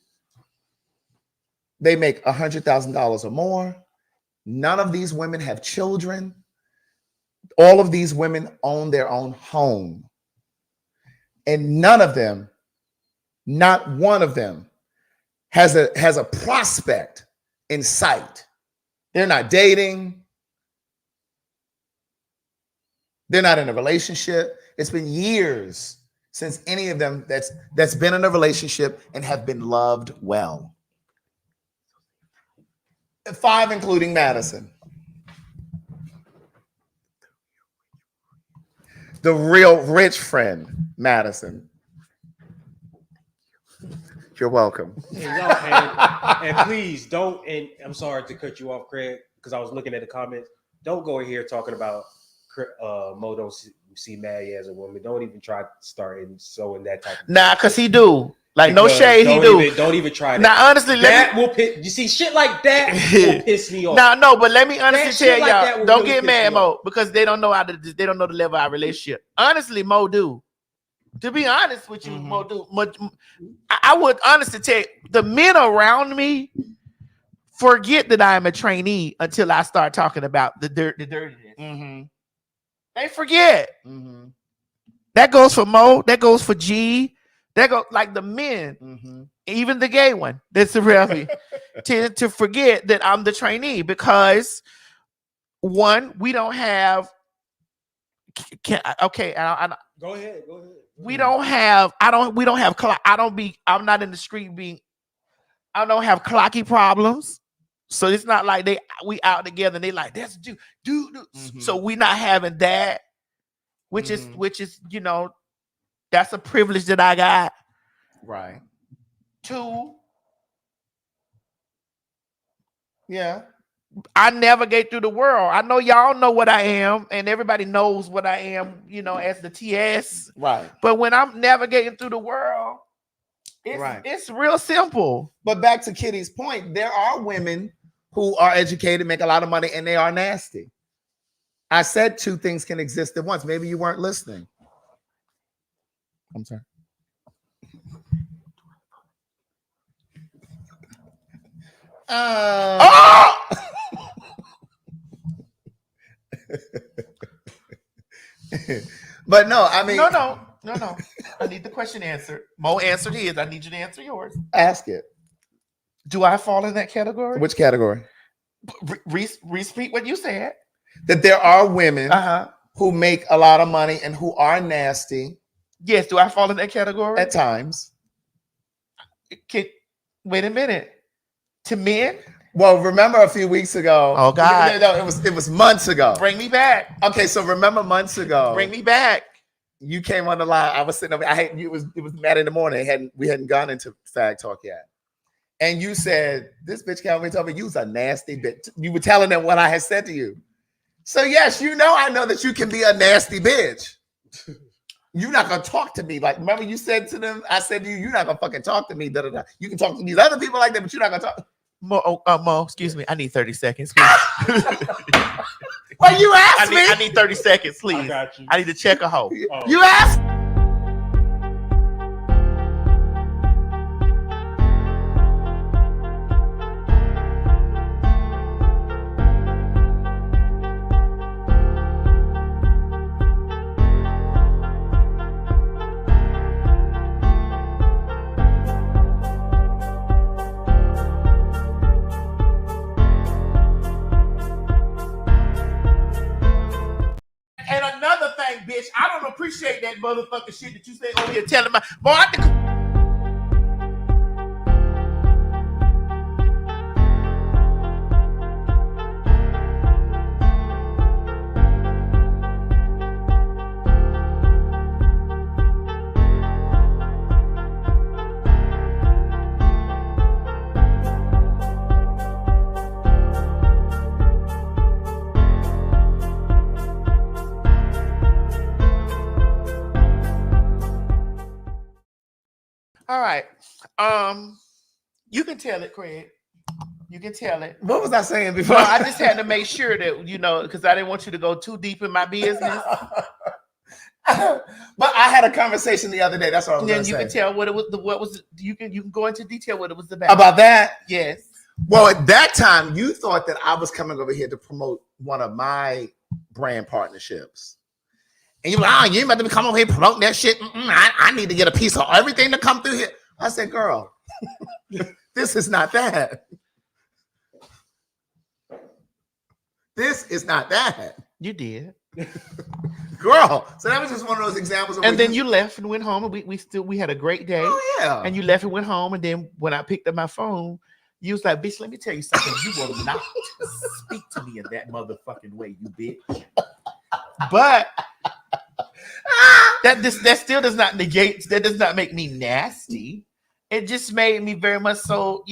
They make $100,000 or more. None of these women have children. All of these women own their own home. And none of them, not one of them, has a prospect in sight. They're not dating. They're not in a relationship. It's been years since any of them that's been in a relationship and have been loved well. 5, including Madison. The real rich friend, Madison. You're welcome. And please don't, and I'm sorry to cut you off, Craig, because I was looking at the comments. Don't go in here talking about Mo don't see Maddie as a woman. Don't even try to start and sowing that type of Nah, because he do. Like, no shade, he do. Don't even try that. Now, honestly, will piss. You see, shit like that will piss me off. No, but let me honestly tell y'all, will don't really get piss mad, me Mo, off. because they don't know they don't know the level of our relationship. Honestly, Mo do. To be honest with you, Mo do. I would honestly tell you, the men around me forget that I am a trainee until I start talking about the dirtiness. They forget. That goes for Mo. That goes for G. That goes like the men, even the gay one. That's the real tend to forget that I'm the trainee because one, we don't have. Go ahead. We don't have. We don't have. I'm not in the street being. I don't have clocky problems. So it's not like we out together and they like that's dude. So we not having that, which is that's a privilege that I got. Right. 2, yeah, I navigate through the world. I know y'all know what I am, and everybody knows what I am, as the TS. Right. But when I'm navigating through the world, it's real simple. But back to Kitty's point, there are women who are educated, make a lot of money, and they are nasty. I said 2 things can exist at once. Maybe you weren't listening. I'm sorry. But no, I mean, no. I need the question answered. Mo answered his. I need you to answer yours. Ask it. Do I fall in that category? Which category? Repeat what you said. That there are women who make a lot of money and who are nasty. Yes, do I fall in that category? At times. Wait a minute. To men? Well, remember a few weeks ago. Oh God. No, it was months ago. Bring me back. Okay, so remember months ago. Bring me back. You came on the line. I was sitting over. It was mad in the morning. We hadn't gone into Fag Talk yet. And you said, this bitch Calvin told me you was a nasty bitch. You were telling them what I had said to you. So yes, I know that you can be a nasty bitch. You're not gonna talk to me. Like, remember you said to them, I said to you, you're not gonna fucking talk to me. Da, da, da. You can talk to these other people like that, but you're not gonna talk. Mo, excuse me. I need 30 seconds. Well, you asked me. I need 30 seconds, please. I got you. I need to check a hoe. You asked. don't appreciate that motherfucking shit that you say over here telling my boy. I think. All right. You can tell it, Craig. You can tell it. What was I saying before? Well, I just had to make sure that, because I didn't want you to go too deep in my business. But I had a conversation the other day. That's what I was Then going to you say. can tell what it was. You can go into detail what it was about. About that? Yes. Well, at that time, you thought that I was coming over here to promote one of my brand partnerships. And you were like, you ain't about to come over here promoting that shit. I need to get a piece of everything to come through here. I said, girl, this is not that. This is not that. You did. Girl. So that was just one of those examples. And then you left and went home, and we had a great day. Oh, yeah. And you left and went home. And then when I picked up my phone, you was like, bitch, let me tell you something. You will not speak to me in that motherfucking way, you bitch. But that still does not negate, that does not make me nasty. It just made me very much so,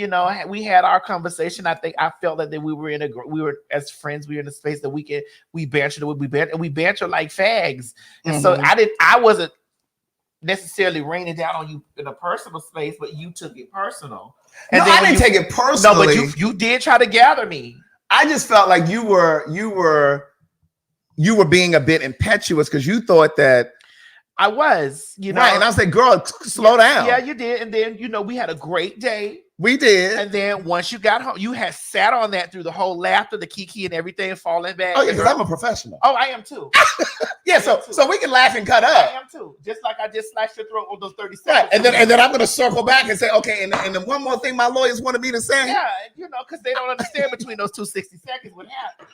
we had our conversation. I felt that we were as friends, we were in a space that we bantered, and we banter like fags. And so I wasn't necessarily raining down on you in a personal space, but you took it personal. And no, I didn't take it personally. No, but you did try to gather me. I just felt like you were being a bit impetuous because you thought that I was, right. And I said, girl, slow down. Yeah, you did. And then, we had a great day. We did. And then once you got home, you had sat on that through the whole laughter, the kiki and everything falling back. Oh, yeah, because I'm a professional. Oh, I am too. Yeah, so we can laugh and cut up. I am too. Just like I just slashed your throat with those 30 seconds. Right. And then I'm going to circle back and say, okay, and then one more thing my lawyers wanted me to say. Yeah, because they don't understand between those 260 seconds what happened.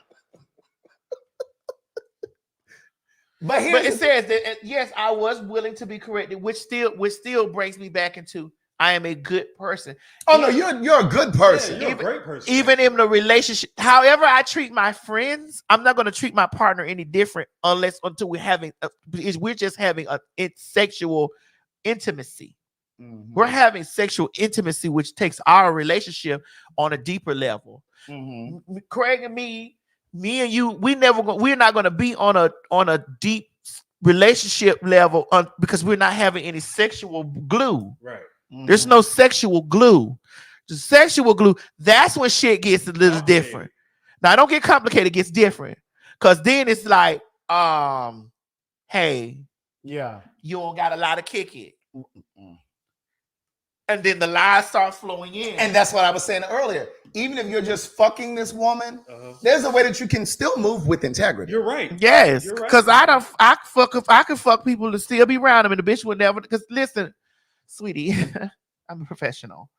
But it says that yes, I was willing to be corrected, which still brings me back into I am a good person. Oh no, you're a good person. Yeah, you're a great person. Even in the relationship, however I treat my friends, I'm not going to treat my partner any different until we're just having a sexual intimacy. Mm-hmm. We're having sexual intimacy, which takes our relationship on a deeper level. Mm-hmm. Craig and me and you, we're not going to be on a deep relationship level because we're not having any sexual glue. Right. Mm-hmm. There's no sexual glue. The sexual glue, that's when shit gets a little different. Now, don't get complicated, it gets different. Because then it's like, hey, yeah, you don't got a lot of kick it. And then the lies start flowing in. And that's what I was saying earlier. Even if you're just fucking this woman, there's a way that you can still move with integrity. You're right. Yes, because I can fuck people to still be around them, and the bitch would never. Because listen, sweetie, I'm a professional,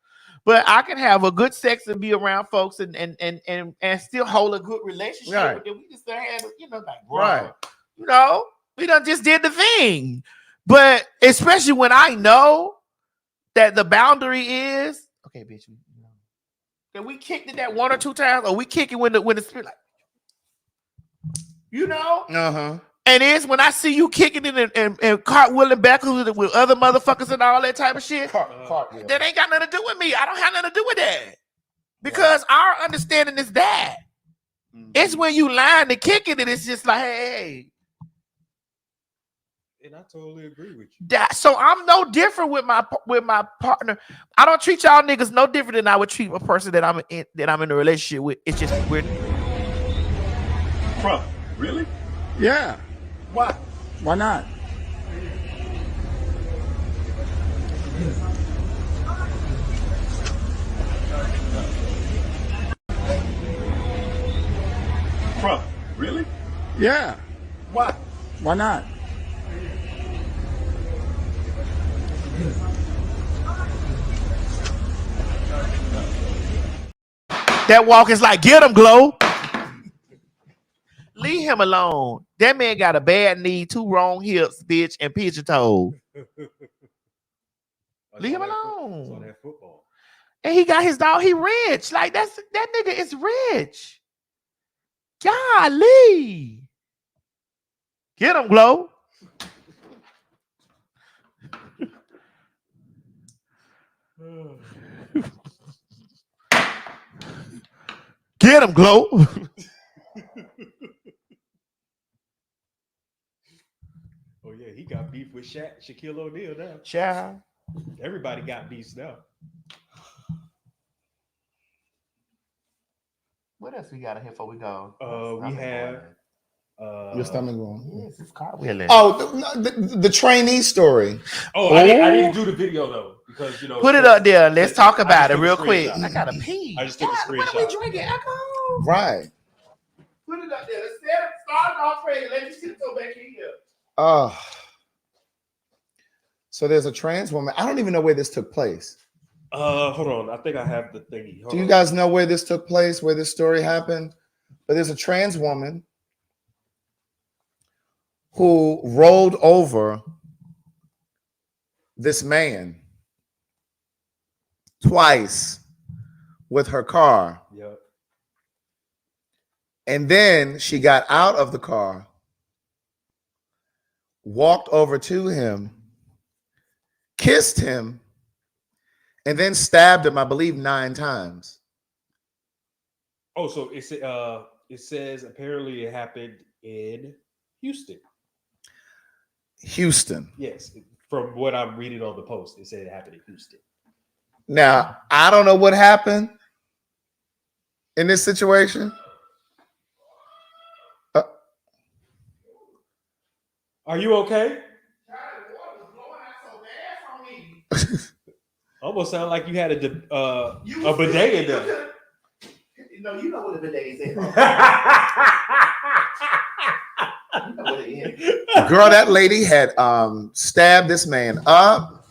but I can have a good sex and be around folks and still hold a good relationship. Right. But then we just had, like, bro, right. We done just did the thing. But especially when I know that the boundary is okay, bitch. That we kicked it that one or two times, or we kick it when the spirit like, And it's when I see you kicking it and cartwheeling back with other motherfuckers and all that type of shit. That ain't got nothing to do with me. I don't have nothing to do with that because our understanding is that it's when you lying and kicking it. It's just like, hey. And I totally agree with you. So I'm no different with my partner. I don't treat y'all niggas no different than I would treat a person that I'm in a relationship with. It's just weird. Bro, really? Yeah. Why? Why not? Bro, really? Yeah. Why? Why not? That walk is like, get him, Glow. Leave him alone. That man got a bad knee, 2 wrong hips, bitch, and pigeon toe. Leave him alone. On that football. And he got his dog. He rich. Like that nigga is rich. Golly. Get him, Glow. Get him, Glow. Oh yeah, he got beef with Shaquille O'Neal now. Child. Everybody got beefs now. What else we got in here before we go? We have your stomach going. Yes, it's cartwheeling. Oh, the trainee story. Oh, I need to do the video though because put it up there. Let's talk about it real quick. I gotta pee. I just took a screenshot. What are we drinking? Alcohol? Right. Put it up there. Let's start off ready. Let me go back in here. So there's a trans woman. I don't even know where this took place. Hold on. I think I have the thingy. Do you guys know where this took place, where this story happened? But there's a trans woman who rolled over this man twice with her car. Yep. And then she got out of the car, walked over to him, kissed him, and then stabbed him, I believe, 9 times. Oh, so it says apparently it happened in Houston. Houston. Yes, from what I'm reading on the post, it said it happened in Houston. Now, I don't know what happened in this situation. Are you okay? Almost sound like you had a bidet in there. No, you know what a bidet is. Girl, that lady had stabbed this man up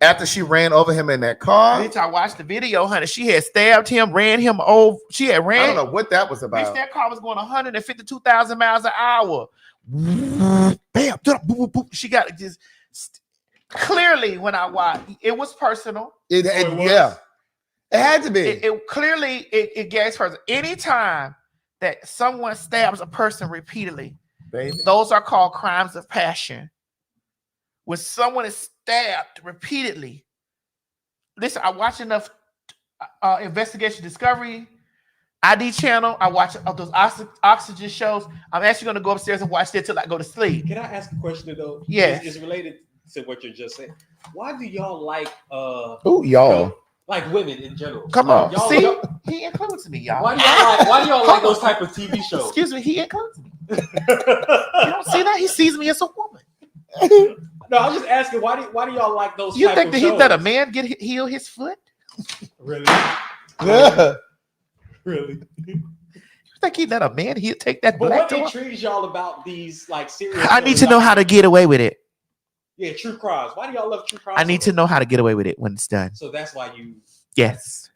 after she ran over him in that car. Bitch, I watched the video, honey. She had stabbed him, ran him over. She had ran. I don't know what that was about. Bitch, that car was going 152,000 miles an hour. Bam, boop, boop, boop. She got just clearly when I watched, it was personal. Yeah, it had to be. It clearly it gets personal. Anytime that someone stabs a person repeatedly, baby, those are called crimes of passion. When someone is stabbed repeatedly, listen, I watch enough Investigation Discovery, ID channel. I watch those oxygen shows. I'm actually going to go upstairs and watch that till I go to sleep. Can I ask a question though? Yes. It's related to what you're just saying. Why do y'all like y'all like women in general? Come on. See, he includes me, y'all. Why do y'all like those type of TV shows? Excuse me, he includes me. You don't see that? He sees me as a woman. No, I'm just asking why do y'all like those? You type think of that shows? that a man heal his foot? Really? Yeah. Really? You think he let a man take that But black what door? intrigues y'all about these like serious? I need to know how to get away with it. Yeah, true crimes. Why do y'all love true crimes? I need to know how to get away with it when it's done. So that's why you. Yes,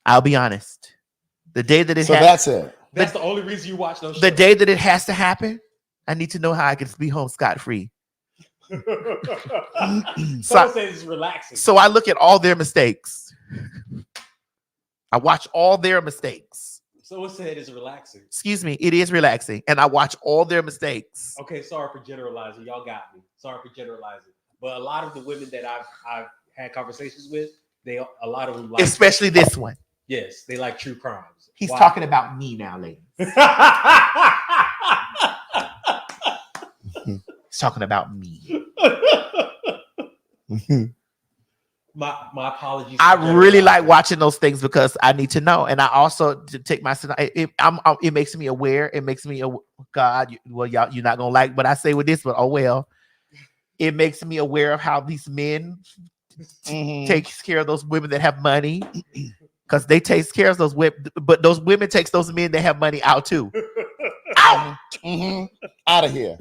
I'll be honest. The day that it So that's it. That's the only reason you watch those shows. The day that it has to happen, I need to know how I can be home scot-free. Someone says it's relaxing. So I look at all their mistakes. I watch all their mistakes. Someone said it's relaxing. Excuse me, it is relaxing, and I watch all their mistakes. Okay, sorry for generalizing. Y'all got me. Sorry for generalizing. But a lot of the women that I've had conversations with, a lot of them like, especially this one. Yes, they like true crimes. He's talking about me now, ladies. He's talking about me. My apologies. I really like watching those things because I need to know, and I also to take my. It makes me aware. It makes me God. Well, y'all, you're not gonna like what I say with this, but oh well. It makes me aware of how these men take care of those women that have money, because they take care of those women, but those women takes those men that have money out too. Out, out of here,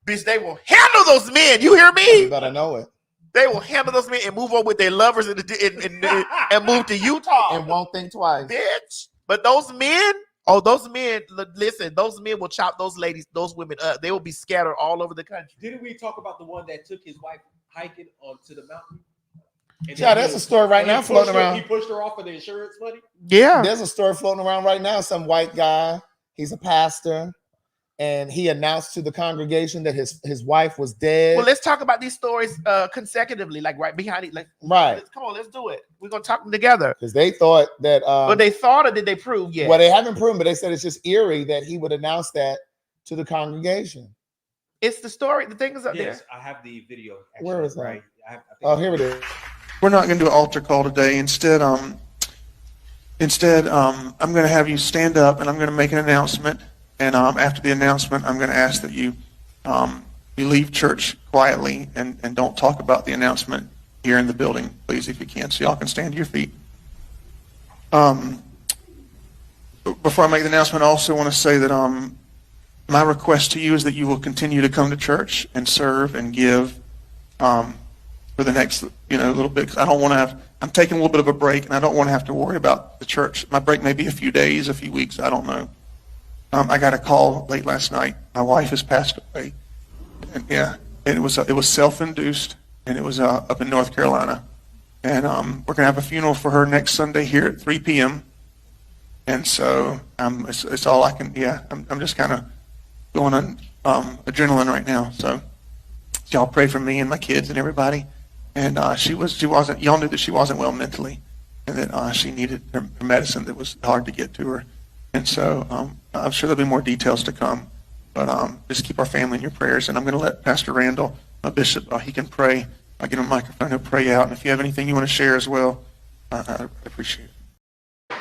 bitch. They will handle those men. You hear me? You better know it. They will handle those men and move on with their lovers and move to Utah and won't think twice, bitch. But those men, Oh, those men, listen, those men will chop those ladies, those women up. They will be scattered all over the country. Didn't we talk about the one that took his wife hiking onto the mountain? Yeah, there's a story right now floating around. He pushed her off for the insurance money. Yeah. There's a story floating around right now. Some white guy, he's a pastor, and he announced to the congregation that his wife was dead. Well, let's talk about these stories consecutively, like right behind it. Like, right. Come on, let's do it. We're gonna talk them together. Because they thought that. But they thought, or did they prove? Yeah. Well, they haven't proven, but they said it's just eerie that he would announce that to the congregation. It's the story. The thing is up there. I have the video. Actually, Where is that? Right. Oh, here it is. We're not going to do an altar call today. Instead, I'm going to have you stand up, and I'm going to make an announcement. And after the announcement, I'm going to ask that you leave church quietly and don't talk about the announcement here in the building, please, if you can, so y'all can stand to your feet. Before I make the announcement, I also want to say that my request to you is that you will continue to come to church and serve and give for the next little bit. 'Cause I don't want to have. I'm taking a little bit of a break, and I don't want to have to worry about the church. My break may be a few days, a few weeks. I don't know. I got a call late last night. My wife has passed away, and it was self-induced, and it was up in North Carolina, and we're gonna have a funeral for her next Sunday here at 3 p.m. And so it's all I can. Yeah, I'm just kind of going on adrenaline right now. So y'all pray for me and my kids and everybody. And she wasn't. Y'all knew that she wasn't well mentally, and that she needed her medicine that was hard to get to her. And so I'm sure there'll be more details to come, but just keep our family in your prayers. And I'm going to let Pastor Randall, my bishop, he can pray. I'll give him a microphone, he'll pray out. And if you have anything you want to share as well, I appreciate it.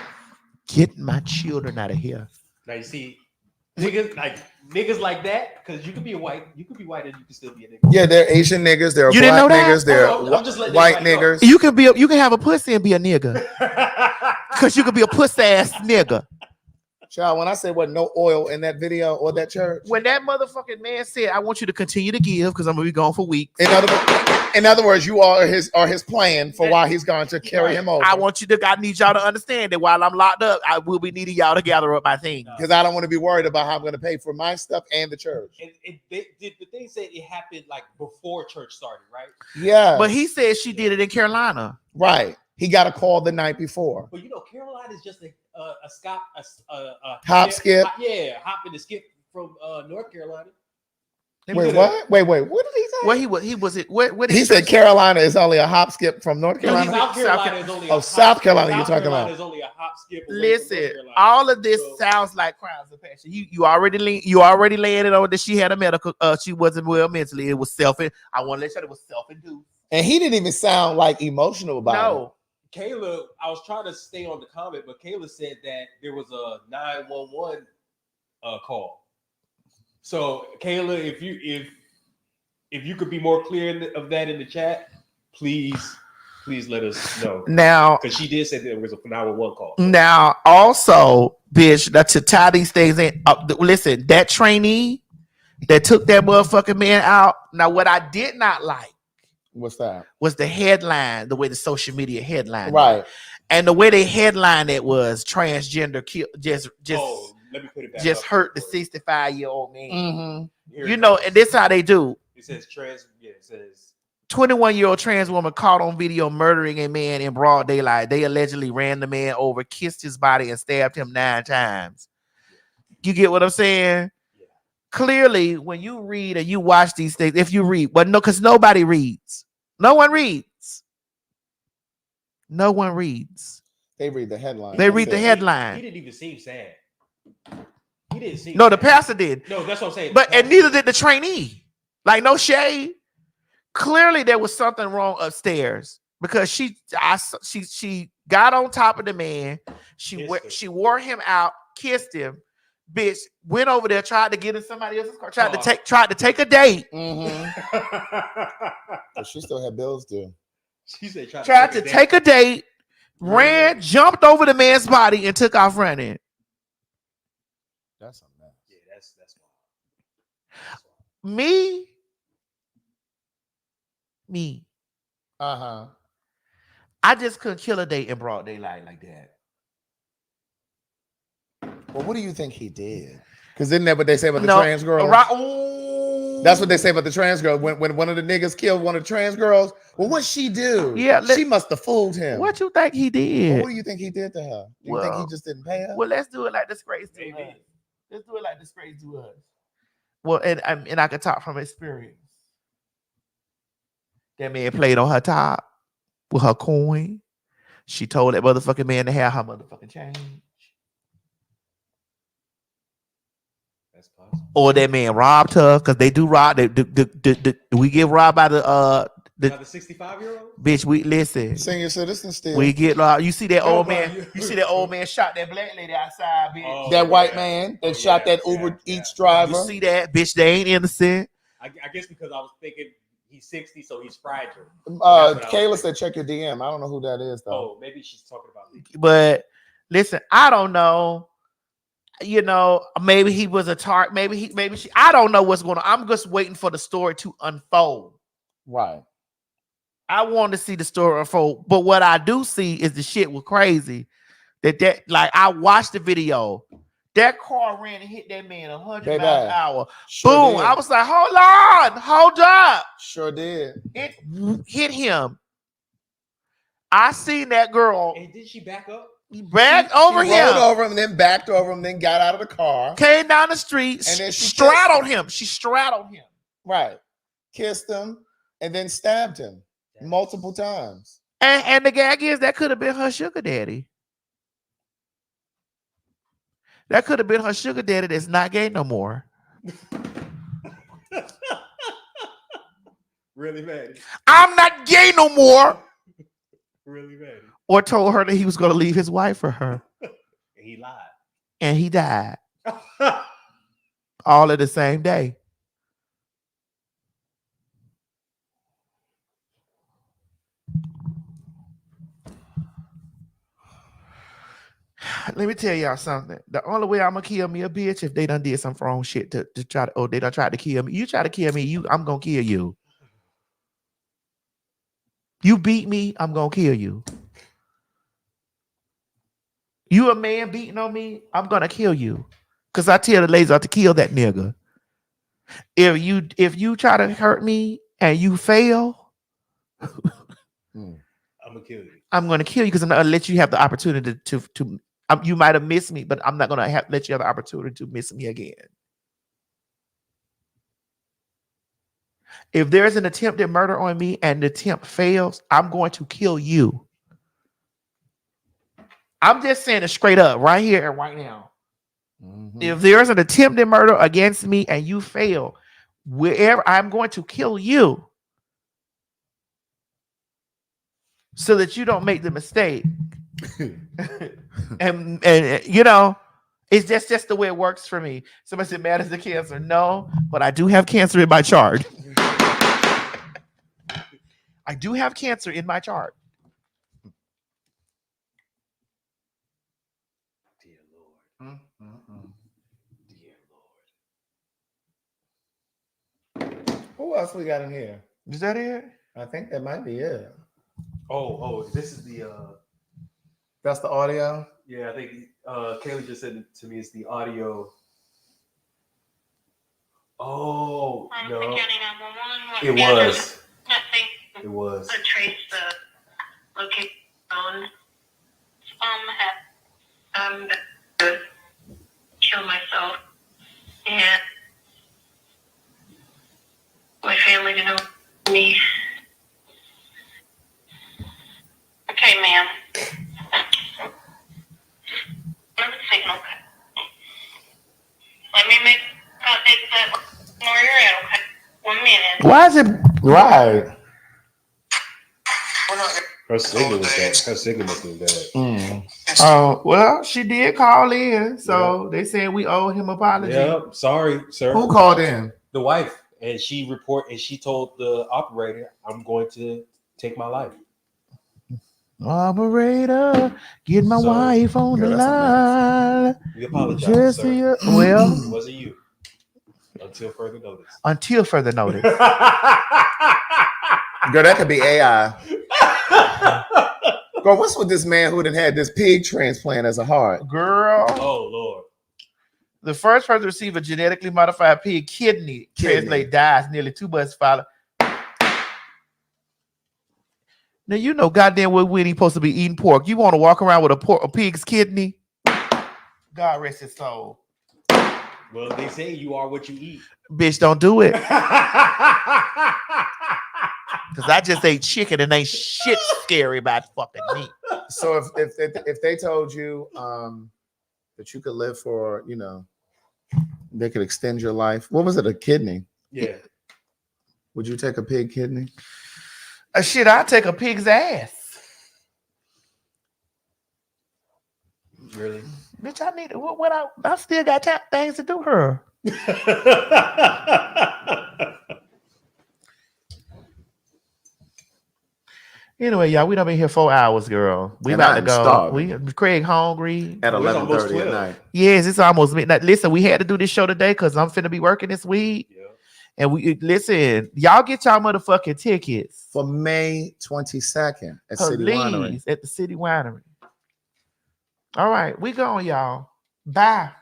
Get my children out of here. Now you see, niggas like that, because you could be white and you can still be a nigga. Yeah, they're Asian niggas, they're You black didn't know that? niggas, they're I'm just letting white everybody niggers. You can have a pussy and be a nigga. Cause you could be a pussy ass nigga. Child, when I say what no oil in that video or that church. When that motherfucking man said, I want you to continue to give because I'm gonna be gone for weeks. In other words, you are his plan for why he's going to carry him over. I need y'all to understand that while I'm locked up, I will be needing y'all to gather up my things. Because I don't want to be worried about how I'm going to pay for my stuff and the church. The thing said it happened like before church started, right? Yeah. But he said she did it in Carolina. Right. He got a call the night before. But Carolina is just a hop skip. Hop and a skip from North Carolina. Wait, what? Wait. What did he say? Well, he was it. What he said Carolina is only a hop skip from North Carolina. South Carolina is only South Carolina. You're talking about? Is only a hop skip. Listen, all of this sounds like crimes of passion. You already landed on that she had a medical. She wasn't well mentally. It was I want to let you know it was self-induced. And he didn't even sound like emotional about it. No. Kayla, I was trying to stay on the comment, but Kayla said that there was a 911 call. So Kayla, if you could be more clear of that in the chat, please let us know. Now, because she did say there was a 911 call. Now, also, bitch, to tie these things in. Listen, that trainee that took that motherfucking man out. Now, what I did not like. What's that? Was the headline, the way the social media headline, right? And the way they headlined it was transgender kill, just let me put it back just up hurt the 65-year-old man. Mm-hmm. And this is how they do. It says it says 21-year-old trans woman caught on video murdering a man in broad daylight. They allegedly ran the man over, kissed his body, and stabbed him 9 times. You get what I'm saying? Yeah. Clearly, when you read and you watch these things, if you read, but no, because nobody reads. No one reads. No one reads. They read the headline. They read the headline. He didn't even seem sad. He didn't seem No, sad. the pastor did. No, that's what I'm saying. But and neither did the trainee. Like, no shade. Clearly, there was something wrong upstairs because she got on top of the man. She wore him out, kissed him. Bitch went over there, tried to get in somebody else's car, tried to take a date. But she still had bills due. She said tried to take a date, ran, jumped over the man's body, and took off running. That's a mess. Yeah, that's wild. Me. Uh-huh. I just couldn't kill a date in broad daylight like that. Well, what do you think he did? Because isn't that what they say about the trans girls? That's what they say about the trans girl. When one of the niggas killed one of the trans girls, well, what'd she do? Yeah, she must have fooled him. What you think he did? Well, what do you think he did to her? Do you think he just didn't pay her? Well, let's do it like Disgrace to us. Let's do it like Disgrace to us. Well, and I can talk from experience. That man played on her top with her coin. She told that motherfucking man to have her motherfucking change. That's possible. Or that man robbed her because they do rob. We get robbed by the 65-year-old bitch. We listen. Senior citizen still. We get robbed. You see that old man? You see that old man shot that black lady outside, bitch. That white man that shot that Uber Eats driver. You see that, bitch? They ain't innocent. I guess because I was thinking he's 60, so he's fragile. Kayla said, "Check your DM." I don't know who that is though. Oh, maybe she's talking about me. But listen, I don't know. You know, maybe he was a target. Maybe she. I don't know what's going on. I'm just waiting for the story to unfold. Right. I want to see the story unfold. But what I do see is the shit was crazy. That like I watched the video. That car ran and hit that man 100 miles an hour. Sure Boom. did. I was like, hold up. Sure did. It hit him. I seen that girl. And did she back up? He backed over him. Rolled over him, then backed over him, then got out of the car. Came down the street, And then she straddled him. She straddled him. Right. Kissed him and then stabbed him multiple times. And the gag is that could have been her sugar daddy. That could have been her sugar daddy that's not gay no more. Really, man. I'm not gay no more. Really, man. Or told her that he was going to leave his wife for her. And he lied. And he died. All at the same day. Let me tell y'all something. The only way I'm gonna kill me a bitch if they done did some wrong shit to try to, they done tried to kill me. You try to kill me, I'm gonna kill you. You beat me, I'm gonna kill you. You a man beating on me, I'm gonna kill you. Cause I tell the ladies to kill that nigga. If you try to hurt me and you fail, I'm gonna kill you. I'm gonna kill you because I'm not gonna let you have the opportunity to you might have missed me, but I'm not gonna let you have the opportunity to miss me again. If there's an attempted murder on me and the attempt fails, I'm going to kill you. I'm just saying it straight up right here and right now. Mm-hmm. If there's an attempted murder against me and you fail, wherever, I'm going to kill you so that you don't make the mistake. and you know, it's just the way it works for me. Somebody said, "Mad as the cancer." No, but I do have cancer in my chart. I do have cancer in my chart. Dear Lord. Dear Lord. Who else we got in here? Is that it? I think that might be it. Oh, this is the that's the audio? Yeah, I think Kaylee just said to me it's the audio. Oh no. It was. It was. To trace the location on to kill myself and my family to know me. Okay, ma'am. Let me signal. Let me make contact that where you're at, okay? 1 minute. Why is it right? Her signal was bad. Her signal must have been bad. Oh, well, she did call in, so they said we owe him an apology. Yeah, sorry, sir. Who called in? The wife, and she told the operator, "I'm going to take my life." Operator, get my wife on the line. We apologize, Just sir. Well, It wasn't you. Until further notice. Until further notice. Girl, that could be AI. Girl, what's with this man who done had this pig transplant as a heart? Girl. Oh Lord. The first person to receive a genetically modified pig kidney translate dies nearly 2 months following. Now you know goddamn well we ain't supposed to be eating pork. You want to walk around with a pig's kidney? God rest his soul. Well, they say you are what you eat. Bitch, don't do it. Because I just ate chicken and ain't shit scary about fucking meat. So if they told you that you could live for, you know, they could extend your life. What was it? A kidney? Yeah. Would you take a pig kidney? Shit, I'd take a pig's ass. Really? Bitch, I need I still got things to do her. Anyway, y'all, we done been here 4 hours, girl. We about to go. Starving. Craig hungry At 11:30 at night. Yes, it's almost midnight. Listen, we had to do this show today because I'm finna be working this week. Yeah. And we listen, y'all get y'all motherfucking tickets For May 22nd at City Winery. At the City Winery. All right, we going, y'all. Bye.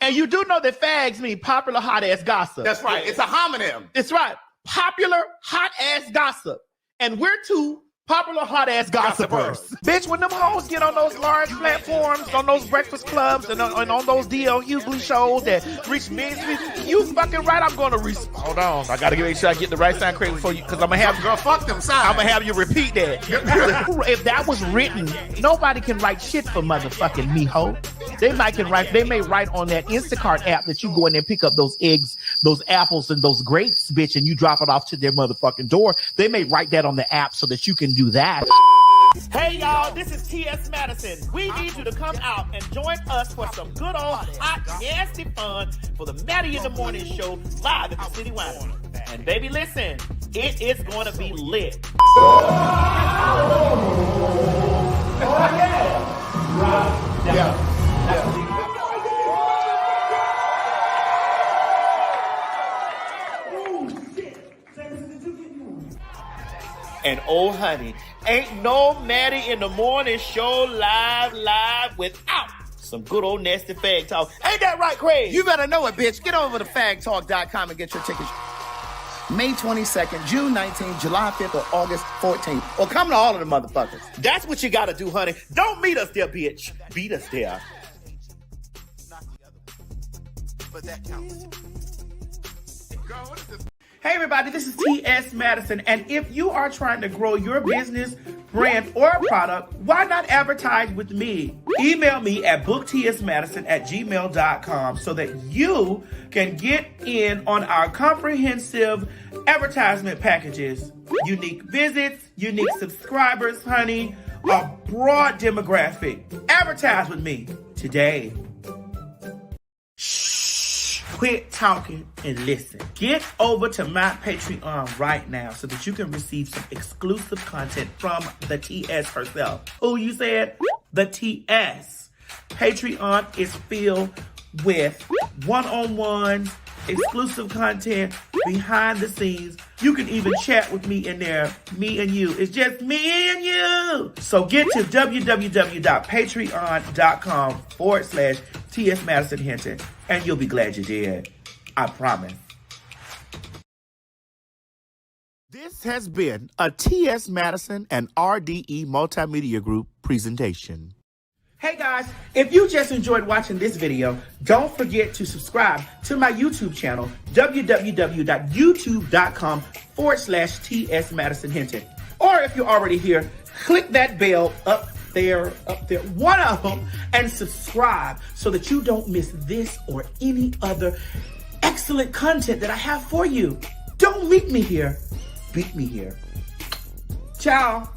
And you do know that fags mean popular hot ass gossip. That's right. It's a homonym. That's right. Popular hot ass gossip. And we're two popular hot ass gossipers. Bitch, when them hoes get on those large platforms, on those breakfast clubs, and on those D.L. Hughley shows that reach millions of people, you fucking right. I'm going to hold on. I got to make sure I get the right sound correct before you, because I'm going to have girl, fuck them signs. I'm going to have you repeat that. If that was written, nobody can write shit for motherfucking me, ho. They may write on that Instacart app that you go in there and pick up those eggs, those apples, and those grapes, bitch, and you drop it off to their motherfucking door. They may write that on the app so that you can do that. Hey y'all, this is T.S. Madison. We need you to come out and join us for some good old hot, nasty fun for the Maddie in the Morning show live at the City Winery. And baby, listen, it is going to be lit. And oh honey, ain't no Maddie in the Morning show live without some good old nasty fag talk. Ain't that right, Craig? You better know it, bitch. Get over to fagtalk.com and get your tickets. May 22nd, June 19th, July 5th, or August 14th. Or come to all of the motherfuckers. That's what you gotta do, honey. Don't meet us there, bitch. Beat us there. But that counts. Girl, what is this? Hey everybody, this is T.S. Madison, and if you are trying to grow your business, brand, or product, why not advertise with me? Email me at booktsmadison@gmail.com so that you can get in on our comprehensive advertisement packages. Unique visits, unique subscribers, honey, a broad demographic. Advertise with me today. Quit talking and listen. Get over to my Patreon right now so that you can receive some exclusive content from the TS herself. Who you said? The TS. Patreon is filled with one-on-ones, exclusive content, behind the scenes. You can even chat with me in there, me and you. It's just me and you. So get to www.patreon.com/TS Madison Hinton, and you'll be glad you did. I promise. This has been a T.S. Madison and RDE Multimedia Group presentation. Hey guys, if you just enjoyed watching this video, don't forget to subscribe to my YouTube channel, www.youtube.com/TS Madison Hinton. Or if you're already here, click that bell up there, one of them, and subscribe so that you don't miss this or any other excellent content that I have for you. Don't meet me here, beat me here. Ciao.